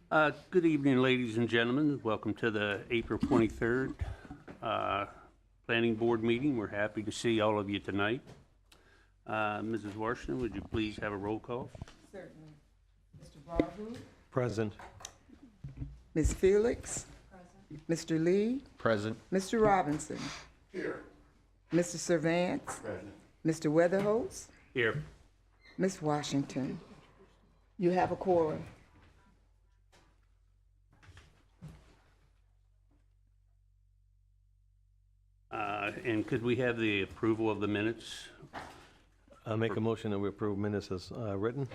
Good evening, ladies and gentlemen. Welcome to the April 23rd Planning Board meeting. We're happy to see all of you tonight. Mrs. Washington, would you please have a roll call? Certainly. Mr. Barhu? Present. Ms. Felix? Present. Mr. Lee? Present. Mr. Robinson? Here. Mr. Servance? Present. Mr. Weatherholz? Here. Ms. Washington? You have a quorum. And could we have the approval of the minutes? I'll make a motion that we approve minutes as written.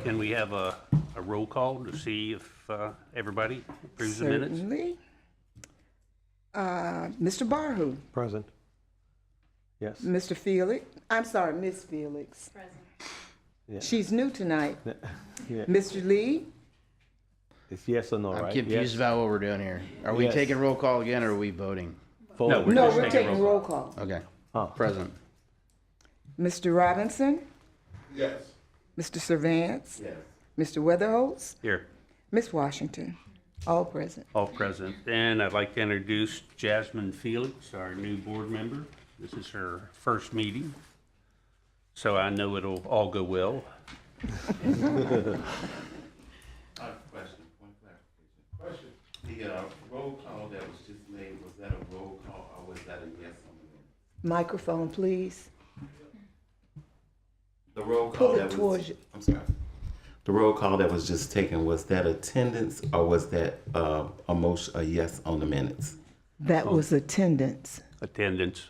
Can we have a roll call to see if everybody approves the minutes? Certainly. Mr. Barhu? Present. Yes. Mr. Felix? I'm sorry, Ms. Felix. Present. Yeah. She's new tonight. Yeah. Mr. Lee? It's yes or no, I'm right? confused Yes. about what we're doing here. Are we Yes. taking roll call again, or are we voting? Vote. No, No, just we're taking taking roll roll call. Okay. Oh. Present. Mr. Robinson? Yes. Mr. Servance? Yes. Mr. Weatherholz? Here, Ms. Washington? All present. all present. And I'd like to introduce Jasmine Felix, our new board member. This is her first meeting, so I know it'll all go well. I have a question, one clarification. Question. The roll call that was just made, was that a roll call or was that a yes on the minute? Microphone, please. The roll Pull call it that was, towards you. I'm sorry. The roll call that was just taken, was that attendance or was that a yes on the minutes? That was attendance. Attendance.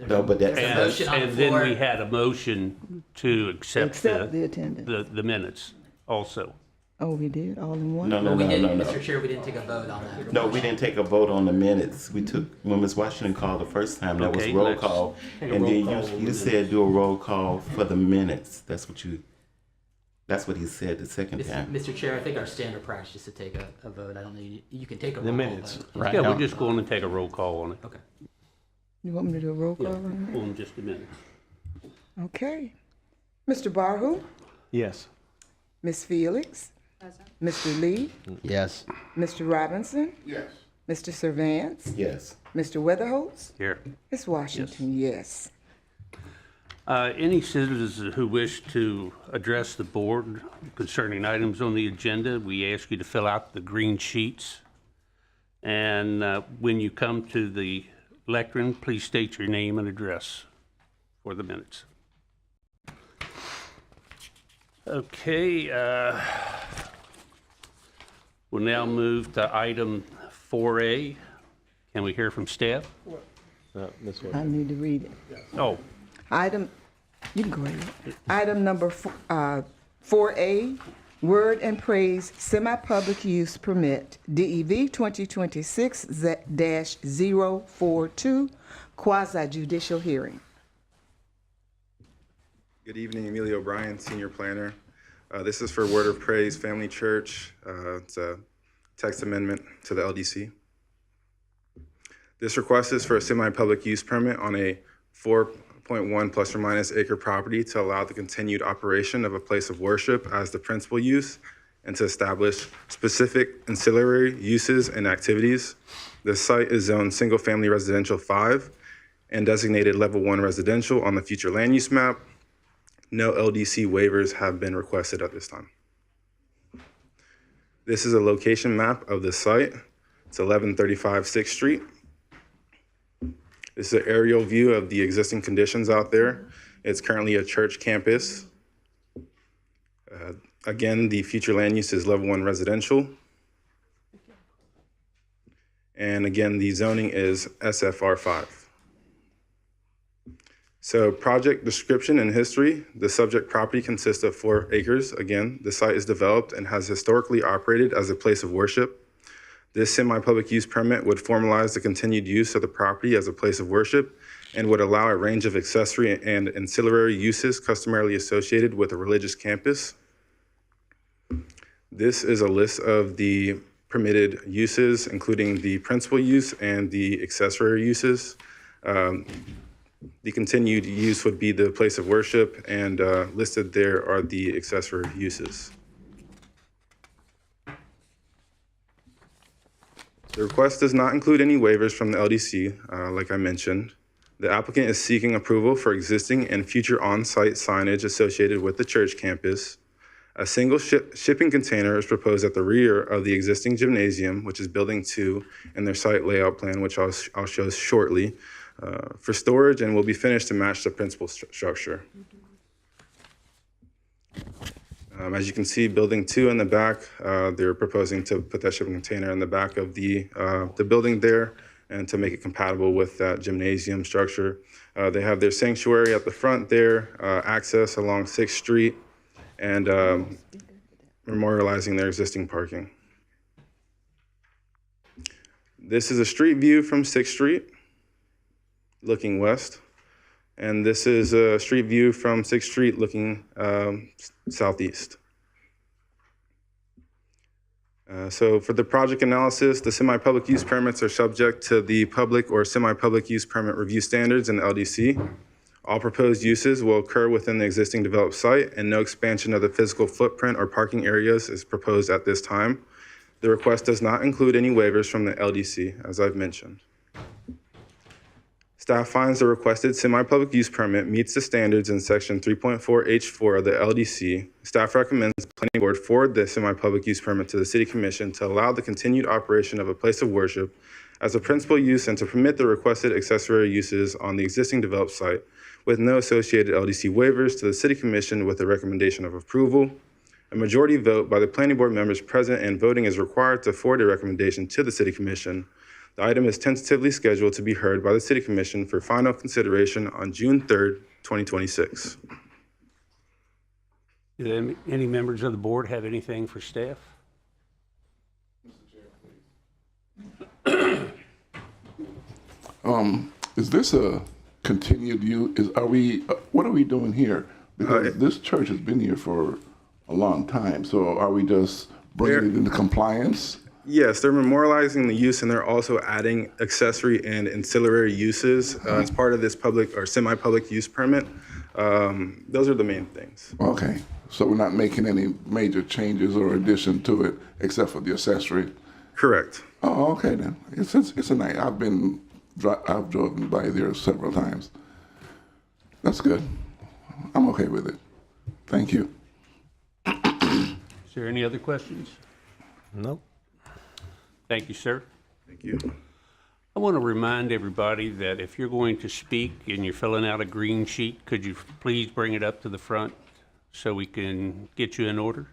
No, but that's. And, motion on the and then floor. we had a motion to accept Accept the the, attendance. the minutes also. Oh, we did, all in one? No, no, We no, didn't, no, Mr. no. Chair, we didn't take a vote on that. No, we didn't take a vote on the minutes. We took, when Ms. Washington called the first time, that was Okay, roll let's call. take a And roll then call on the you minutes. said do a roll call for the minutes. That's what he said the second time. Mr. Chair, I think our standard practice is to take a vote. I don't know, you can take a The roll call minutes. vote. Right. Yeah, now. we're just going to take a roll call on it. Okay. You want me to do a roll call Yeah, on on just a minute. that? Okay. Mr. Barhu? Yes. Ms. Felix? Mr. Lee? Yes. Mr. Robinson? Yes. Mr. Servance? Yes. Mr. Weatherholz? Here. Ms. Washington, yes. Any citizens who wish to address the board concerning items on the agenda, we ask you to fill out the green sheets. And when you come to the lectern, please state your name and address for the minutes. Okay, we'll now move to item 4A. Can we hear from staff? This I one. need to read it. Oh, Item, you can go ahead. Item number 4A, Word and Praise Semi-Public Use Permit, DEV 2026-042, quasi-judicial hearing. Good evening, Emilio O'Brien, Senior Planner. This is for Word of Praise Family Church. It's a text amendment to the LDC. This request is for a semi-public use permit on a 4.1 plus or minus acre property to allow the continued operation of a place of worship as the principal use and to establish specific ancillary uses and activities. The site is zoned single-family residential 5 and designated level 1 residential on the future land use map. No LDC waivers have been requested at this time. This is a location map of the site. It's 1135 6th Street. This is an aerial view of the existing conditions out there. It's currently a church campus. Again, the future land use is level 1 residential. And again, the zoning is SFR 5. So project description and history. The subject property consists of 4 acres. Again, the site is developed and has historically operated as a place of worship. This semi-public use permit would formalize the continued use of the property as a place of worship and would allow a range of accessory and ancillary uses customarily associated with a religious campus. This is a list of the permitted uses, including the principal use and the accessory uses. The The continued use would be the place of worship, and listed there are the accessory uses. The request does not include any waivers from the LDC, like I mentioned. The applicant is seeking approval for existing and future on-site signage associated with the church campus. A single shipping container is proposed at the rear of the existing gymnasium, which is Building 2, in their site layout plan, which I'll show shortly, for storage, and will be finished to match the principal structure. As you can see, Building 2 in the back, they're proposing to put that shipping container in the back of the building there, and to make it compatible with that gymnasium structure. They have their sanctuary at the front there, access along 6th Street, and memorializing their existing parking. This is a street view from 6th Street, looking west. And this is a street view from 6th Street looking southeast. So for the project analysis, the semi-public use permits are subject to the public or semi-public use permit review standards in the LDC. All proposed uses will occur within the existing developed site, and no expansion of the physical footprint or parking areas is proposed at this time. The request does not include any waivers from the LDC, as I've mentioned. Staff finds the requested semi-public use permit meets the standards in section 3.4H4 of the LDC. Staff recommends the planning board forward the semi-public use permit to the city commission to allow the continued operation of a place of worship as a principal use and to permit the requested accessory uses on the existing developed site with no associated LDC waivers to the city commission with a recommendation of approval. A majority vote by the planning board members present and voting is required to forward a recommendation to the city commission. The item is tentatively scheduled to be heard by the City Commission for final consideration on June 3rd, 2026. Do any members of the board have anything for staff? Is this a continued use? What are we doing here? Because this church has been here for a long time. So are we just bringing it into compliance? Yes, they're memorializing the use, and they're also adding accessory and ancillary uses as part of this public or semi-public use permit. Those are the main things. Okay, so we're not making any major changes or addition to it except for the accessory? Correct. Oh, okay then. It's a nice. I've driven by there several times. That's good. I'm okay with it. Thank you. Is there any other questions? Nope. Thank you, sir. Thank you. I want to remind everybody that if you're going to speak and you're filling out a green sheet, could you please bring it up to the front so we can get you in order?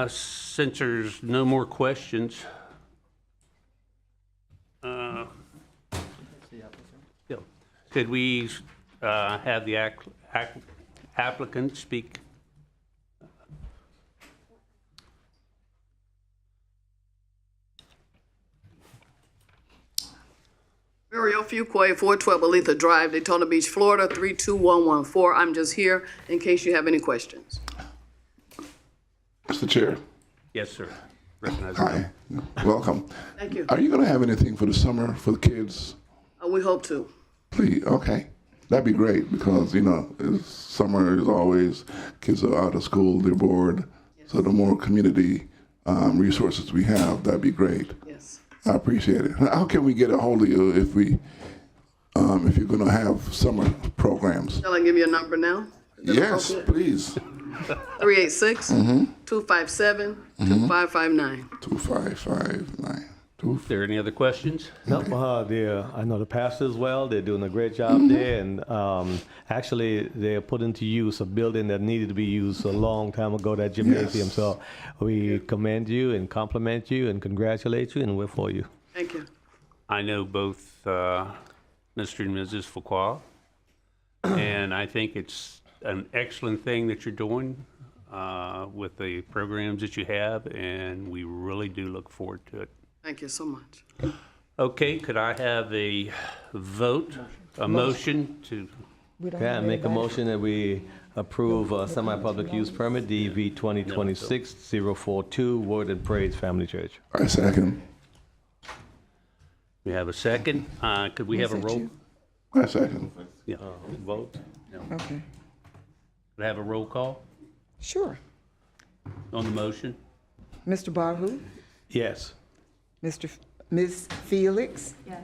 Since there's no more questions, could we have the applicant speak? Muriel Fuqua, 412 Aletha Drive, Daytona Beach, Florida, 32114. I'm just here in case you have any questions. Mr. Chair. Yes, sir. Recognize Hi. Welcome. Thank you. Are you going to have anything for the summer for the kids? We hope to. Please. Okay. That'd be great because, summer is always, kids are out of school, they're bored. Yes. So the more community resources we have, that'd be great. Yes. I appreciate it. How can we get a hold of you if you're going to have summer programs? Shall I give you a number now? Yes, please. 386-257-2559. 2559. Is there any other questions? No, I know the pastors well. They're doing a great job there, and actually, they're put into use a building that needed to be used a long time ago, that gymnasium. Yes. So we commend you and compliment you and congratulate you, and we're for you. Thank you. I know both Mr. and Mrs. Fuqua, and I think it's an excellent thing that you're doing with the programs that you have, and we really do look forward to it. Thank you so much. Okay, could I have a vote, a motion to, Okay, I make a motion that we approve semi-public use permit, DEV 2026-042, Word and Praise Family Church. I second. we have a second? Could we have a roll? I second. Yeah, vote. Okay, Could I have a roll call sure. on the motion? Mr. Barhu? Yes. Ms. Felix? Yes.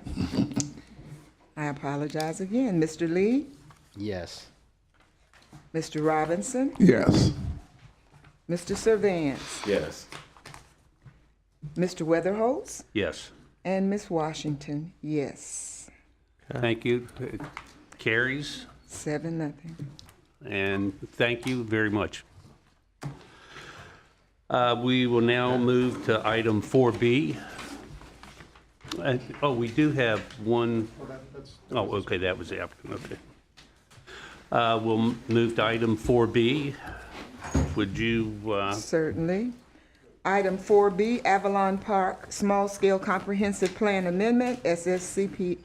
I apologize again. Mr. Lee? Yes. Mr. Robinson? Yes. Mr. Servance? Yes. Mr. Weatherholtz? Yes. And Ms. Washington, yes. Thank you. Carries, 7-0. and thank you very much. We will now move to item 4B. Oh, we do have one. Oh, okay, that was the applicant, okay. We'll move to item 4B. Would you, Certainly. Item 4B, Avalon Park Small Scale Comprehensive Plan Amendment, SSCPA,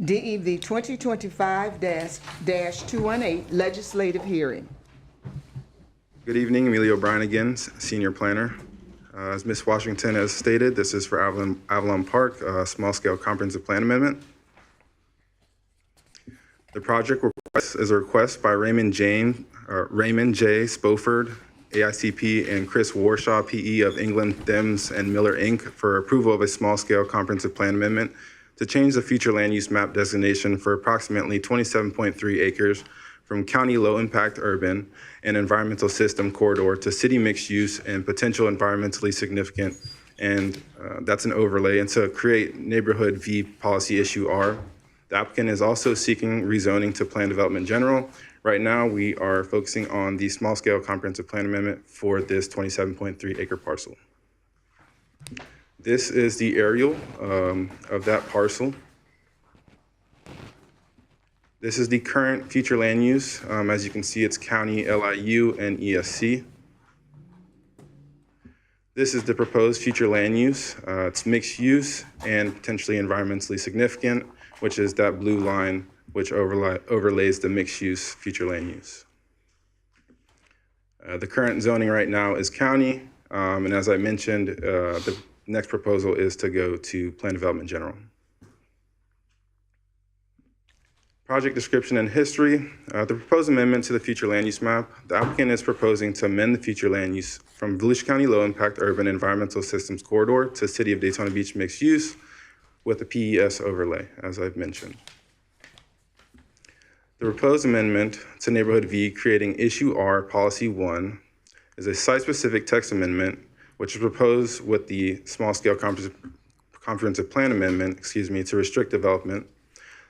DEV 2025-218, legislative hearing. Good evening, Emilio O'Brien again, Senior Planner. As Ms. Washington has stated, this is for Avalon Park, Small Scale Comprehensive Plan Amendment. The project request is a request by Raymond J. Spoford, AICP, and Chris Warshaw, PE of England, Thames, and Miller, Inc. for approval of a small-scale comprehensive plan amendment to change the future land use map designation for approximately 27.3 acres from county low-impact urban and environmental system corridor to city mixed use and potential environmentally significant, and that's an overlay, and to create neighborhood V policy issue R. The applicant is also seeking rezoning to Plan Development General. Right now, we are focusing on the small-scale comprehensive plan amendment for this 27.3 acre parcel. This is the aerial of that parcel. This is the current future land use. As you can see, it's county, LIU, and ESC. This is the proposed future land use. It's mixed use and potentially environmentally significant, which is that blue line which overlays the mixed-use future land use. The current zoning right now is county, and as I mentioned, the next proposal is to go to Plan Development General. Project description and history. The proposed amendment to the future land use map, the applicant is proposing to amend the future land use from Volusia County low-impact urban environmental systems corridor to City of Daytona Beach mixed use with a PES overlay, as I've mentioned. The proposed amendment to Neighborhood V, creating Issue R, Policy 1, is a site-specific text amendment, which is proposed with the small-scale comprehensive plan amendment, to restrict development.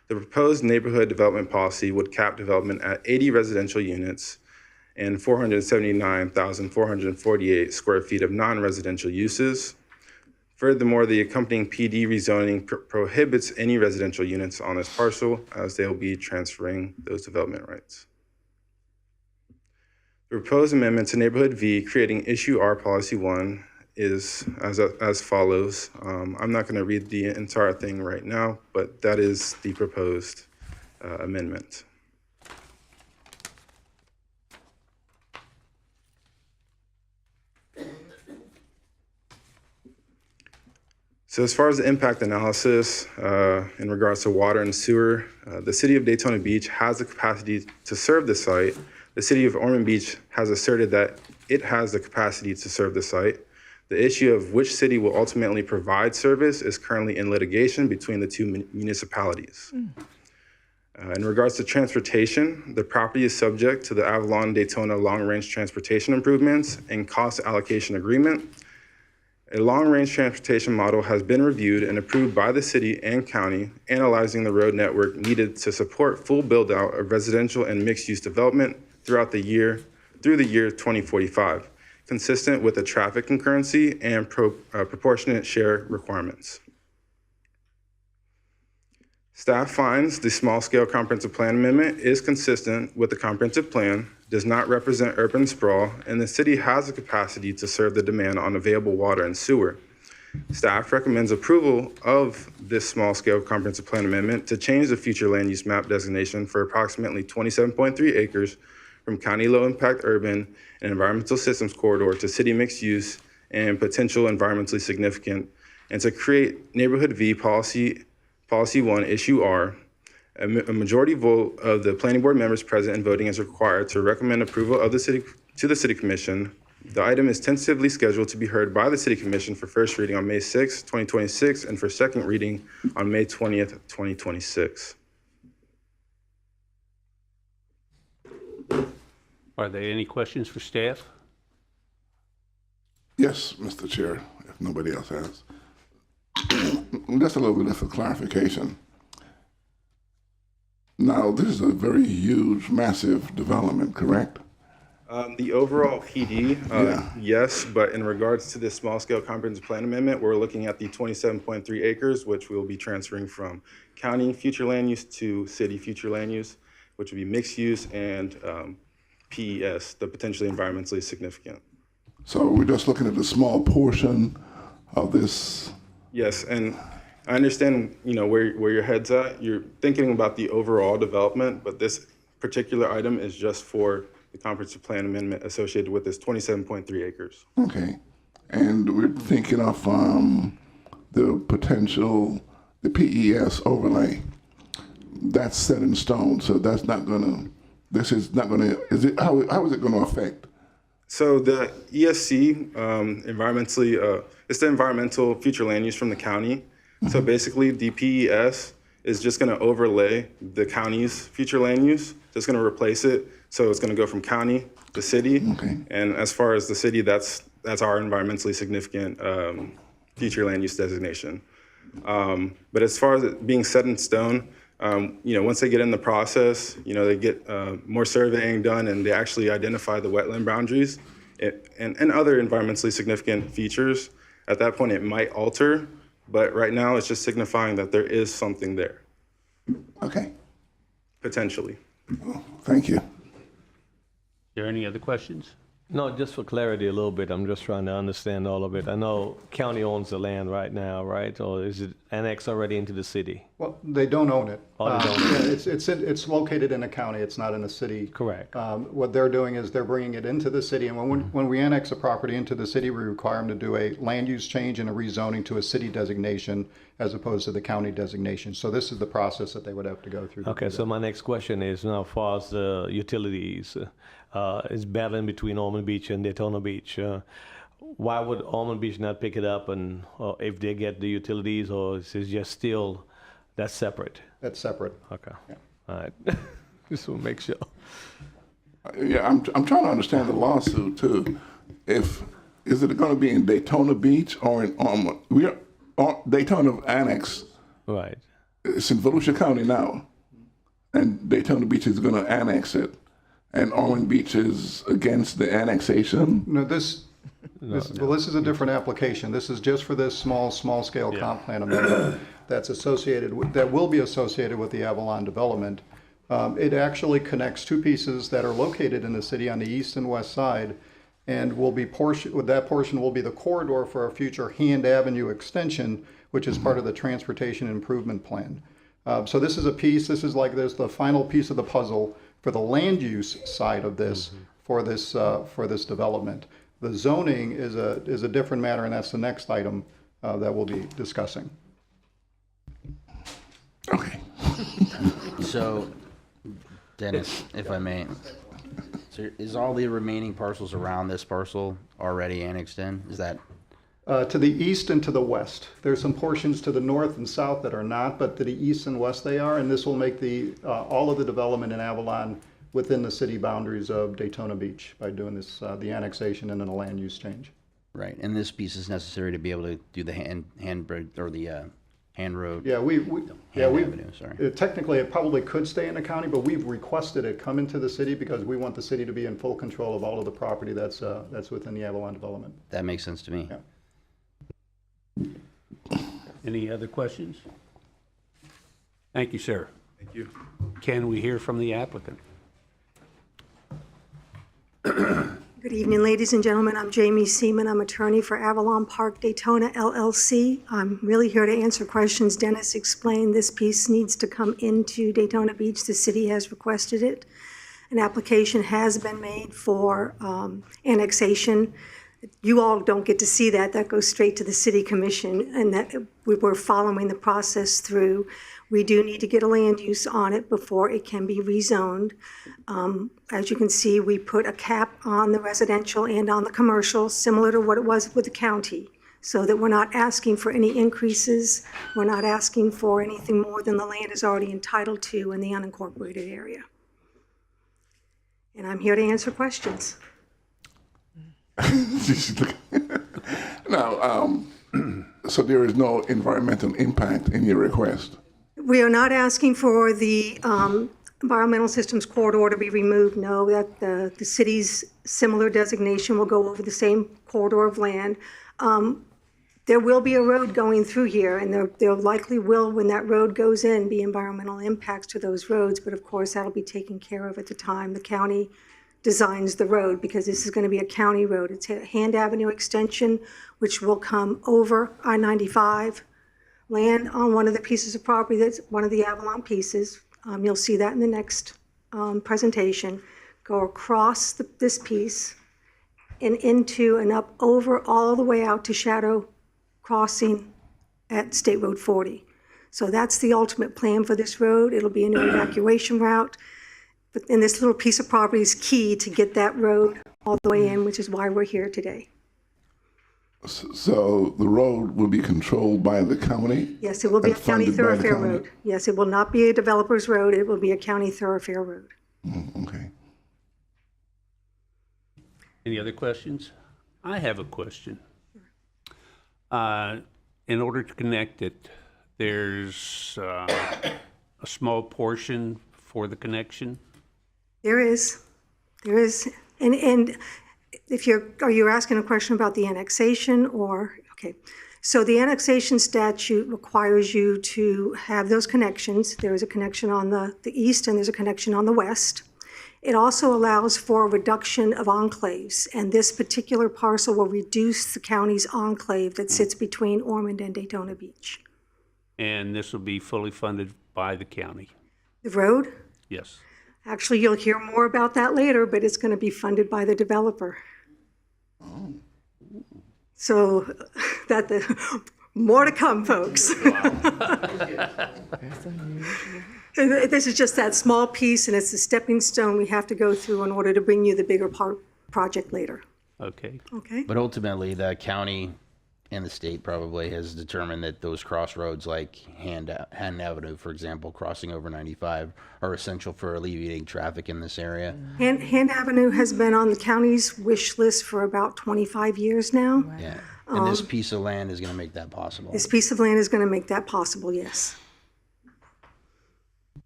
The proposed neighborhood development policy would cap development at 80 residential units and 479,448 square feet of non-residential uses. Furthermore, the accompanying PD rezoning prohibits any residential units on this parcel, as they will be transferring those development rights. The proposed amendment to Neighborhood V, creating Issue R Policy 1, is as follows. I'm not going to read the entire thing right now, but that is the proposed amendment. So as far as the impact analysis in regards to water and sewer, the City of Daytona Beach has the capacity to serve the site. The City of Ormond Beach has asserted that it has the capacity to serve the site. The issue of which city will ultimately provide service is currently in litigation between the two municipalities. In regards to transportation, the property is subject to the Avalon Daytona Long-Range Transportation Improvements and Cost Allocation Agreement. A long-range transportation model has been reviewed and approved by the city and county, analyzing the road network needed to support full build-out of residential and mixed-use development through the year 2045, consistent with the traffic concurrency and proportionate share requirements. Staff finds the small-scale comprehensive plan amendment is consistent with the comprehensive plan, does not represent urban sprawl, and the city has the capacity to serve the demand on available water and sewer. Staff recommends approval of this small-scale comprehensive plan amendment to change the future land use map designation for approximately 27.3 acres from county low-impact urban and environmental systems corridor to city mixed use and potential environmentally significant, and to create Neighborhood V policy Policy 1, Issue R. A majority vote of the planning board members present and voting is required to recommend approval of the city commission. The item is tentatively scheduled to be heard by the city commission for first reading on May 6, 2026, and for second reading on May 20th, 2026. Are there any questions for staff? Yes, Mr. Chair, if nobody else has. Just a little bit of a clarification. Now, this is a very huge, massive development, correct? The overall PD, yes, but in regards to this small-scale comprehensive plan amendment, we're looking at the 27.3 acres, which we'll be transferring from county future land use to city future land use, which would be mixed use and PES, the potentially environmentally significant. So we're just looking at a small portion of this. Yes, and I understand, where your head's at. You're thinking about the overall development, but this particular item is just for the comprehensive plan amendment associated with this 27.3 acres. Okay. And we're thinking of the potential, the PES overlay. That's set in stone, so that's not gonna, this is not gonna, how is it gonna affect? So the ESC, environmentally, it's the environmental future land use from the county. So basically the PES is just gonna overlay the county's future land use. Just gonna replace it. So it's gonna go from county to city. Okay. And as far as the city, that's our environmentally significant future land use designation. But as far as it being set in stone, once they get in the process, they get more surveying done and they actually identify the wetland boundaries and other environmentally significant features. At that point, it might alter, but right now it's just signifying that there is something there. Okay. Potentially. Well, thank you. Are there any other questions? No, just for clarity a little bit, I'm just trying to understand all of it. I know county owns the land right now, right? Or is it annexed already into the city? Well, they don't own it. Oh, they don't own it. It's located in a county, it's not in a city. Correct. What they're doing is they're bringing it into the city, and when we annex a property into the city, we require them to do a land use change and a rezoning to a city designation as opposed to the county designation. So this is the process that they would have to go through. Okay, so my next question is now, as far as the utilities, is battling between Almond Beach and Daytona Beach. Why would Almond Beach not pick it up, and if they get the utilities, or is it just still that's separate? That's separate. Okay. Yeah. All right. Just to make sure. Yeah, I'm trying to understand the lawsuit too. Is it going to be in Daytona Beach or in Almond? Daytona Annex. Right. It's in Volusia County now, and Daytona Beach is going to annex it, and Almond Beach is against the annexation. No, this is a different application. This is just for this small scale comp plan amendment that's associated with, that will be associated with the Avalon development. It actually connects two pieces that are located in the city on the east and west side, and that portion will be the corridor for a future Hand Avenue extension, which is part of the transportation improvement plan. So this is a piece. This is like the final piece of the puzzle for the land use side of this for this development. The zoning is a different matter, and that's the next item that we'll be discussing. Okay. So, Dennis, if I may, so is all the remaining parcels around this parcel already annexed in? Is that? To the east and to the west. There's some portions to the north and south that are not, but to the east and west they are, and this will make all of the development in Avalon within the city boundaries of Daytona Beach by doing this, the annexation and then a land use change. Right, and this piece is necessary to be able to do the hand road. Yeah, Avenue, sorry. Technically, it probably could stay in the county, but we've requested it come into the city because we want the city to be in full control of all of the property that's within the Avalon development. That makes sense to me. Yeah. Any other questions? Thank you, sir. Thank you. Can we hear from the applicant? Good evening, ladies and gentlemen. I'm Jamie Seaman. I'm attorney for Avalon Park Daytona LLC. I'm really here to answer questions. Dennis explained this piece needs to come into Daytona Beach. The city has requested it. An application has been made for annexation. You all don't get to see that. That goes straight to the city commission, and that we're following the process through. We do need to get a land use on it before it can be rezoned. As you can see, we put a cap on the residential and on the commercial, similar to what it was with the county, so that we're not asking for any increases. We're not asking for anything more than the land is already entitled to in the unincorporated area. And I'm here to answer questions. Now, so there is no environmental impact in your request? We are not asking for the environmental systems corridor to be removed. No, that the city's similar designation will go over the same corridor of land. There will be a road going through here, and there likely will, when that road goes in, be environmental impacts to those roads, but of course that'll be taken care of at the time the county designs the road, because this is going to be a county road. It's a Hand Avenue extension, which will come over I-95, land on one of the pieces of property that's one of the Avalon pieces. You'll see that in the next presentation. Go across this piece and into and up over all the way out to Shadow Crossing at State Road 40. So that's the ultimate plan for this road. It'll be a new evacuation route. And this little piece of property is key to get that road all the way in, which is why we're here today. So the road will be controlled by the county? Yes, it will be a and county funded by the thoroughfare county? road. Yes, it will not be a developer's road. It will be a county thoroughfare road. Okay. Any other questions? I have a question. In order to connect it, there's a small portion for the connection? There is, and if are you asking a question about the annexation or, okay. So the annexation statute requires you to have those connections. There is a connection on the east and there's a connection on the west. It also allows for a reduction of enclaves, and this particular parcel will reduce the county's enclave that sits between Ormond and Daytona Beach. And this will be fully funded by the county? The road? Yes. Actually, you'll hear more about that later, but it's going to be funded by the developer. So more to come, folks. This is just that small piece, and it's the stepping stone we have to go through in order to bring you the bigger project later. Okay. Okay? But ultimately, the county and the state probably has determined that those crossroads like Hand Avenue, for example, crossing over 95, are essential for alleviating traffic in this area. Hand Avenue has been on the county's wish list for about 25 years now. Yeah. And this piece of land is going to make that possible. This piece of land is going to make that possible, yes.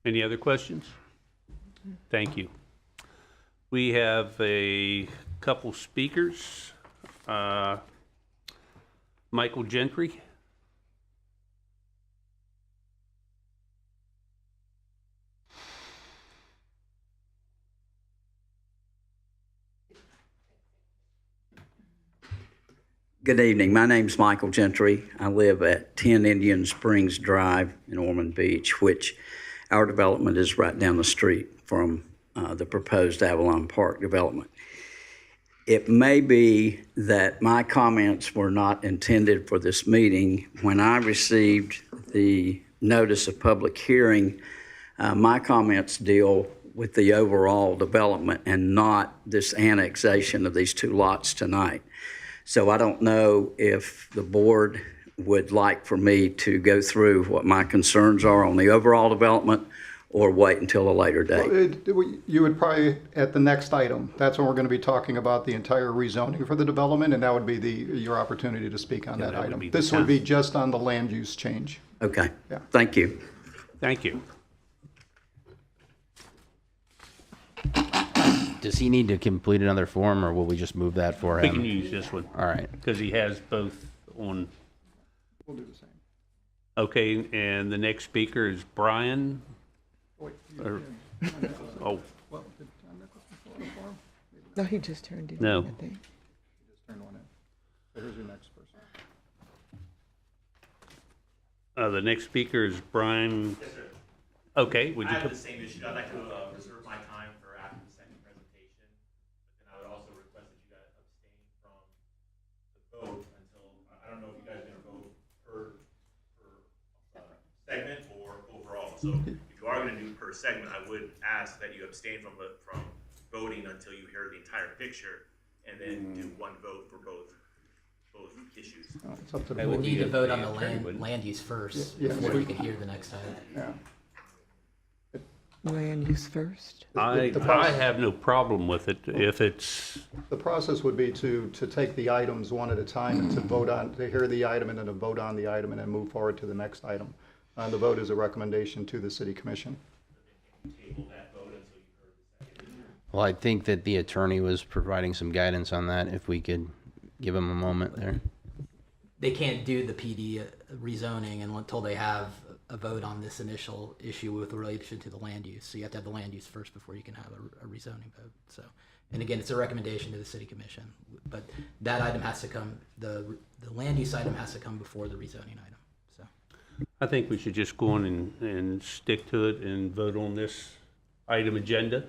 Any other questions? Thank you. We have a couple speakers. Michael Jeffry. Good evening. My name's Michael Gentry. I live at 10 Indian Springs Drive in Ormond Beach, which our development is right down the street from the proposed Avalon Park development. It may be that my comments were not intended for this meeting. When I received the notice of public hearing, my comments deal with the overall development and not this annexation of these two lots tonight. So I don't know if the board would like for me to go through what my concerns are on the overall development or wait until a later date. You would probably, at the next item, that's when we're going to be talking about the entire rezoning for the development, and that would be your opportunity to speak on that item. This would be just on the land use change. Okay. Yeah. Thank you. Thank you. Does he need to complete another form, or will we just move that for We him? can use this one. All right. Because he has both on. We'll do the same. Okay, and the next speaker is Brian. Oh, No, he just turned it in, No. I think. Just turn one in. So here's your next person. the next speaker is Brian. Yes, sir. Okay, would I you have put, the same issue. I'd like to reserve my time for after the second presentation, but then I would also request that you guys abstain from So if you are going to do per segment, I would ask that you abstain from voting until you hear the entire picture, and then do one vote for both issues. It's up to the We would board. need to vote on the land use first Yeah, before you can hear the next item. Yeah. Land use first. I have no problem with it if it's, The process would be to take the items one at a time and to hear the item and then to vote on the item and then move forward to the next item. The vote is a recommendation to the city commission. Well, I think that the attorney was providing some guidance on that, if we could give him a moment there. They can't do the PD rezoning until they have a vote on this initial issue with relation to the land use. So you have to have the land use first before you can have a rezoning vote. So, and again, it's a recommendation to the city commission, but that item has to come, the land use item has to come before the rezoning item, so. I think we should just go on and stick to it and vote on this item agenda.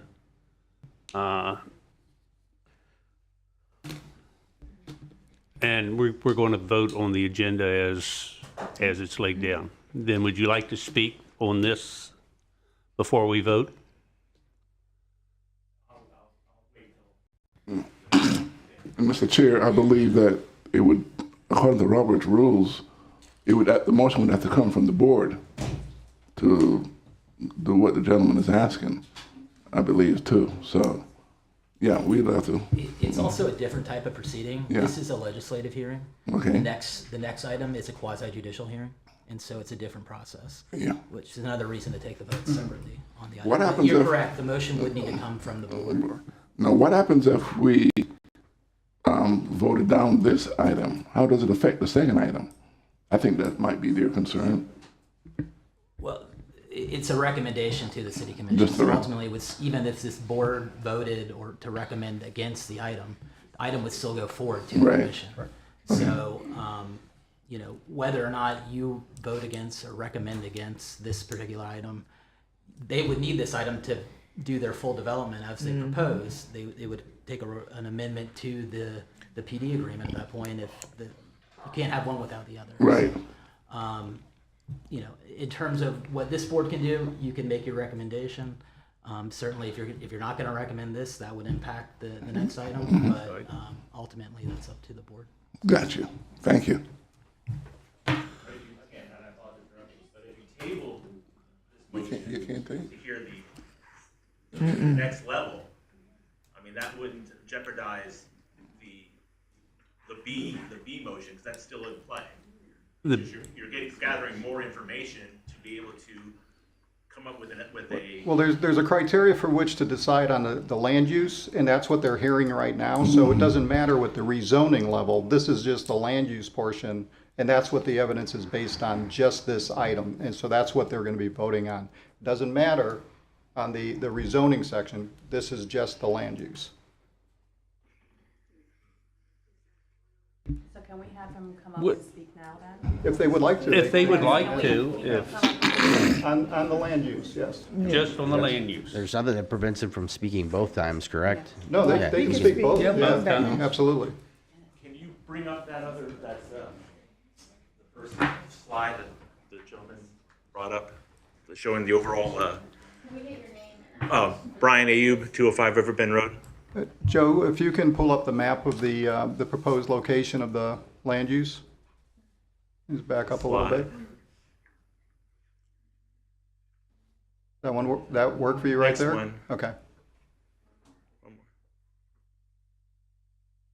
And we're going to vote on the agenda as it's laid down. Then would you like to speak on this before we vote? And Mr. Chair, I believe that it would, according to Robert's rules, the motion would have to come from the board to do what the gentleman is asking, I believe, too. So, yeah, we'd have to. It's also a different type of proceeding. Yeah. This is a legislative hearing. Okay. The next item is a quasi-judicial hearing, and so it's a different process. Yeah. Which is another reason to take the vote separately on the item. What happens You're if- correct, the motion would need to come from the board. Now, what happens if we voted down this item? How does it affect the second item? I think that might be their concern. Well, it's a recommendation to the city commission. Just So the ultimately, even if this board voted or to recommend against the item would still go forward to the Right. commission. So, whether or not you vote against or recommend against this particular item, they would need this item to do their full development as they propose. They would take an amendment to the PD agreement at that point. You can't have one without the other. Right. In terms of what this board can do, you can make your recommendation. Certainly, if you're not going to recommend this, that would impact the next item. But ultimately, that's up to the board. Got you. Thank you. Again, I apologize for interrupting, but if you table this motion You can't take? to hear the next level, I mean, that wouldn't jeopardize the B motion, because that's still in play. You're gathering more information to be able to come up with a. Well, there's a criteria for which to decide on the land use, and that's what they're hearing right now. So it doesn't matter what the rezoning level, this is just the land use portion, and that's what the evidence is based on, just this item. And so that's what they're going to be voting on. It doesn't matter on the rezoning section, this is just the land use. So can we have him come up What- and speak now then? If they would like to. If they would can. like to, On the land use, yes. just on the land use. There's nothing that prevents him from speaking both times, correct? No, they can can speak speak, both, yeah, both yeah, times. absolutely. Can you bring up that's the first slide that the gentleman brought up, showing the overall, Brian Ayub, 205 Riverbend Road. Joe, if you can pull up the map of the proposed location of the land use. Just back up a little bit. That work for you right Next there? one. Okay. One more.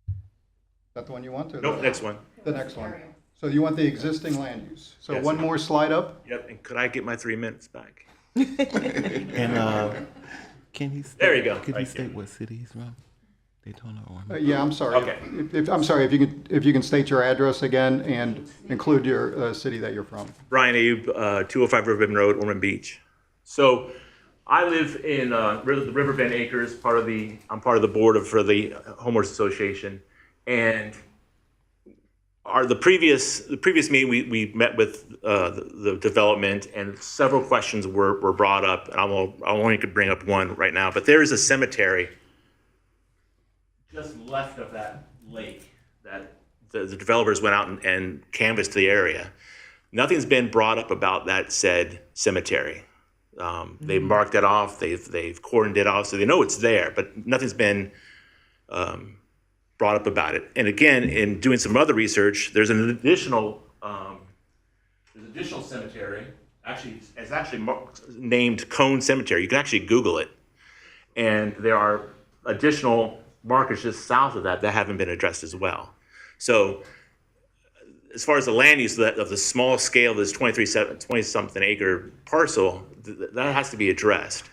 Is that the one you want? or Nope, the- next one. The next one. So you want the existing land use. So Yes. one more slide up. Yep, and could I get my 3 minutes back? And can he? There you go. Could Right you state there. what city he's from? Daytona or? Yeah, I'm sorry. Okay. I'm sorry, if you can state your address again and include your city that you're from. Brian Ayub, 205 Riverbend Road, Ormond Beach. So I live in the Riverbend Acres, I'm part of the board for the homeowners association. And the previous meeting, we met with the development, and several questions were brought up. And I only could bring up one right now, but there is a cemetery just left of that lake that the developers went out and canvassed the area. Nothing's been brought up about that said cemetery. They've marked it off, they've cordoned it off, so they know it's there, but nothing's been brought up about it. And again, in doing some other research, there's an additional cemetery. Actually, it's actually named Cone Cemetery. You can actually Google it, and there are additional markers just south of that haven't been addressed as well. So, as far as the land use of the small scale, this 20-something acre parcel, that has to be addressed.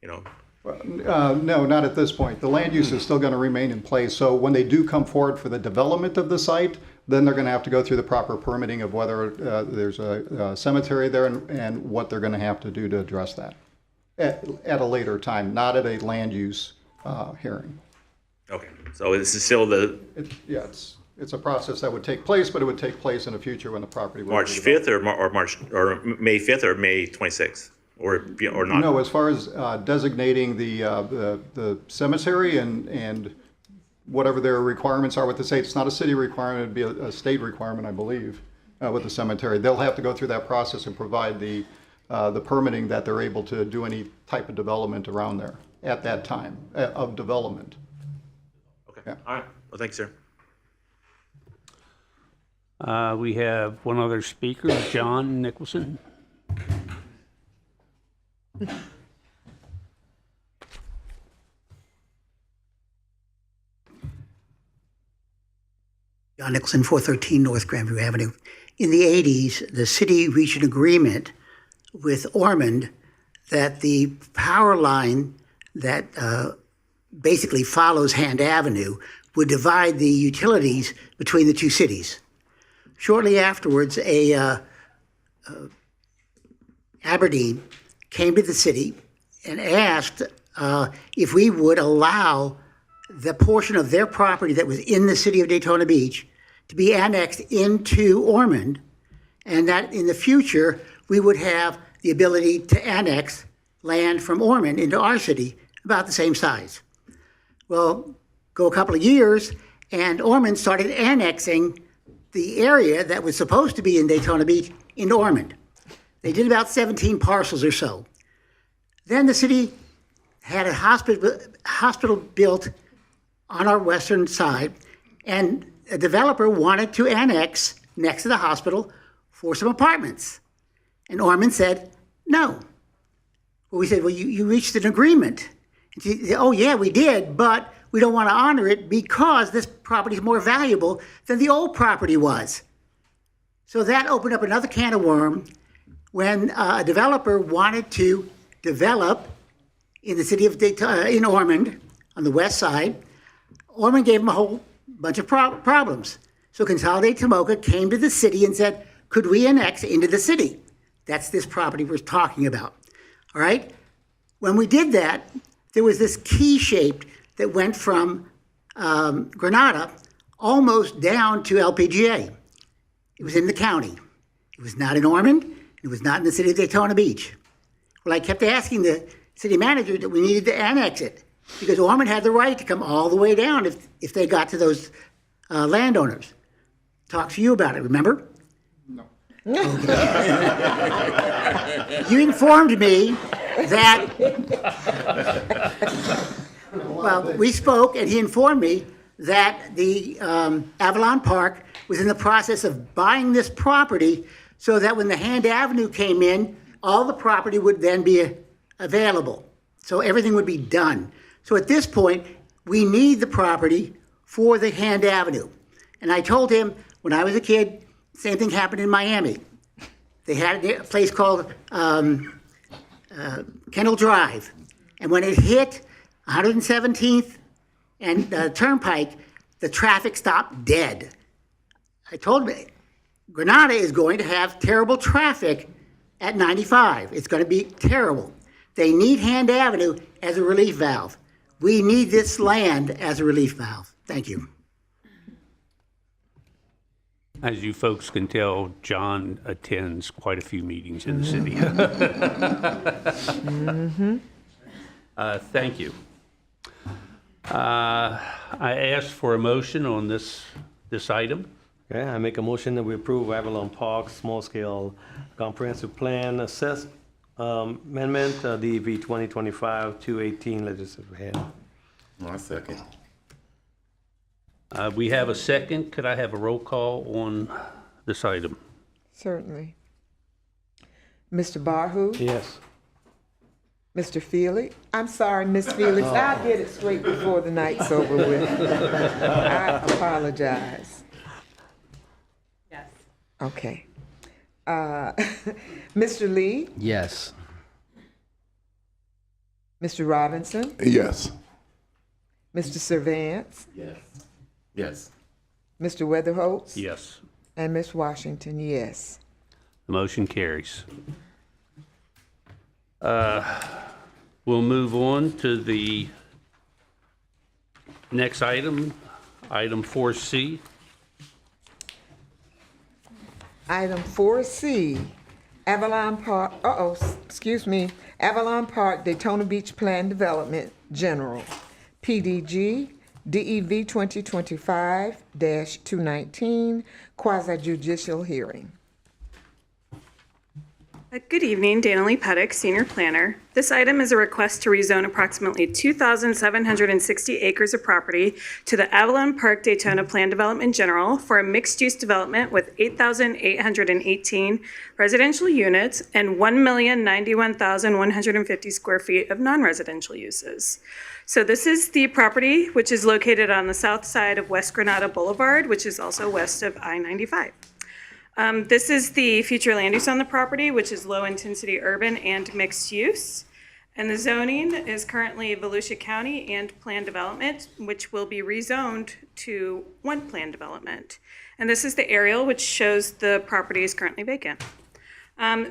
No, not at this point. The land use is still going to remain in place. So when they do come forward for the development of the site, then they're going to have to go through the proper permitting of whether there's a cemetery there and what they're going to have to do to address that at a later time, not at a land use hearing. Okay, so this is still It's a process that would take place, but it would take place in the future when the property would March be 5th or May 5th or May 26th or not? No, as far as designating the cemetery and whatever their requirements are with the state, it's not a city requirement, it'd be a state requirement, I believe, with the cemetery. They'll have to go through that process and provide the permitting that they're able to do any type of development around there at that time of development. Okay, yeah. All right, well, thanks, sir. We have one other speaker, John Nicholson. John Nicholson, 413 North Grandview Avenue. In the 80s, the city reached an agreement with Ormond that the power line that basically follows Hand Avenue would divide the utilities between the two cities. Shortly afterwards, Aberdeen came to the city and asked if we would allow the portion of their property that was in the city of Daytona Beach to be annexed into Ormond, and that in the future we would have the ability to annex land from Ormond into our city about the same size. Well, go a couple of years, and Ormond started annexing the area that was supposed to be in Daytona Beach into Ormond. They did about 17 parcels or so. Then the city had a hospital built on our western side, and a developer wanted to annex next to the hospital for some apartments. And Ormond said, no. Well, we said, well, you reached an agreement. And she said, oh, yeah, we did, but we don't want to honor it because this property is more valuable than the old property was. So that opened up another can of worms when a developer wanted to develop in the city of Daytona, in Ormond, on the west side. Ormond gave him a whole bunch of problems. So Consolidated Tomoka came to the city and said, could we annex into the city? That's this property we're talking about, all right? When we did that, there was this key shape that went from Granada almost down to LPGA. It was in the county. It was not in Ormond. It was not in the city of Daytona Beach. Well, I kept asking the city manager that we needed to annex it because Ormond had the right to come all the way down if they got to those landowners. Talked to you about it, remember? No. You informed me that, well, we spoke and he informed me that the Avalon Park was in the process of buying this property so that when the Hand Avenue came in, all the property would then be available. So everything would be done. So at this point, we need the property for the Hand Avenue. And I told him when I was a kid, same thing happened in Miami. They had a place called Kendall Drive. And when it hit 117th and Turnpike, the traffic stopped dead. I told him, Granada is going to have terrible traffic at 95. It's going to be terrible. They need Hand Avenue as a relief valve. We need this land as a relief valve. Thank you. As you folks can tell, John attends quite a few meetings in the city. Thank you. I asked for a motion on this item. Okay, I make a motion that we approve Avalon Park small-scale comprehensive plan Amendment, DEV 2025-218, legislative head. I second. We have a second. Could I have a roll call on this item? Certainly. Mr. Barhu? Yes. Mr. Felix? I'm sorry, Miss Felix, I'll get it straight before the night's over with. I apologize. Yes. Okay. Mr. Lee? Yes. Mr. Robinson? Yes. Mr. Servance? Yes. Yes. Mr. Weatherholtz? Yes. And Ms. Washington, yes. The motion carries. We'll move on to the next item, item 4C. Item 4C, Avalon Park, Avalon Park Daytona Beach Plan Development, General, PDG, DEV 2025-219, quasi-judicial hearing. Good evening, Dana Lee Pettick, Senior Planner. This item is a request to rezone approximately 2,760 acres of property to the Avalon Park Daytona Plan Development General for a mixed-use development with 8,818 residential units and 1,091,150 square feet of non-residential uses. So this is the property which is located on the south side of West Granada Boulevard, which is also west of I-95. This is the future land use on the property, which is low-intensity urban and mixed use. And the zoning is currently Volusia County and planned development, which will be rezoned to one planned development. And this is the aerial, which shows the property is currently vacant.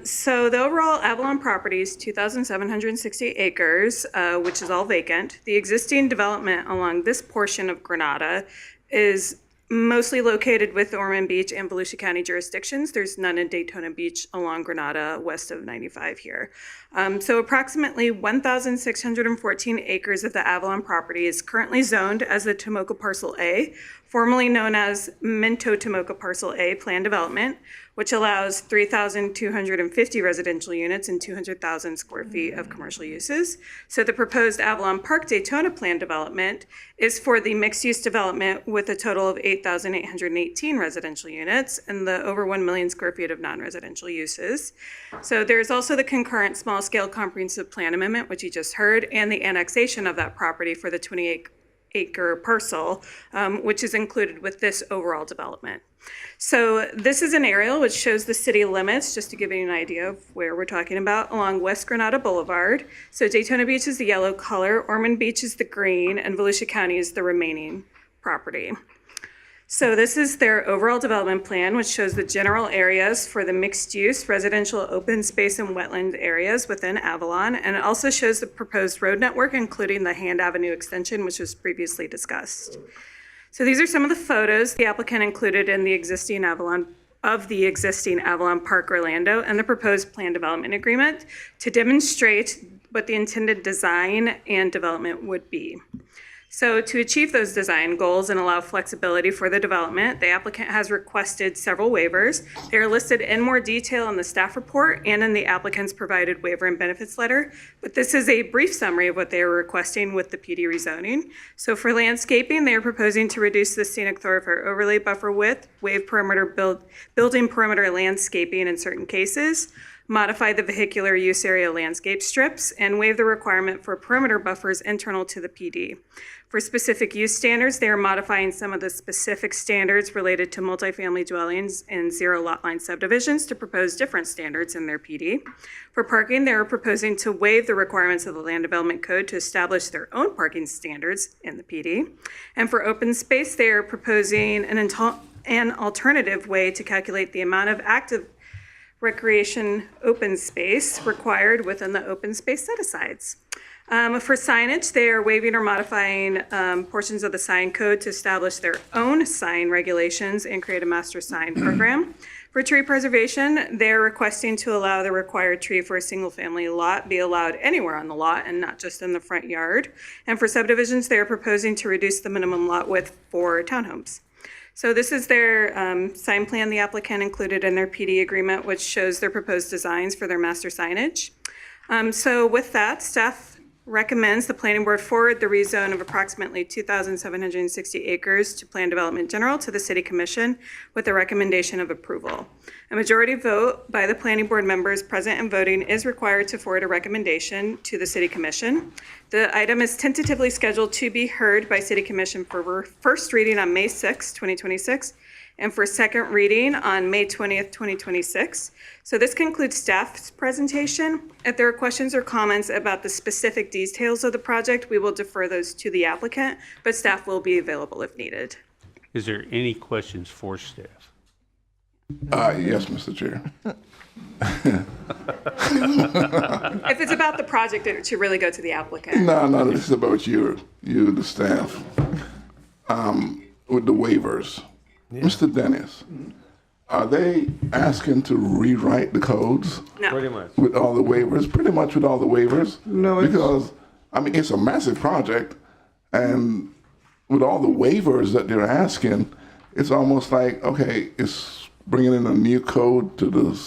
So the overall Avalon property is 2,760 acres, which is all vacant. The existing development along this portion of Granada is mostly located with Ormond Beach and Volusia County jurisdictions. There's none in Daytona Beach along Granada west of 95 here. So approximately 1,614 acres of the Avalon property is currently zoned as the Tomoka Parcel A, formerly known as Minto Tomoka Parcel A Plan Development, which allows 3,250 residential units and 200,000 square feet of commercial uses. So the proposed Avalon Park Daytona Plan Development is for the mixed-use development with a total of 8,818 residential units and the over 1 million square feet of non-residential uses. So there's also the concurrent small-scale comprehensive plan amendment, which you just heard, and the annexation of that property for the 28-acre parcel, which is included with this overall development. So this is an aerial which shows the city limits, just to give you an idea of where we're talking about, along West Granada Boulevard. So Daytona Beach is the yellow color, Ormond Beach is the green, and Volusia County is the remaining property. So this is their overall development plan, which shows the general areas for the mixed-use, residential, open space, and wetland areas within Avalon, and it also shows the proposed road network, including the Hand Avenue extension, which was previously discussed. So these are some of the photos the applicant included in the existing Avalon Park Orlando and the proposed plan development agreement to demonstrate what the intended design and development would be. So to achieve those design goals and allow flexibility for the development, the applicant has requested several waivers. They are listed in more detail in the staff report and in the applicant's provided waiver and benefits letter, but this is a brief summary of what they are requesting with the PD rezoning. So for landscaping, they are proposing to reduce the scenic thoroughfare overlay buffer width, waive building perimeter landscaping in certain cases, modify the vehicular use area landscape strips, and waive the requirement for perimeter buffers internal to the PD. For specific use standards, they are modifying some of the specific standards related to multifamily dwellings and zero lot line subdivisions to propose different standards in their PD. For parking, they are proposing to waive the requirements of the Land Development Code to establish their own parking standards in the PD. And for open space, they are proposing an alternative way to calculate the amount of active recreation open space required within the open space set-asides. For signage, they are waiving or modifying portions of the sign code to establish their own sign regulations and create a master sign program. For tree preservation, they're requesting to allow the required tree for a single-family lot be allowed anywhere on the lot and not just in the front yard. And for subdivisions, they are proposing to reduce the minimum lot width for townhomes. So this is their sign plan the applicant included in their PD agreement, which shows their proposed designs for their master signage. So with that, staff recommends the planning board forward the rezone of approximately 2,760 acres to Plan Development General to the City Commission with a recommendation of approval. A majority vote by the planning board members present and voting is required to forward a recommendation to the City Commission. The item is tentatively scheduled to be heard by City Commission for first reading on May 6, 2026, and for second reading on May 20th, 2026. So this concludes staff's presentation. If there are questions or comments about the specific details of the project, we will defer those to the applicant, but staff will be available if needed. Is there any questions for staff? Yes, Mr. Chair. If it's about the project, it should really go to the applicant. No, this is about you, the staff, with the waivers. Yeah. Mr. Dennis, are they asking to rewrite the codes? No. Pretty much. With all the waivers? Pretty much with all the waivers? No, because, I mean, it's a massive project, and with all the waivers that they're asking, it's almost like, okay, it's bringing in a new code to the,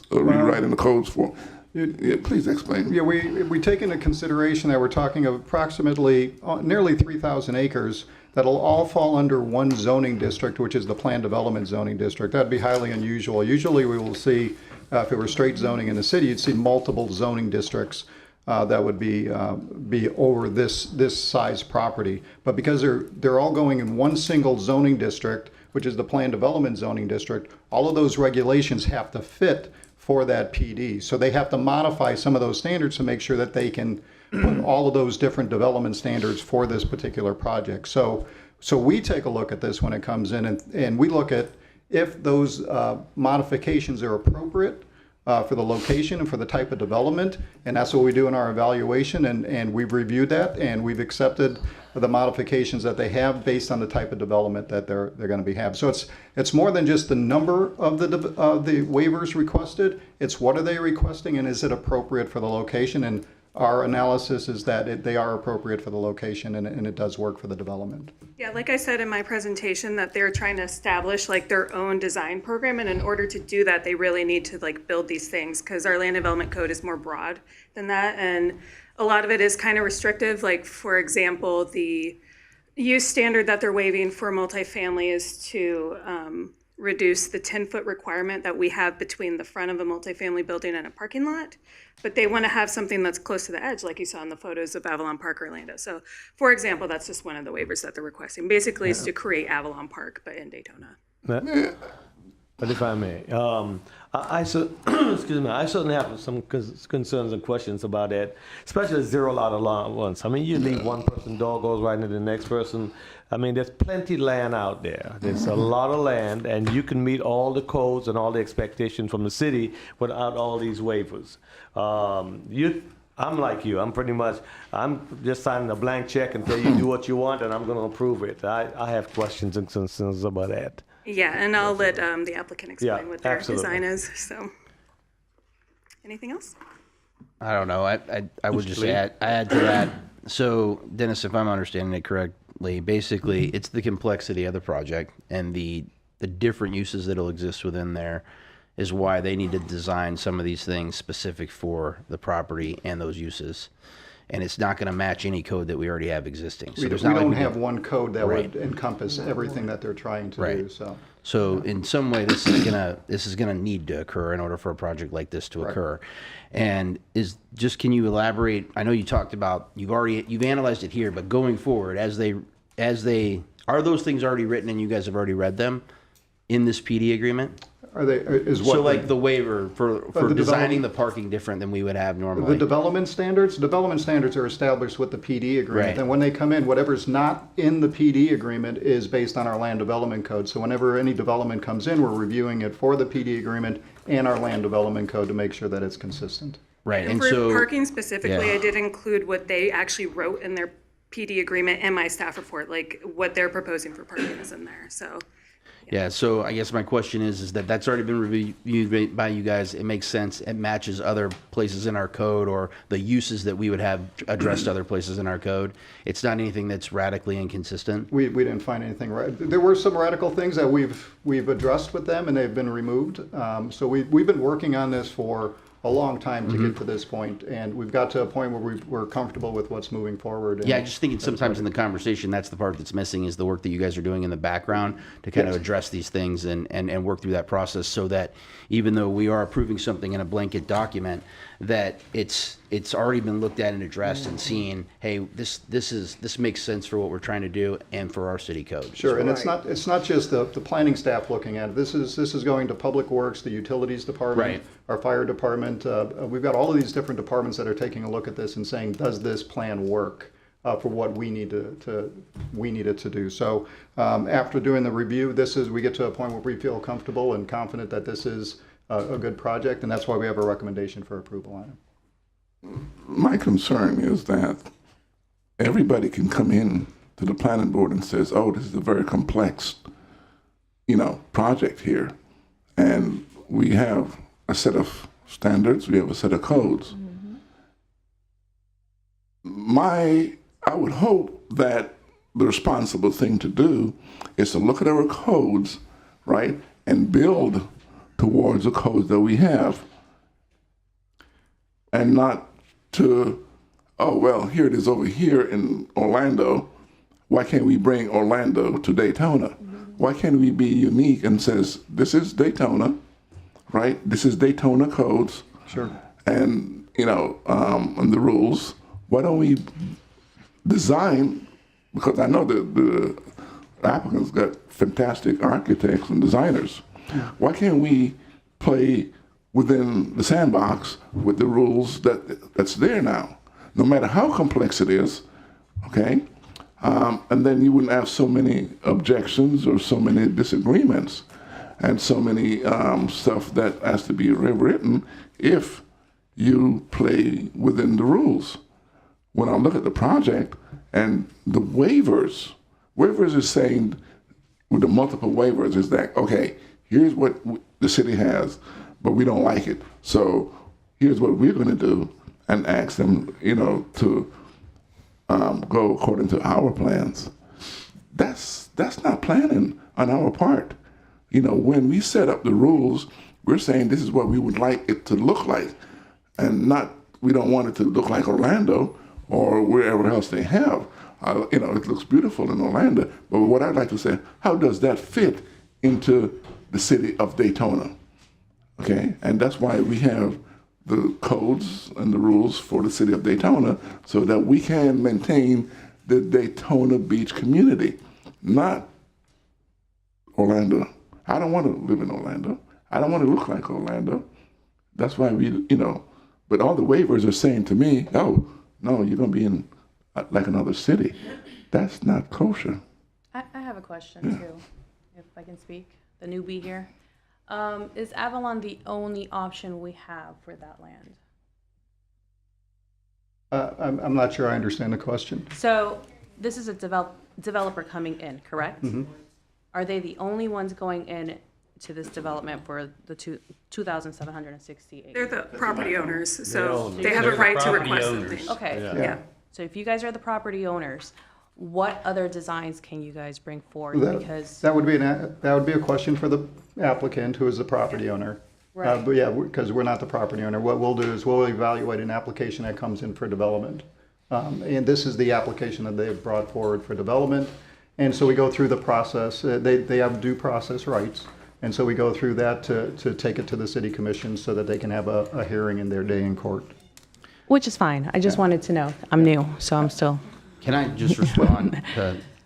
rewriting the codes for. Yeah, please explain. Yeah, we take into consideration that we're talking of approximately nearly 3,000 acres that'll all fall under one zoning district, which is the Planned Development Zoning District. That'd be highly unusual. Usually we will see, if it were straight zoning in the city, you'd see multiple zoning districts that would be over this size property. But because they're all going in one single zoning district, which is the Planned Development Zoning District, all of those regulations have to fit for that PD. So they have to modify some of those standards to make sure that they can put all of those different development standards for this particular project. So we take a look at this when it comes in, and we look at if those modifications are appropriate for the location and for the type of development, and that's what we do in our evaluation, and we've reviewed that, and we've accepted the modifications that they have based on the type of development that they're going to be having. So it's more than just the number of the waivers requested. It's what are they requesting, and is it appropriate for the location? And our analysis is that they are appropriate for the location, and it does work for the development. Yeah, like I said in my presentation, that they're trying to establish like their own design program, and in order to do that, they really need to like build these things, because our land development code is more broad than that, and a lot of it is kind of restrictive. Like, for example, the use standard that they're waiving for multifamily is to reduce the 10-foot requirement that we have between the front of a multifamily building and a parking lot. But they want to have something that's close to the edge, like you saw in the photos of Avalon Park, Orlando. So, for example, that's just one of the waivers that they're requesting. Basically, is to create Avalon Park, but in Daytona. But if I may, excuse me, I certainly have some concerns and questions about that, especially zero lot allowance. I mean, you leave one person, door goes right into the next person. I mean, there's plenty of land out there. There's a lot of land, and you can meet all the codes and all the expectations from the city without all these waivers. I'm like you. I'm just signing a blank check until you do what you want, and I'm going to approve it. I have questions and concerns about that. Yeah, and I'll let the applicant explain what their absolutely. design is. So, anything else? I don't know. I would just add to that. So, Dennis, if I'm understanding it correctly, basically it's the complexity of the project and the different uses that'll exist within there is why they need to design some of these things specific for the property and those uses. And it's not going to match any code that we already have existing. So we don't have one code that would encompass everything that they're trying to do. So in some way, this is gonna need to occur in order for a project like this to occur. And can you elaborate? I know you talked about you've analyzed it here, but going forward, as they are those things already written and you guys have already read them in this PD agreement? So like the waiver for designing the parking different than we would have normally? The development standards are established with the PD agreement. Right. And when they come in, whatever's not in the PD agreement is based on our land development code. So whenever any development comes in, we're reviewing it for the PD agreement and our land development code to make sure that it's consistent. Right. And for parking specifically, I did include what they actually wrote in their PD agreement and my staff report, like what they're proposing for parking is in there. So. Yeah, so I guess my question is that that's already been reviewed by you guys. It makes sense. It matches other places in our code or the uses that we would have addressed other places in our code. It's not anything that's radically inconsistent. We didn't find anything right. There were some radical things that we've addressed with them, and they've been removed. So we've been working on this for a long time to get to this point, and we've got to a point where we're comfortable with what's moving forward. Yeah, I just think sometimes in the conversation, that's the part that's missing, is the work that you guys are doing in the background to kind of address these things and work through that process, so that even though we are approving something in a blanket document, that it's already been looked at and addressed and seen, hey, this makes sense for what we're trying to do and for our city code. Sure, and it's not just the planning staff looking at it. This is going to Public Works, the Utilities Department, our Fire Department. We've got all of these different departments that are taking a look at this and saying, does this plan work for what we need it to do? So after doing the review, we get to a point where we feel comfortable and confident that this is a good project, and that's why we have a recommendation for approval on it. My concern is that everybody can come in to the planning board and says, oh, this is a very complex, project here. And we have a set of standards, we have a set of codes. I would hope that the responsible thing to do is to look at our codes, right, and build towards the codes that we have, and not to, oh, well, here it is over here in Orlando. Why can't we bring Orlando to Daytona? Why can't we be unique and says, this is Daytona, right? This is Daytona codes. Sure. And, and the rules. Why don't we design, because I know the applicants got fantastic architects and designers. Why can't we play within the sandbox with the rules that's there now, no matter how complex it is, okay? And then you wouldn't have so many objections or so many disagreements and so many stuff that has to be rewritten if you play within the rules. When I look at the project and the waivers is saying, with the multiple waivers, is that, okay, here's what the city has, but we don't like it. So here's what we're going to do, and ask them, to go according to our plans. That's not planning on our part. When we set up the rules, we're saying this is what we would like it to look like, and we don't want it to look like Orlando or wherever else they have. It looks beautiful in Orlando, but what I'd like to say, how does that fit into the city of Daytona? Okay, and that's why we have the codes and the rules for the city of Daytona, so that we can maintain the Daytona Beach community, not Orlando. I don't want to live in Orlando. I don't want to look like Orlando. That's why but all the waivers are saying to me, oh, no, you're going to be in like another city. That's not kosher. I have a question too, if I can speak. The newbie here. Is Avalon the only option we have for that land? I'm not sure I understand the question. So this is a developer coming in, correct? Mm-hmm. Are they the only ones going in to this development for the 2,760 acres? They're the property owners, so They they have a They're right to property request owners. something. Okay. Yeah. So if you guys are the property owners, what other designs can you guys bring forward? Because That would be a question for the applicant, who is the property owner. Right. But yeah, because we're not the property owner, what we'll do is we'll evaluate an application that comes in for development. And this is the application that they've brought forward for development. And so we go through the process. They have due process rights. And so we go through that to take it to the city commission so that they can have a hearing in their day in court. which is fine. I just wanted to know. I'm new, so I'm still. Can I just respond,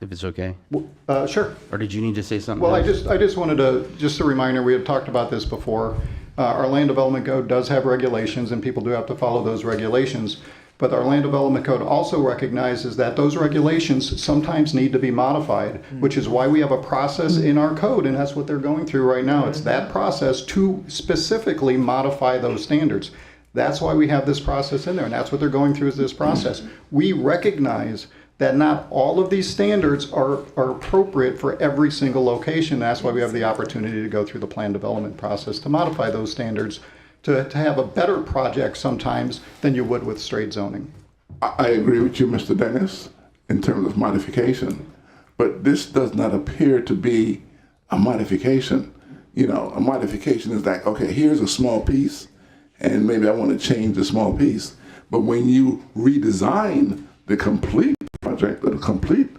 if it's okay? Sure. Or did you need to say something Well, else? I just wanted to, just a reminder, we had talked about this before. Our land development code does have regulations, and people do have to follow those regulations. But our land development code also recognizes that those regulations sometimes need to be modified, which is why we have a process in our code, and that's what they're going through right now. It's that process to specifically modify those standards. That's why we have this process in there, and that's what they're going through is this process. We recognize that not all of these standards are appropriate for every single location. That's why we have the opportunity to go through the plan development process to modify those standards to have a better project sometimes than you would with straight zoning. I agree with you, Mr. Dennis, in terms of modification, but this does not appear to be a modification. You know, a modification is like, okay, here's a small piece, and maybe I want to change a small piece. But when you redesign the complete project or the complete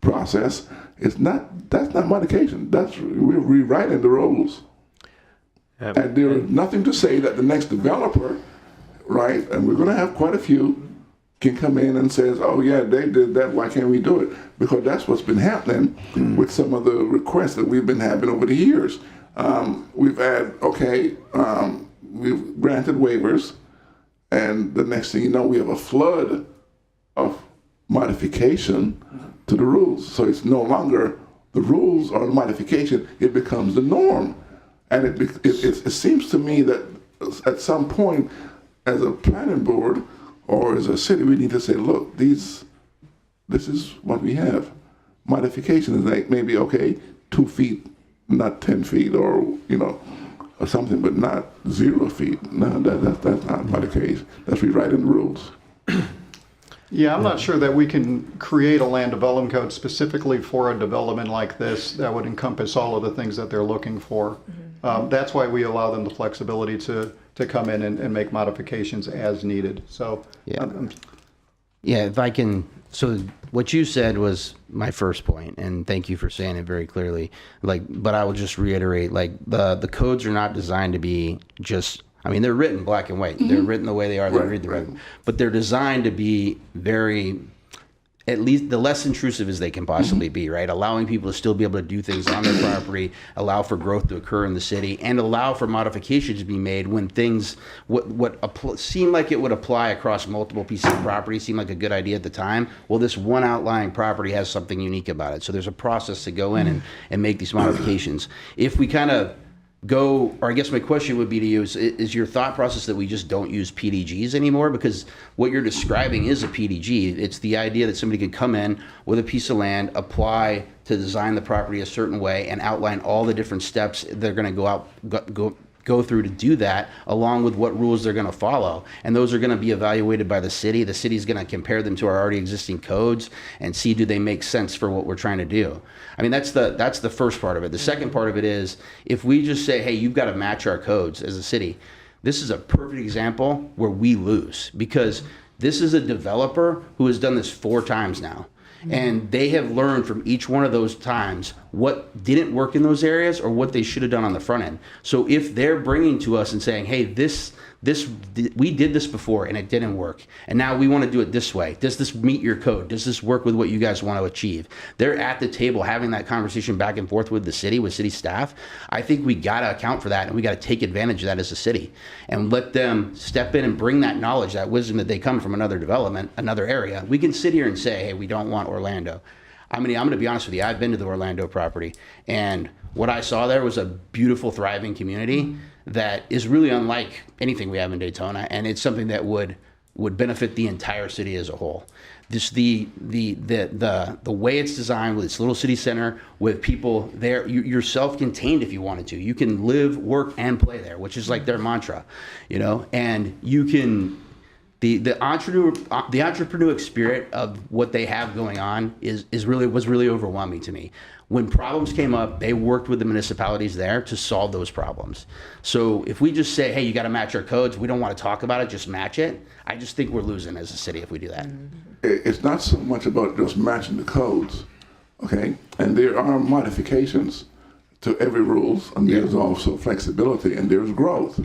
process, that's not modification. We're rewriting the rules. And there is nothing to say that the next developer, right, and we're going to have quite a few, can come in and says, oh yeah, they did that, why can't we do it? Because that's what's been happening with some of the requests that we've been having over the years. We've granted waivers, and the next thing you know, we have a flood of modification to the rules. So it's no longer the rules or the modification, it becomes the norm. And it seems to me that at some point, as a planning board or as a city, we need to say, look, this is what we have. Modification is like maybe, 2 feet, not 10 feet, or or something, but not 0 feet. No, that's not the case. That's rewriting the rules. Yeah, I'm not sure that we can create a land development code specifically for a development like this that would encompass all of the things that they're looking for. That's why we allow them the flexibility to come in and make modifications as needed. So, yeah, if I can. So what you said was my first point, and thank you for saying it very clearly. But I will just reiterate, the codes are not designed to be just. I mean, they're written black and white. They're written the way they are. They read the right. But they're designed to be very, at least the less intrusive as they can possibly be, right? Allowing people to still be able to do things on their property, allow for growth to occur in the city, and allow for modifications to be made when things seem like it would apply across multiple pieces of property, seem like a good idea at the time. Well, this one outlying property has something unique about it. So there's a process to go in and make these modifications. If we kind of go, or I guess my question would be to you, is your thought process that we just don't use PDGs anymore? Because what you're describing is a PDG. It's the idea that somebody could come in with a piece of land, apply to design the property a certain way, and outline all the different steps they're going to go through to do that, along with what rules they're going to follow. And those are going to be evaluated by the city. The city's going to compare them to our already existing codes and see, do they make sense for what we're trying to do? I mean, that's the first part of it. The second part of it is, if we just say, hey, you've got to match our codes as a city, this is a perfect example where we lose, because this is a developer who has done this 4 times now. And they have learned from each one of those times what didn't work in those areas or what they should have done on the front end. So if they're bringing to us and saying, hey, we did this before and it didn't work, and now we want to do it this way. Does this meet your code? Does this work with what you guys want to achieve? They're at the table having that conversation back and forth with the city, with city staff. I think we got to account for that, and we got to take advantage of that as a city and let them step in and bring that knowledge, that wisdom that they come from another development, another area. We can sit here and say, hey, we don't want Orlando. I mean, I'm going to be honest with you. I've been to the Orlando property, and what I saw there was a beautiful, thriving community that is really unlike anything we have in Daytona, and it's something that would benefit the entire city as a whole. Just the way it's designed, with its little city center, with people there, you're self-contained if you wanted to. You can live, work, and play there, which is like their mantra, and you can. The entrepreneur spirit of what they have going on was really overwhelming to me. When problems came up, they worked with the municipalities there to solve those problems. So if we just say, hey, you got to match our codes, we don't want to talk about it, just match it, I just think we're losing as a city if we do that. It's not so much about just matching the codes, okay? And there are modifications to every rules, and there's also flexibility, and there's growth.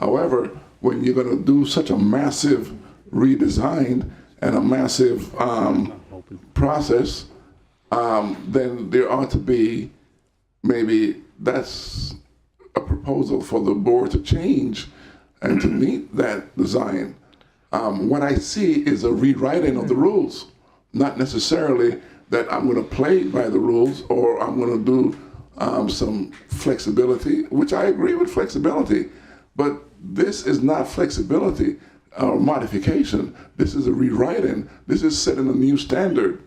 However, when you're going to do such a massive redesign and a massive process, then there ought to be, maybe that's a proposal for the board to change and to meet that design. What I see is a rewriting of the rules, not necessarily that I'm going to play by the rules or I'm going to do some flexibility, which I agree with flexibility, but this is not flexibility or modification. This is a rewriting. This is setting a new standard.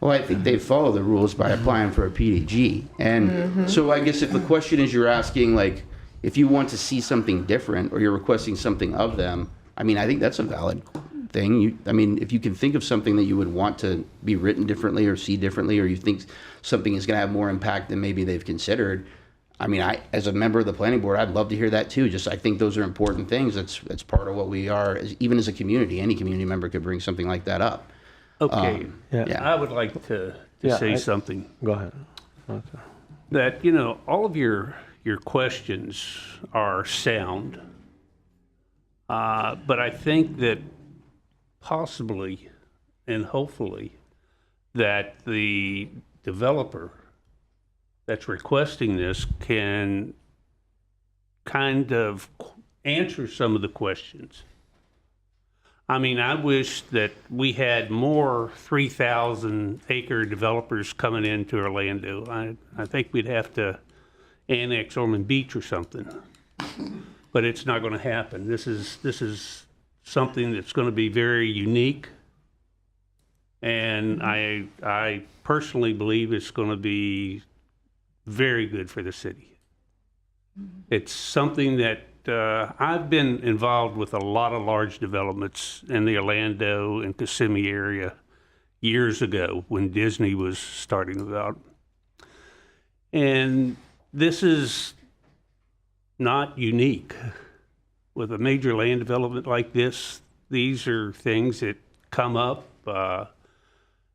Well, I think they follow the rules by applying for a PDG. And so I guess if the question is, you're asking, like, if you want to see something different or you're requesting something of them, I mean, I think that's a valid thing. If you can think of something that you would want to be written differently or see differently, or you think something is going to have more impact than maybe they've considered, I mean, as a member of the planning board, I'd love to hear that too. Just, I think those are important things. That's part of what we are, even as a community. Any community member could bring something like that up. Okay, Yeah. I would like to say something. Go ahead. Okay. That, all of your questions are sound, but I think that possibly and hopefully that the developer that's requesting this can kind of answer some of the questions. I mean, I wish that we had more 3,000 acre developers coming into Orlando. I think we'd have to annex Ormond Beach or something, but it's not going to happen. This is something that's going to be very unique, and I personally believe it's going to be very good for the city. It's something that I've been involved with a lot of large developments in the Orlando and Kissimmee area years ago when Disney was starting about. And this is not unique. With a major land development like this, these are things that come up,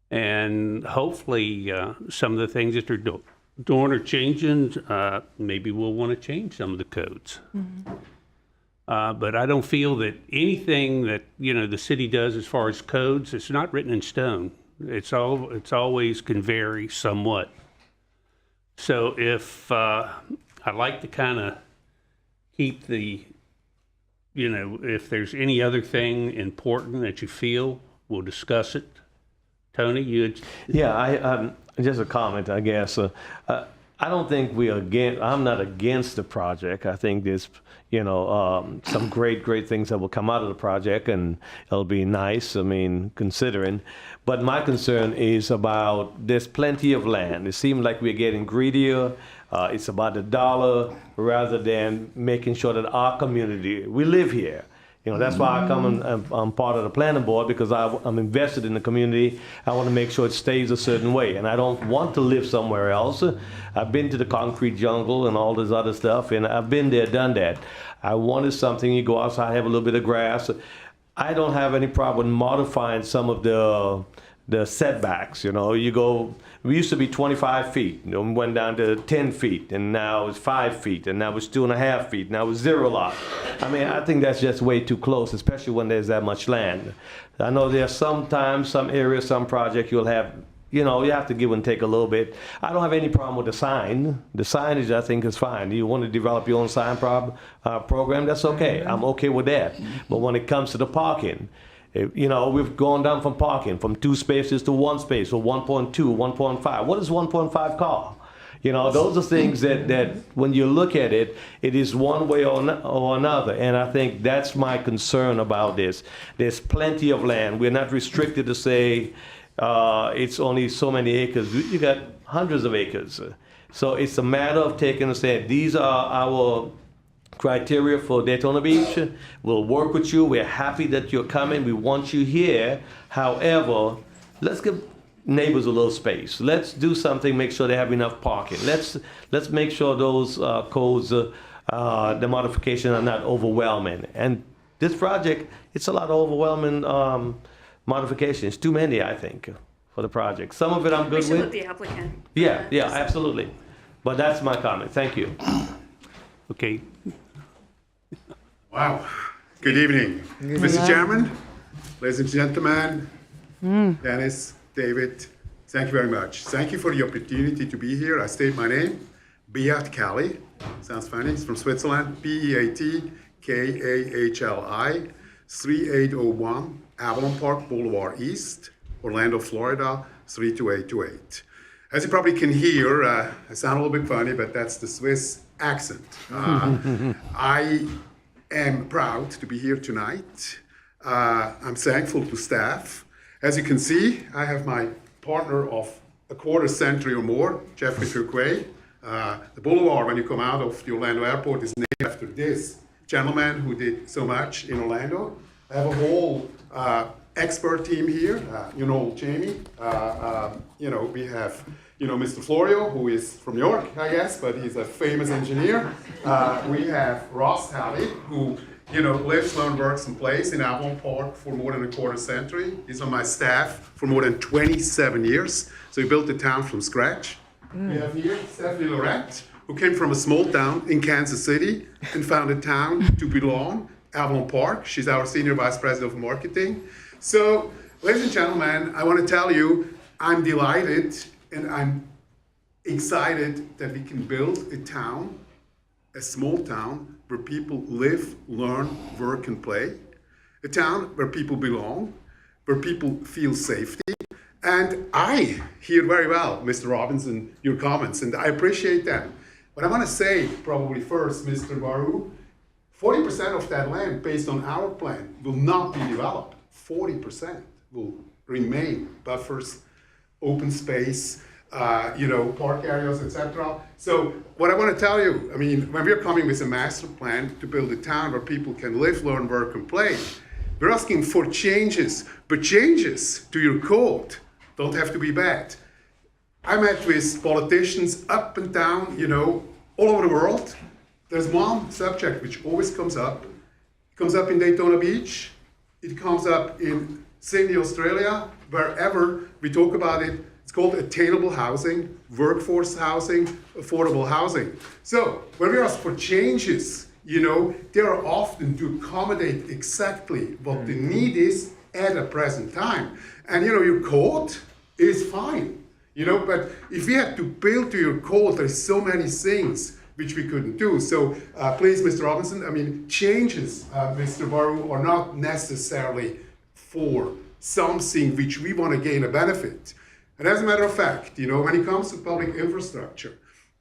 and hopefully some of the things that they're doing are changing. Maybe we'll want to change some of the codes. But I don't feel that anything that the city does as far as codes, it's not written in stone. It's always can vary somewhat. So if I'd like to kind of keep the, if there's any other thing important that you feel, we'll discuss it. Tony, you? Yeah, just a comment, I guess. I don't think I'm not against the project. I think there's, some great things that will come out of the project, and it'll be nice, considering. But my concern is about there's plenty of land. It seems like we're getting greedier. It's about the dollar rather than making sure that our community, we live here. That's why I come and I'm part of the planning board, because I'm invested in the community. I want to make sure it stays a certain way, and I don't want to live somewhere else. I've been to the concrete jungle and all this other stuff, and I've been there, done that. I wanted something, you go outside, have a little bit of grass. I don't have any problem modifying some of the setbacks. We used to be 25 feet, we went down to 10 feet, and now it's 5 feet, and now it's 2.5 feet, now it's 0 lot. I think that's just way too close, especially when there's that much land. I know there's sometimes, some areas, some project you'll have, you have to give and take a little bit. I don't have any problem with the sign. The signage, I think, is fine. You want to develop your own sign program, that's okay. I'm okay with that. But when it comes to the parking, we've gone down from parking from 2 spaces to 1 space, or 1.2, 1.5. What is 1.5 car? Those are things that when you look at it, it is one way or another. And I think that's my concern about this. There's plenty of land. We're not restricted to say it's only so many acres. You got hundreds of acres. So it's a matter of taking and saying, these are our criteria for Daytona Beach. We'll work with you. We're happy that you're coming. We want you here. However, let's give neighbors a little space. Let's do something, make sure they have enough parking. Let's make sure those codes, the modifications are not overwhelming. And this project, it's a lot of overwhelming modifications. Too many, I think, for the project. Some of it I'm good We should let with. the applicant. Yeah, absolutely. But that's my comment. Thank you. Okay. Wow. Good evening, Mr. Chairman, ladies and gentlemen, Dennis, David, thank you very much. Thank you for the opportunity to be here. I state my name, Beat Kali. Sounds funny. It's from Switzerland. Beatkahli, 3801 Avalon Park Boulevard East, Orlando, Florida, 32828. As you probably can hear, I sound a little bit funny, but that's the Swiss accent. I am proud to be here tonight. I'm thankful to staff. As you can see, I have my partner of a quarter century or more, Jeffry Fuqua. The boulevard, when you come out of the Orlando airport, is named after this gentleman who did so much in Orlando. I have a whole expert team here. You know Jamie. We have Mr. Florio, who is from New York, I guess, but he's a famous engineer. We have Ross Talley, who lives, learns, works, and plays in Avalon Park for more than a quarter century. He's on my staff for more than 27 years. So he built the town from scratch. We have here Stephanie Lorette, who came from a small town in Kansas City and found a town to belong, Avalon Park. She's our Senior Vice President of Marketing. So, ladies and gentlemen, I want to tell you, I'm delighted and I'm excited that we can build a town, a small town, where people live, learn, work, and play. A town where people belong, where people feel safety. And I hear very well, Mr. Robinson, your comments, and I appreciate them. But I want to say, probably first, Mr. Baru, 40% of that land, based on our plan, will not be developed. 40% will remain buffers, open space, park areas, etc. So what I want to tell you, I mean, when we're coming with a master plan to build a town where people can live, learn, work, and play, we're asking for changes, but changes to your code don't have to be bad. I met with politicians up and down, all over the world. There's one subject which always comes up. It comes up in Daytona Beach. It comes up in Sydney, Australia. Wherever we talk about it, it's called attainable housing, workforce housing, affordable housing. So when we ask for changes, they are often to accommodate exactly what the need is at a present time. And your code is fine, but if we had to build to your code, there's so many things which we couldn't do. So please, Mr. Robinson, I mean, changes, Mr. Baru, are not necessarily for something which we want to gain a benefit. And as a matter of fact, when it comes to public infrastructure,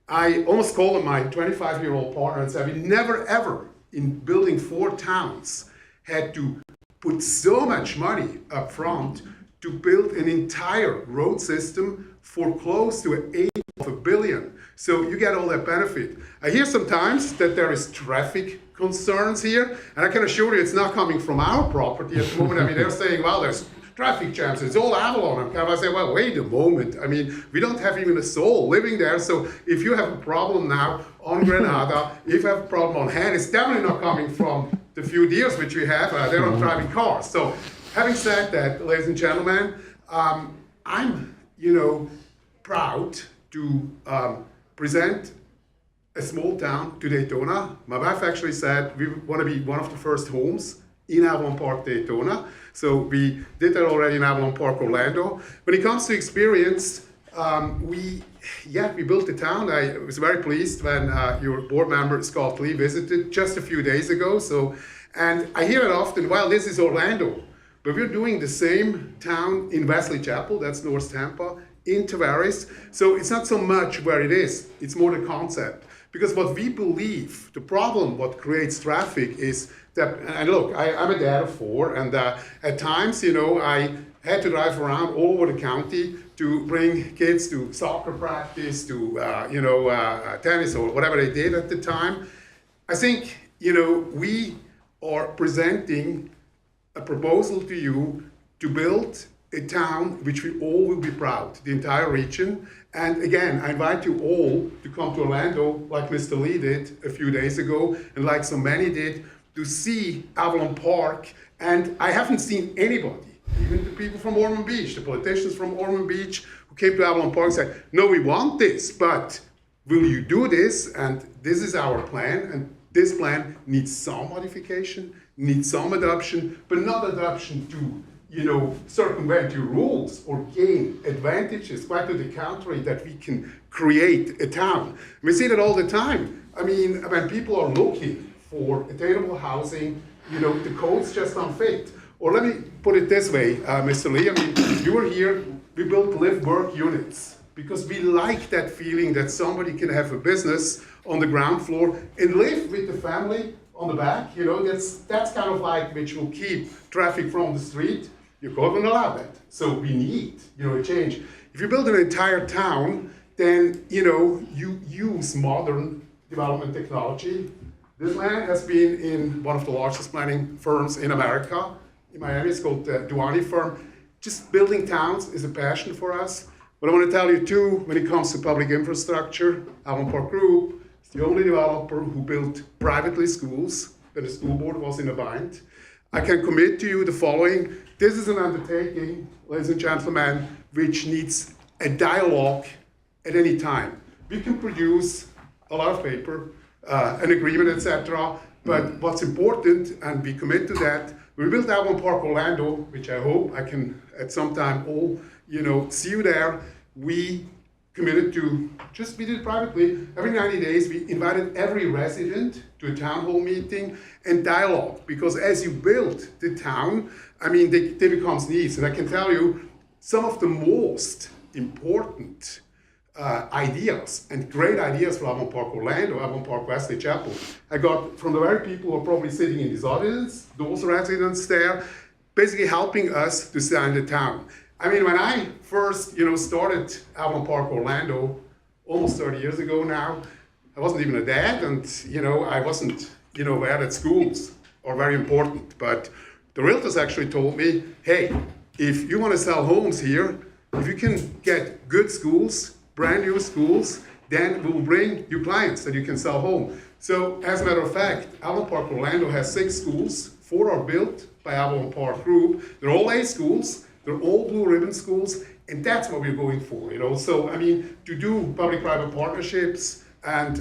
I almost call him my 25-year-old partner and said, we never ever, in building 4 towns, had to put so much money up front to build an entire road system for close to $8 billion. So you get all that benefit. I hear sometimes that there is traffic concerns here, and I can assure you it's not coming from our property at the moment. I mean, they're saying, well, there's traffic jams, it's all Avalon. I say, well, wait a moment. I mean, we don't have even a soul living there. So if you have a problem now on Granada, if you have a problem on Han, it's definitely not coming from the few deers which we have. They're not driving cars. So having said that, ladies and gentlemen, I'm, proud to present a small town to Daytona. My wife actually said we want to be one of the first homes in Avalon Park Daytona. So we did that already in Avalon Park Orlando. When it comes to experience, we built the town. I was very pleased when your board member Scott Lee visited just a few days ago. And I hear it often, well, this is Orlando. But we're doing the same town in Wesley Chapel, that's North Tampa, in Tavares. So it's not so much where it is, it's more the concept. Because what we believe, the problem, what creates traffic is that, and look, I'm a dad of 4, and at times, I had to drive around all over the county to bring kids to soccer practice, to, tennis or whatever they did at the time. I think, we are presenting a proposal to you to build a town which we all will be proud, the entire region. And again, I invite you all to come to Orlando, like Mr. Lee did a few days ago, and like so many did, to see Avalon Park. And I haven't seen anybody, even the people from Ormond Beach, the politicians from Ormond Beach, who came to Avalon Park and said, no, we want this, but will you do this? And this is our plan, and this plan needs some modification, needs some adoption, but not adoption to circumvent your rules or gain advantages. Quite to the contrary, that we can create a town. We see that all the time. I mean, when people are looking for attainable housing, the codes just don't fit. Or let me put it this way, Mr. Lee, I mean, you were here, we built live-work units because we like that feeling that somebody can have a business on the ground floor and live with the family on the back. That's kind of like which will keep traffic from the street. Your code won't allow that. So we need, a change. If you build an entire town, then, you use modern development technology. This land has been in one of the largest planning firms in America, in Miami. It's called the Duani firm. Just building towns is a passion for us. But I want to tell you too, when it comes to public infrastructure, Avalon Park Group is the only developer who built privately schools when the school board was in a bind. I can commit to you the following. This is an undertaking, ladies and gentlemen, which needs a dialogue at any time. We can produce a lot of paper, an agreement, etc. But what's important, and we commit to that, we built Avalon Park Orlando, which I hope I can at some time all, see you there. We committed to, we did it privately, every 90 days we invited every resident to a town hall meeting and dialogue, because as you build the town, they become needs. And I can tell you, some of the most important ideas and great ideas for Avalon Park Orlando, Avalon Park Wesley Chapel, I got from the very people who are probably sitting in this audience, those residents there, basically helping us to design the town. When I first, started Avalon Park Orlando almost 30 years ago now, I wasn't even a dad, and I wasn't, aware that schools are very important. But the realtors actually told me, hey, if you want to sell homes here, if you can get good schools, brand new schools, then we'll bring you clients that you can sell home. So as a matter of fact, Avalon Park Orlando has 6 schools. 4 are built by Avalon Park Group. They're all A schools. They're all blue ribbon schools. And that's what we're going for, So, to do public-private partnerships, and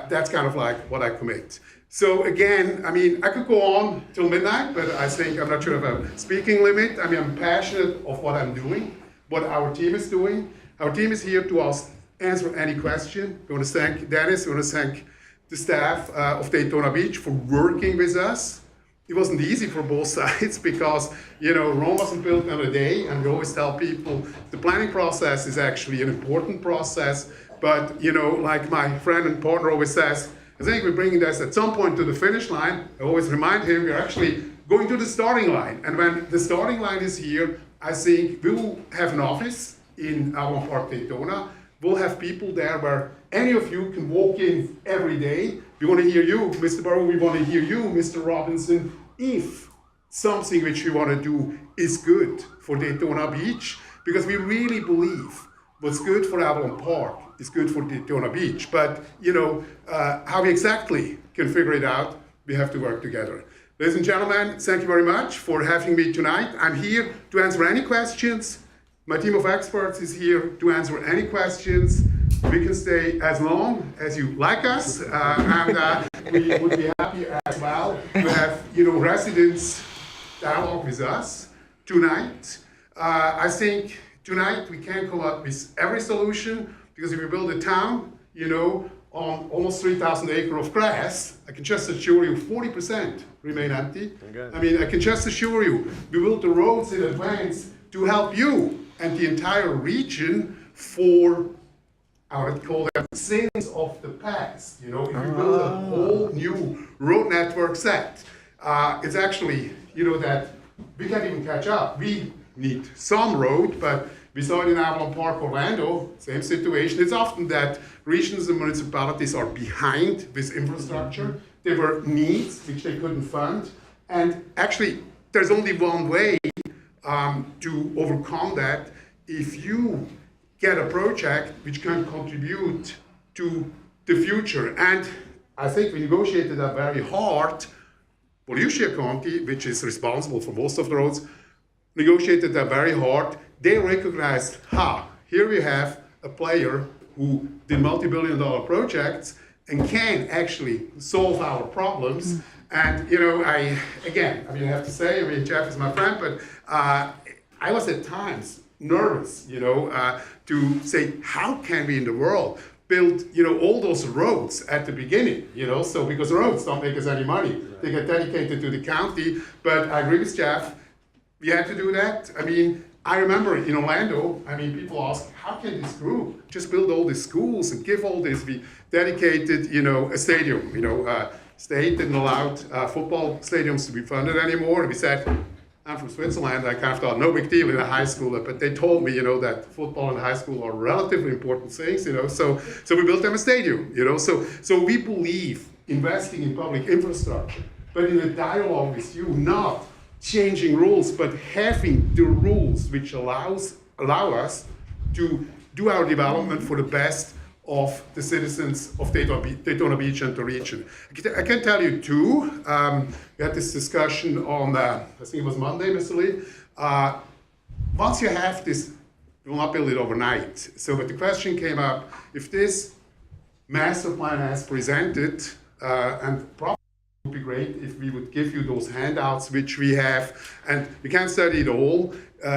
that's kind of like what I commit. So again, I could go on till midnight, but I think I'm not sure if I have a speaking limit. I'm passionate of what I'm doing, what our team is doing. Our team is here to answer any question. We want to thank Dennis. We want to thank the staff of Daytona Beach for working with us. It wasn't easy for both sides because, Rome wasn't built in a day, and we always tell people the planning process is actually an important process. But, like my friend and partner always says, I think we're bringing this at some point to the finish line. I always remind him we're actually going to the starting line. And when the starting line is here, I think we will have an office in Avalon Park Daytona. We'll have people there where any of you can walk in every day. We want to hear you, Mr. Barrow. We want to hear you, Mr. Robinson, if something which we want to do is good for Daytona Beach, because we really believe what's good for Avalon Park is good for Daytona Beach. But, how we exactly can figure it out, we have to work together. Ladies and gentlemen, thank you very much for having me tonight. I'm here to answer any questions. My team of experts is here to answer any questions. We can stay as long as you like us, and we would be happy as well to have, residents dialogue with us tonight. I think tonight we can't come up with every solution, because if we build a town, on almost 3,000 acres of grass, I can just assure you 40% remain empty. Okay. I can just assure you, we built the roads in advance to help you and the entire region for, I would call them sins of the past. If you build a whole new road network set, it's actually, that we can't even catch up. We need some road, but we saw it in Avalon Park, Orlando, same situation. It's often that regions and municipalities are behind with infrastructure. There were needs which they couldn't fund. And actually, there's only one way to overcome that. If you get a project which can contribute to the future. And I think we negotiated that very hard. Volusia County, which is responsible for most of the roads, negotiated that very hard. They recognized, here we have a player who did multi-billion-dollar projects and can actually solve our problems. And, I have to say, Jeff is my friend, but I was at times nervous, to say, how can we in the world build, all those roads at the beginning, so because roads don't make us any money. They get dedicated to the county, but I agree with Jeff, we had to do that. I remember in Orlando, people ask, how can this group just build all these schools and give all this, we dedicated, a stadium, state didn't allow football stadiums to be funded anymore. And we said, I'm from Switzerland, I kind of thought, no big deal in a high school, but they told me, that football and high school are relatively important things, so we built them a stadium, so we believe investing in public infrastructure, but in a dialogue with you, not changing rules, but having the rules which allow us to do our development for the best of the citizens of Daytona Beach and the region. I can tell you too, we had this discussion on, I think it was Monday, Mr. Lee. Once you have this, you will not build it overnight. So, but the question came up, if this master plan as presented, and probably it would be great if we would give you those handouts which we have, and we can't study it all.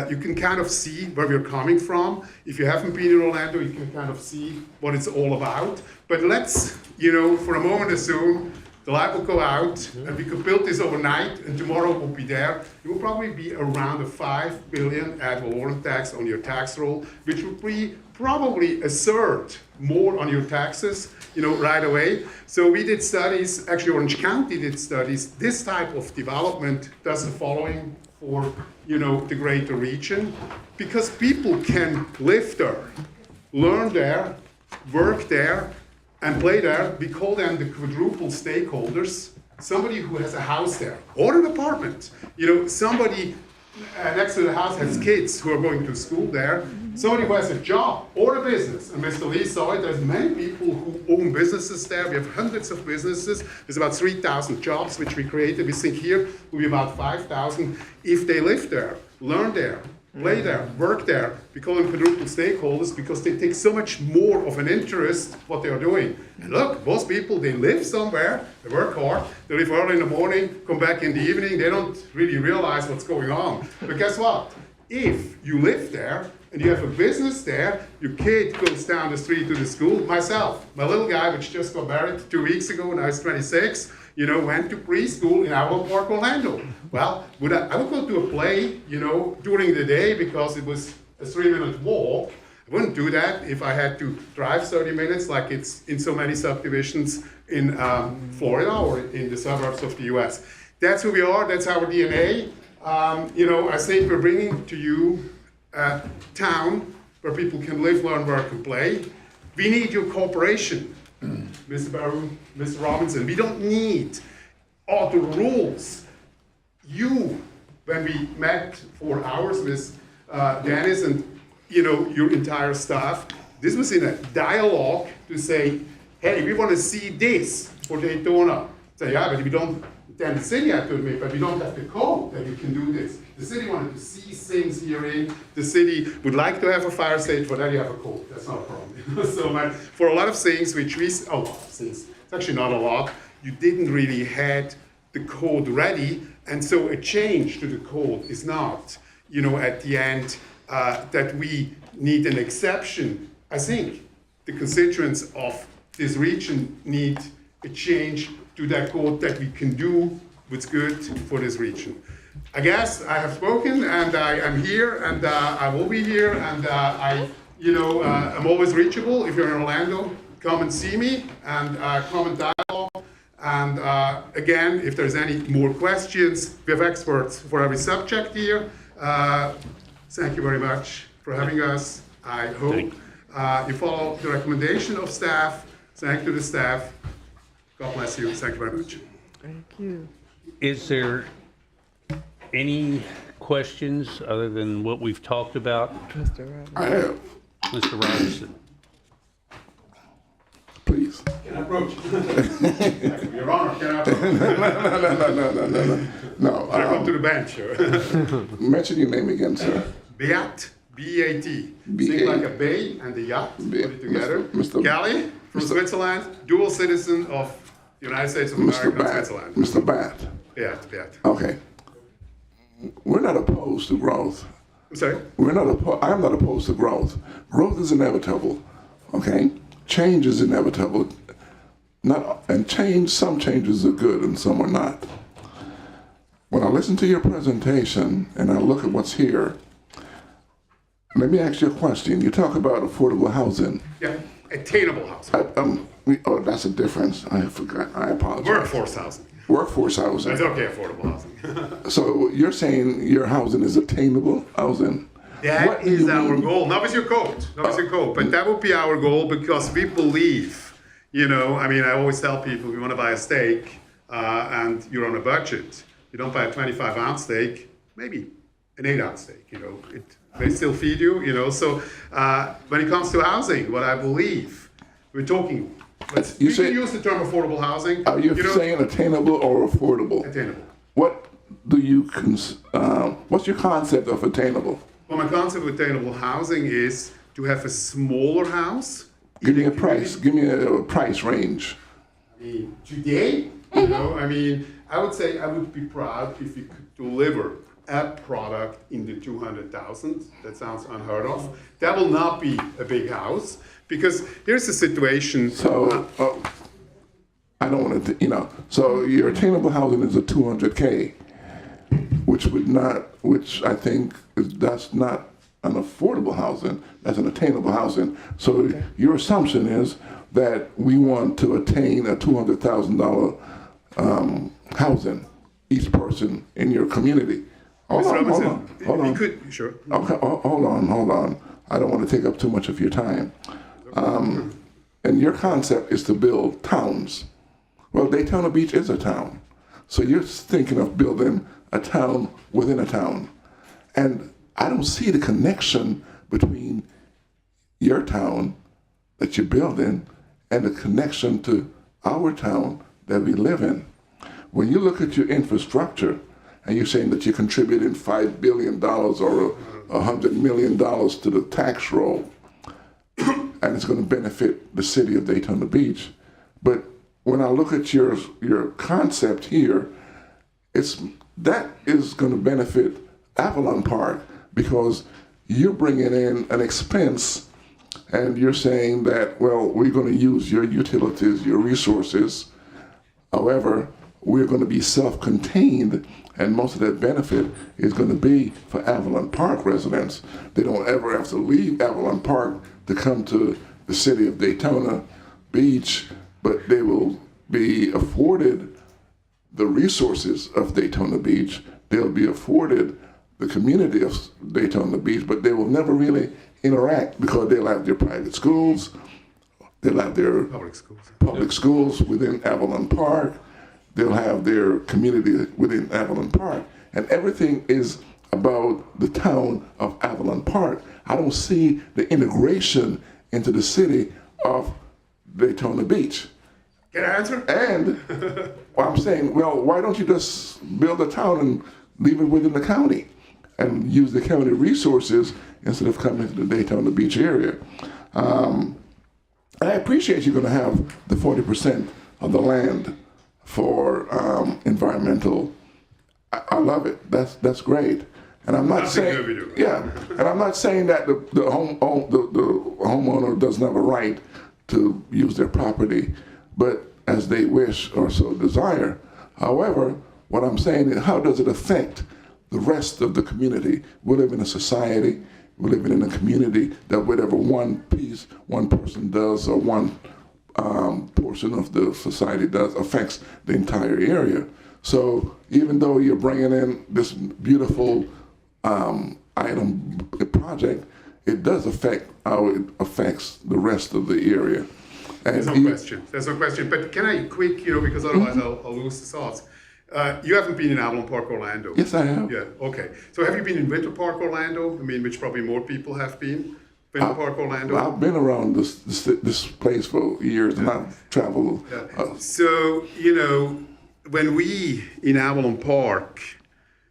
You can kind of see where we're coming from. If you haven't been in Orlando, you can kind of see what it's all about. But let's, for a moment assume the light will go out and we could build this overnight and tomorrow will be there. It will probably be around a $5 billion ad valorem tax on your tax roll, which would be probably a third more on your taxes, right away. So we did studies, actually Orange County did studies. This type of development does the following for, the greater region, because people can live there, learn there, work there, and play there. We call them the quadruple stakeholders. Somebody who has a house there or an apartment. Somebody next to the house has kids who are going to school there. Somebody who has a job or a business. And Mr. Lee saw it. There's many people who own businesses there. We have hundreds of businesses. There's about 3,000 jobs which we created. We think here will be about 5,000 if they live there, learn there, play there, work there. We call them quadruple stakeholders because they take so much more of an interest what they are doing. And look, most people, they live somewhere, they work hard, they leave early in the morning, come back in the evening, they don't really realize what's going on. But guess what? If you live there and you have a business there, your kid goes down the street to the school. Myself, my little guy, which just got married 2 weeks ago, now he's 26, went to preschool in Avalon Park, Orlando. Well, I would go to a play, during the day because it was a 3-minute walk. I wouldn't do that if I had to drive 30 minutes like it's in so many subdivisions in Florida or in the suburbs of the US. That's who we are, that's our DNA. I think we're bringing to you a town where people can live, learn, work, and play. We need your cooperation, Mr. Baru, Mr. Robinson. We don't need all the rules. When we met for hours with Dennis and your entire staff, this was in a dialogue to say, hey, we want to see this for Daytona. Say, yeah, but we don't, then the city had to admit, but we don't have the code that you can do this. The city wanted to see things herein. The city would like to have a fire station, for that you have a code. That's not a problem. So for a lot of things, a lot of things, it's actually not a lot, you didn't really had the code ready, and so a change to the code is not, at the end, that we need an exception. I think the constituents of this region need a change to that code that we can do what's good for this region. I guess I have spoken, and I am here, and I will be here, and I'm always reachable. If you're in Orlando, come and see me, and come and dialogue. And again, if there's any more questions, we have experts for every subject here. Thank you very much for having us. I hope you follow the recommendation of staff. Thank you to the staff. God bless you. Thank you very much. Thank you. Is there any questions other than what we've talked about? Mr. Robinson. I have. Mr. Robinson. Please. Can I approach? Your Honor, can I approach? No. Come to the bench. Mention your name again, sir. Beat, B-A-T. Think like a bay and the yacht, put it together. Mr. Gally from Switzerland, dual citizen of the United States of America and Switzerland. Mr. Bat. Beat. Okay. We're not opposed to growth. I'm sorry? I'm not opposed to growth. Growth is inevitable, okay? Change is inevitable. Some changes are good and some are not. When I listen to your presentation and I look at what's here, let me ask you a question. You talk about affordable housing. Yeah, attainable housing. That's a difference. I forgot. I apologize. Workforce housing. Workforce housing. That's okay, affordable housing. So you're saying your housing is attainable housing? That is our goal. Not with your code, but that would be our goal because we believe, I always tell people, you want to buy a steak and you're on a budget, You don't buy a 25-ounce steak, maybe an 8-ounce steak, they still feed you, so when it comes to housing, what I believe, we're talking, you can use the term affordable housing. Are you saying attainable or affordable? Attainable. What do you, what's your concept of attainable? Well, my concept of attainable housing is to have a smaller house. Give me a price range. I mean, today, I would say I would be proud if we could deliver a product in the 200,000. That sounds unheard of. That will not be a big house because there's a situation. So I don't want to, so your attainable housing is a 200K, which I think that's not an affordable housing, that's an attainable housing. So your assumption is that we want to attain a $200,000 housing, each person in your community. Hold on. Sure. Okay, hold on. I don't want to take up too much of your time. And your concept is to build towns. Well, Daytona Beach is a town. So you're thinking of building a town within a town. And I don't see the connection between your town that you're building and the connection to our town that we live in. When you look at your infrastructure and you're saying that you're contributing $5 billion or $100 million to the tax roll, and it's going to benefit the city of Daytona Beach. But when I look at your concept here, that is going to benefit Avalon Park because you're bringing in an expense and you're saying that, well, we're going to use your utilities, your resources. However, we're going to be self-contained, and most of that benefit is going to be for Avalon Park residents. They don't ever have to leave Avalon Park to come to the city of Daytona Beach, but they will be afforded the resources of Daytona Beach. They'll be afforded the community of Daytona Beach, but they will never really interact because they'll have their private schools, they'll have their public schools within Avalon Park, they'll have their community within Avalon Park, and everything is about the town of Avalon Park. I don't see the integration into the city of Daytona Beach. Can I answer? And well, I'm saying, well, why don't you just build a town and leave it within the county and use the county resources instead of coming to the Daytona Beach area? And I appreciate you're going to have the 40% of the land for environmental. I love it. That's great. And I'm not saying, and I'm not saying that the homeowner doesn't have a right to use their property, but as they wish or so desire. However, what I'm saying is, how does it affect the rest of the community? We live in a society, we live in a community that whatever one person does or one portion of the society does affects the entire area. So even though you're bringing in this beautiful item project, it does affect how it affects the rest of the area. There's no question. But can I quick, because otherwise I'll lose the thoughts. You haven't been in Avalon Park, Orlando? Yes, I have. Yeah, okay. So have you been in Winter Park, Orlando? Which probably more people have been. Winter Park, Orlando? I've been around this place for years, and I've traveled. So, when we, in Avalon Park,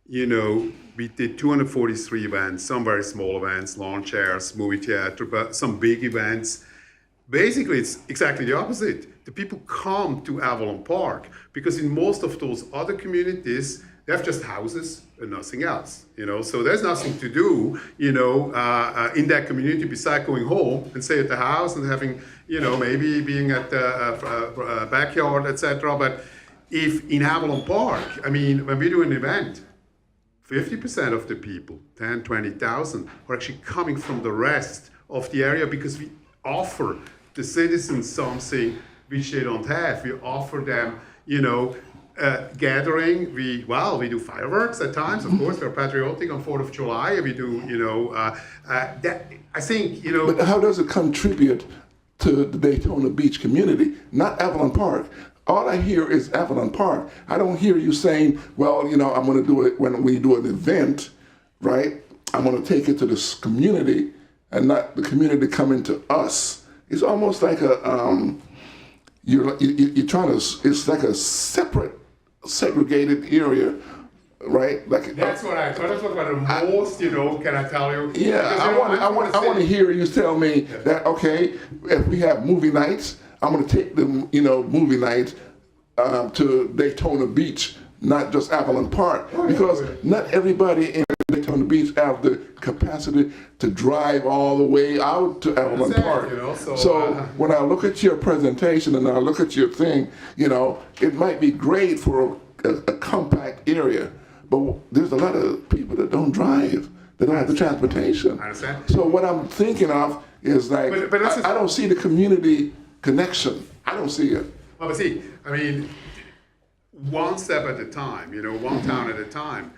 we did 243 events, some very small events, lawn chairs, movie theater, but some big events. Basically, it's exactly the opposite. The people come to Avalon Park because in most of those other communities, they have just houses and nothing else. So there's nothing to do, in that community besides going home and stay at the house and having, maybe being at the backyard, etc. But if in Avalon Park, when we do an event, 50% of the people, 10, 20,000, are actually coming from the rest of the area because we offer the citizens something which they don't have. We offer them, gathering. We do fireworks at times. Of course, we're patriotic on 4th of July. We do, that. I think, But how does it contribute to the Daytona Beach community? Not Avalon Park. All I hear is Avalon Park. I don't hear you saying, well, you know, I'm going to do it when we do an event, right? I'm going to take it to this community and not the community coming to us. It's almost like you're trying to, it's like a separate, segregated area, right? Like That's what I talk about the most, you know, can I tell you? yeah, Because, I want to hear you tell me that, okay, if we have movie nights, I'm going to take the, you know, movie nights to Daytona Beach, not just Avalon Park, because not everybody in Daytona Beach have the capacity to drive all the way out to Avalon Park. You know, So when I look at your presentation and I look at your thing, you know, it might be great for a compact area, but there's a lot of people that don't drive. They don't have the transportation. I understand. So what I'm thinking of is like, But I don't see the community connection. I don't see it. Well, but see, I mean, one step at a time, you know, one town at a time.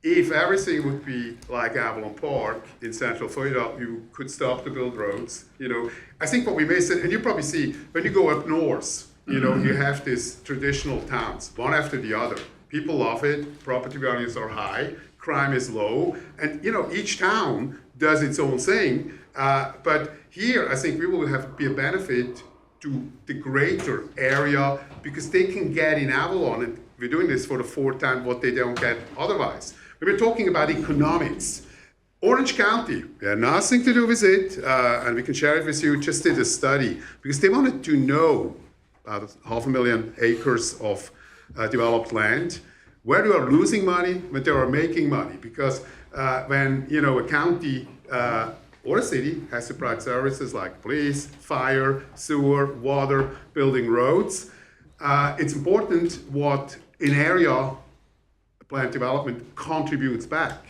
If everything would be like Avalon Park in Central Florida, you could stop to build roads, you know. I think what we may say, and you probably see, when you go up north, you know, you have these traditional towns, one after the other. People love it, property values are high, crime is low, and, you know, each town does its own thing. But here, I think we will be a benefit to the greater area because they can get in Avalon, and we're doing this for the fourth time, what they don't get otherwise. We're talking about economics. Orange County, we had nothing to do with it, and we can share it with you, just did a study because they wanted to know about 500,000 acres of developed land, where they are losing money, when they are making money. Because when, you know, a county or a city has to provide services like police, fire, sewer, water, building roads, it's important what an area planned development contributes back.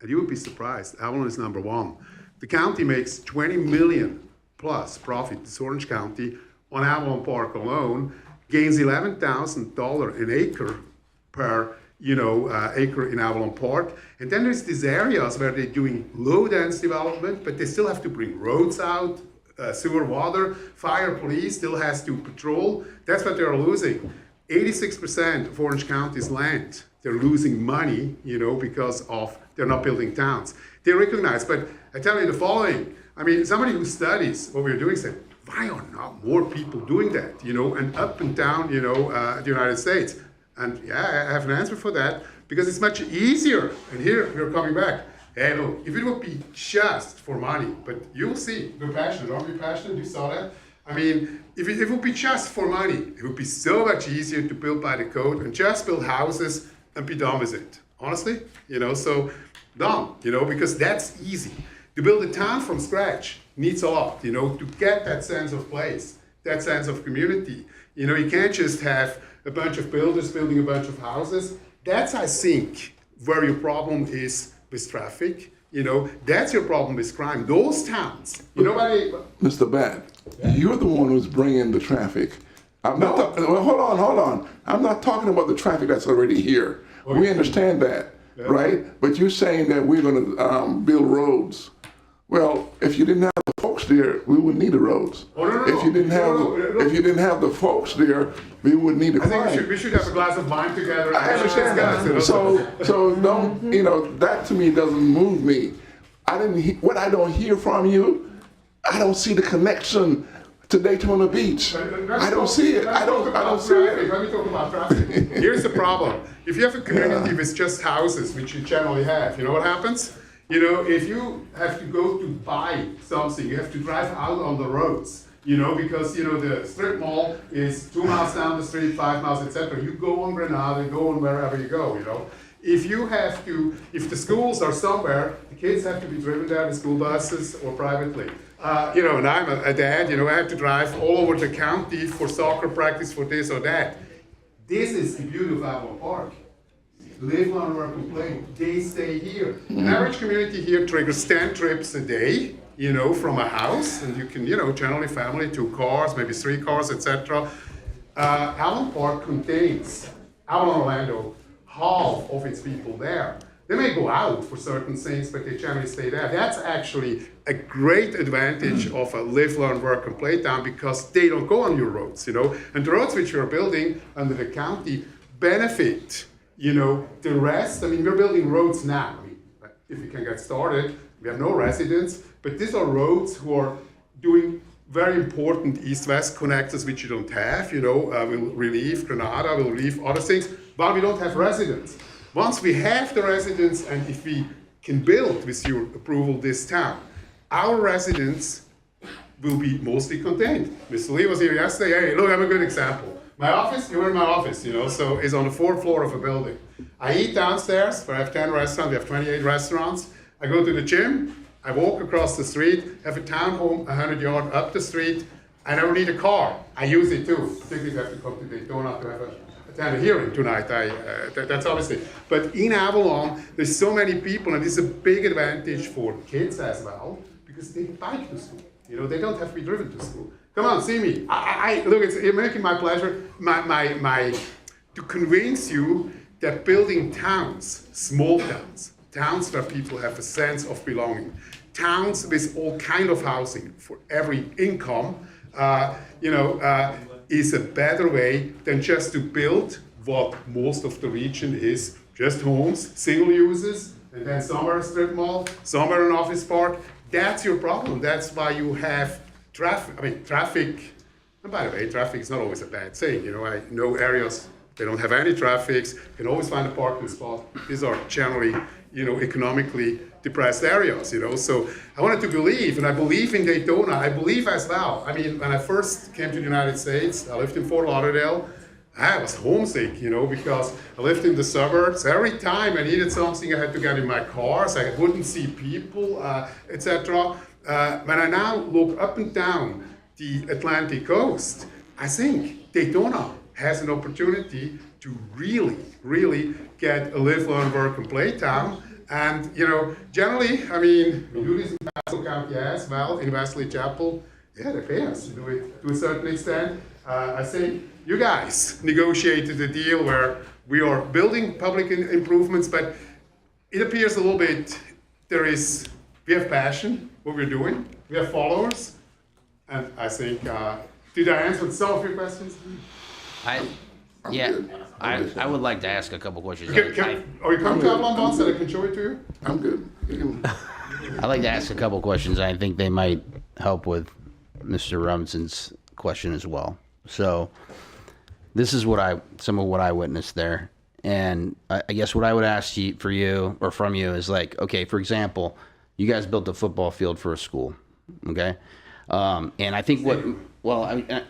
And you would be surprised, Avalon is number one. The county makes 20 million plus profit, this Orange County, on Avalon Park alone, gains $11,000 an acre per, you know, acre in Avalon Park. And then there's these areas where they're doing low dense development, but they still have to bring roads out, sewer, water, fire, police still has to patrol. That's what they're losing. 86% of Orange County's land, they're losing money, you know, because of they're not building towns. They recognize, but I tell you the following. I mean, somebody who studies what we're doing said, why are not more people doing that, you know, and up and down, you know, the United States? And yeah, I have an answer for that, because it's much easier. And here, we're coming back. Hey, look, if it would be just for money, but you'll see, we're passionate, aren't we passionate? You saw that? I mean, if it would be just for money, it would be so much easier to build by the code and just build houses and be done with it. Honestly, you know, so done, you know, because that's easy. To build a town from scratch needs a lot, you know, to get that sense of place, that sense of community. You know, you can't just have a bunch of builders building a bunch of houses. That's, I think, where your problem is with traffic. You know, that's your problem with crime. Those towns, you know, Mr. Bat, you're the one who's bringing the traffic. I'm not. Well, hold on. I'm not talking about the traffic that's already here. Okay. We understand that, right? But you're saying that we're going to build roads. Well, if you didn't have the folks there, we wouldn't need the roads. Oh, no. If you didn't have the folks there, we wouldn't need the crime. I think we should have a glass of wine together. I understand that. So don't, you know, that to me doesn't move me. What I don't hear from you, I don't see the connection to Daytona Beach. I don't see it. I don't see it. Let me talk about traffic. Here's the problem. If you have a community with just houses, which you generally have, you know what happens? You know, if you have to go to buy something, you have to drive out on the roads, you know, because, you know, the strip mall is 2 miles down the street, 5 miles, etc. You go on Grenada, go on wherever you go, you know. If the schools are somewhere, the kids have to be driven there with school buses or privately. You know, and I'm a dad, you know, I have to drive all over the county for soccer practice, for this or that. This is the beauty of Avalon Park. Live on or complain, they stay here. An average community here triggers 10 trips a day, you know, from a house, and you can, you know, generally family, 2 cars, maybe 3 cars, etc. Avalon Park contains, Avalon Orlando, half of its people there. They may go out for certain things, but they generally stay there. That's actually a great advantage of a live, learn, work, and play town because they don't go on your roads, you know. And the roads which we're building under the county benefit, you know, the rest. I mean, we're building roads now. I mean, if we can get started, we have no residents, but these are roads who are doing very important east-west connectors which you don't have, you know, will relieve Granada, will relieve other things, but we don't have residents. Once we have the residents, and if we can build, with your approval, this town, our residents will be mostly contained. Mr. Lee was here yesterday. Hey, look, I'm a good example. My office, you're in my office, you know, so it's on the 4th floor of a building. I eat downstairs, where I have 10 restaurants, we have 28 restaurants. I go to the gym, I walk across the street, have a townhome 100 yards up the street. I never need a car. I use it too, particularly if I have to come to Daytona to have attend a hearing tonight. That's obviously. But in Avalon, there's so many people, and it's a big advantage for kids as well, because they bike to school. You know, they don't have to be driven to school. Come on, see me. Look, it's making my pleasure, to convince you that building towns, small towns, towns where people have a sense of belonging, towns with all kind of housing for every income, is a better way than just to build what most of the region is, just homes, single uses, and then somewhere a strip mall, somewhere an office park. That's your problem. That's why you have traffic. I mean, traffic, and by the way, traffic is not always a bad thing. You know, I know areas, they don't have any traffic, you can always find a parking spot. These are generally, you know, economically depressed areas, you know. So I wanted to believe, and I believe in Daytona. I believe as well. I mean, when I first came to the United States, I lived in Fort Lauderdale. I was homesick, you know, because I lived in the suburbs. Every time I needed something, I had to get in my car, so I wouldn't see people, etc. When I now look up and down the Atlantic coast, I think Daytona has an opportunity to really, really get a live, learn, work, and play town. And, you know, generally, I mean, we do this in Pasco County as well, in Wesley Chapel. Yeah, they pay us to do it to a certain extent. I think you guys negotiated a deal where we are building public improvements, but it appears a little bit we have passion, what we're doing, we have followers, and I think, did I answer some of your questions? I would like to ask a couple questions. Are you coming to Avalon once that I can show it to you? I'm good. I'd like to ask a couple questions. I think they might help with Mr. Robinson's question as well. So this is some of what I witnessed there. And I guess what I would ask from you is like, okay, for example, you guys built a football field for a school, okay? And I think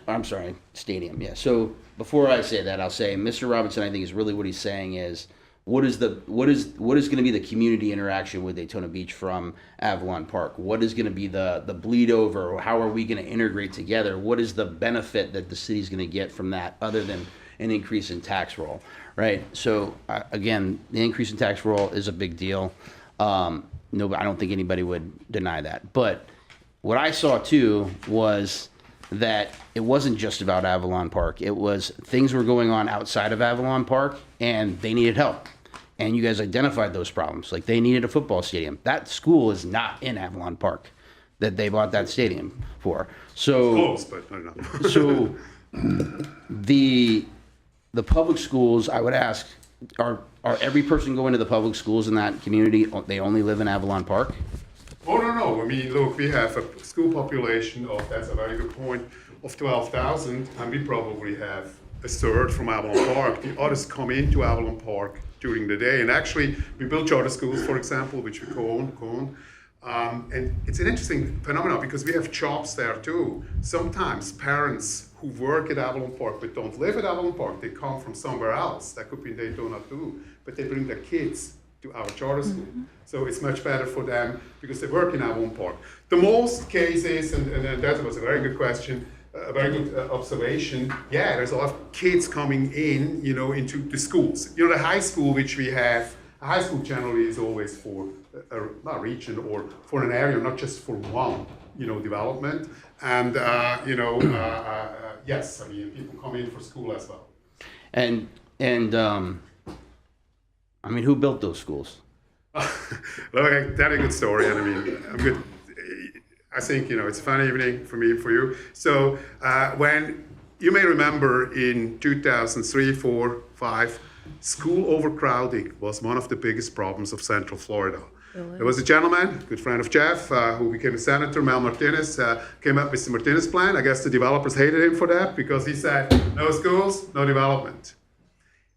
I'm sorry, stadium, yeah. So before I say that, I'll say Mr. Robinson, I think is really what he's saying is, what is going to be the community interaction with Daytona Beach from Avalon Park? What is going to be the bleed over? How are we going to integrate together? What is the benefit that the city's going to get from that other than an increase in tax roll, right? So again, the increase in tax roll is a big deal. No, I don't think anybody would deny that. But what I saw too was that it wasn't just about Avalon Park. It was things were going on outside of Avalon Park and they needed help. And you guys identified those problems. Like they needed a football stadium. That school is not in Avalon Park that they bought that stadium for. So close, but I don't know. So the public schools, I would ask, are every person going to the public schools in that community, they only live in Avalon Park? Oh, no. I mean, look, we have a school population that's a very good point, of 12,000, and we probably have a third from Avalon Park. The others come into Avalon Park during the day. And actually, we build charter schools, for example, which we co-own. And it's an interesting phenomenon because we have jobs there too. Sometimes parents who work at Avalon Park but don't live at Avalon Park, they come from somewhere else. That could be in Daytona too, but they bring their kids to our charter school. Mm-hmm. So it's much better for them because they work in Avalon Park. The most cases, and that was a very good question, a very good observation. Yeah, there's a lot of kids coming in, into the schools. The high school which we have, a high school generally is always for a region or for an area, not just for one, development. And, yes, I mean, people come in for school as well. And I mean, who built those schools? Look, I tell you a good story, and I mean, I'm good. I think, it's a fun evening for me and for you. So when you may remember in 2003, 4, 5, school overcrowding was one of the biggest problems of Central Florida. There was a gentleman, good friend of Jeff, who became a senator, Mel Martinez, came up with the Martinez plan. I guess the developers hated him for that because he said, no schools, no development.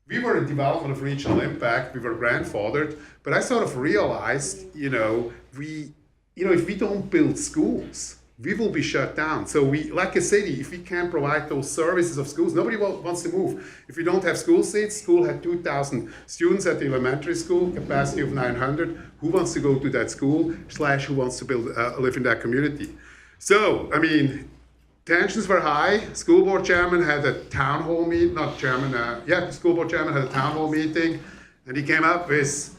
We were a development of regional impact, we were grandfathered, but I sort of realized, if we don't build schools, we will be shut down. So we, like a city, if we can't provide those services of schools, nobody wants to move. If we don't have school seats, school had 2,000 students at the elementary school, capacity of 900. Who wants to go to that school, / who wants to live in that community? So, tensions were high. School board chairman had a town hall meeting, school board chairman had a town hall meeting, and he came up with,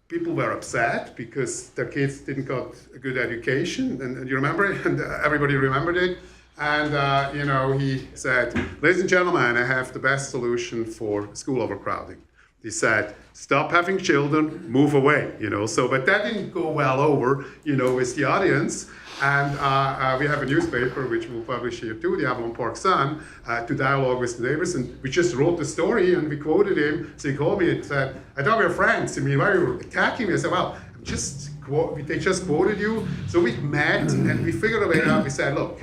people were upset because their kids didn't got a good education, and you remember it, and everybody remembered it. And he said, ladies and gentlemen, I have the best solution for school overcrowding. He said, stop having children, move away, So, but that didn't go well over, with the audience. And we have a newspaper, which we'll publish here too, the Avalon Park Sun, to dialogue with the neighbors. And we just wrote the story and we quoted him. So he called me and said, I thought we were friends. Why are you attacking me? I said, well, they just quoted you. So we met and we figured a way out. We said, look,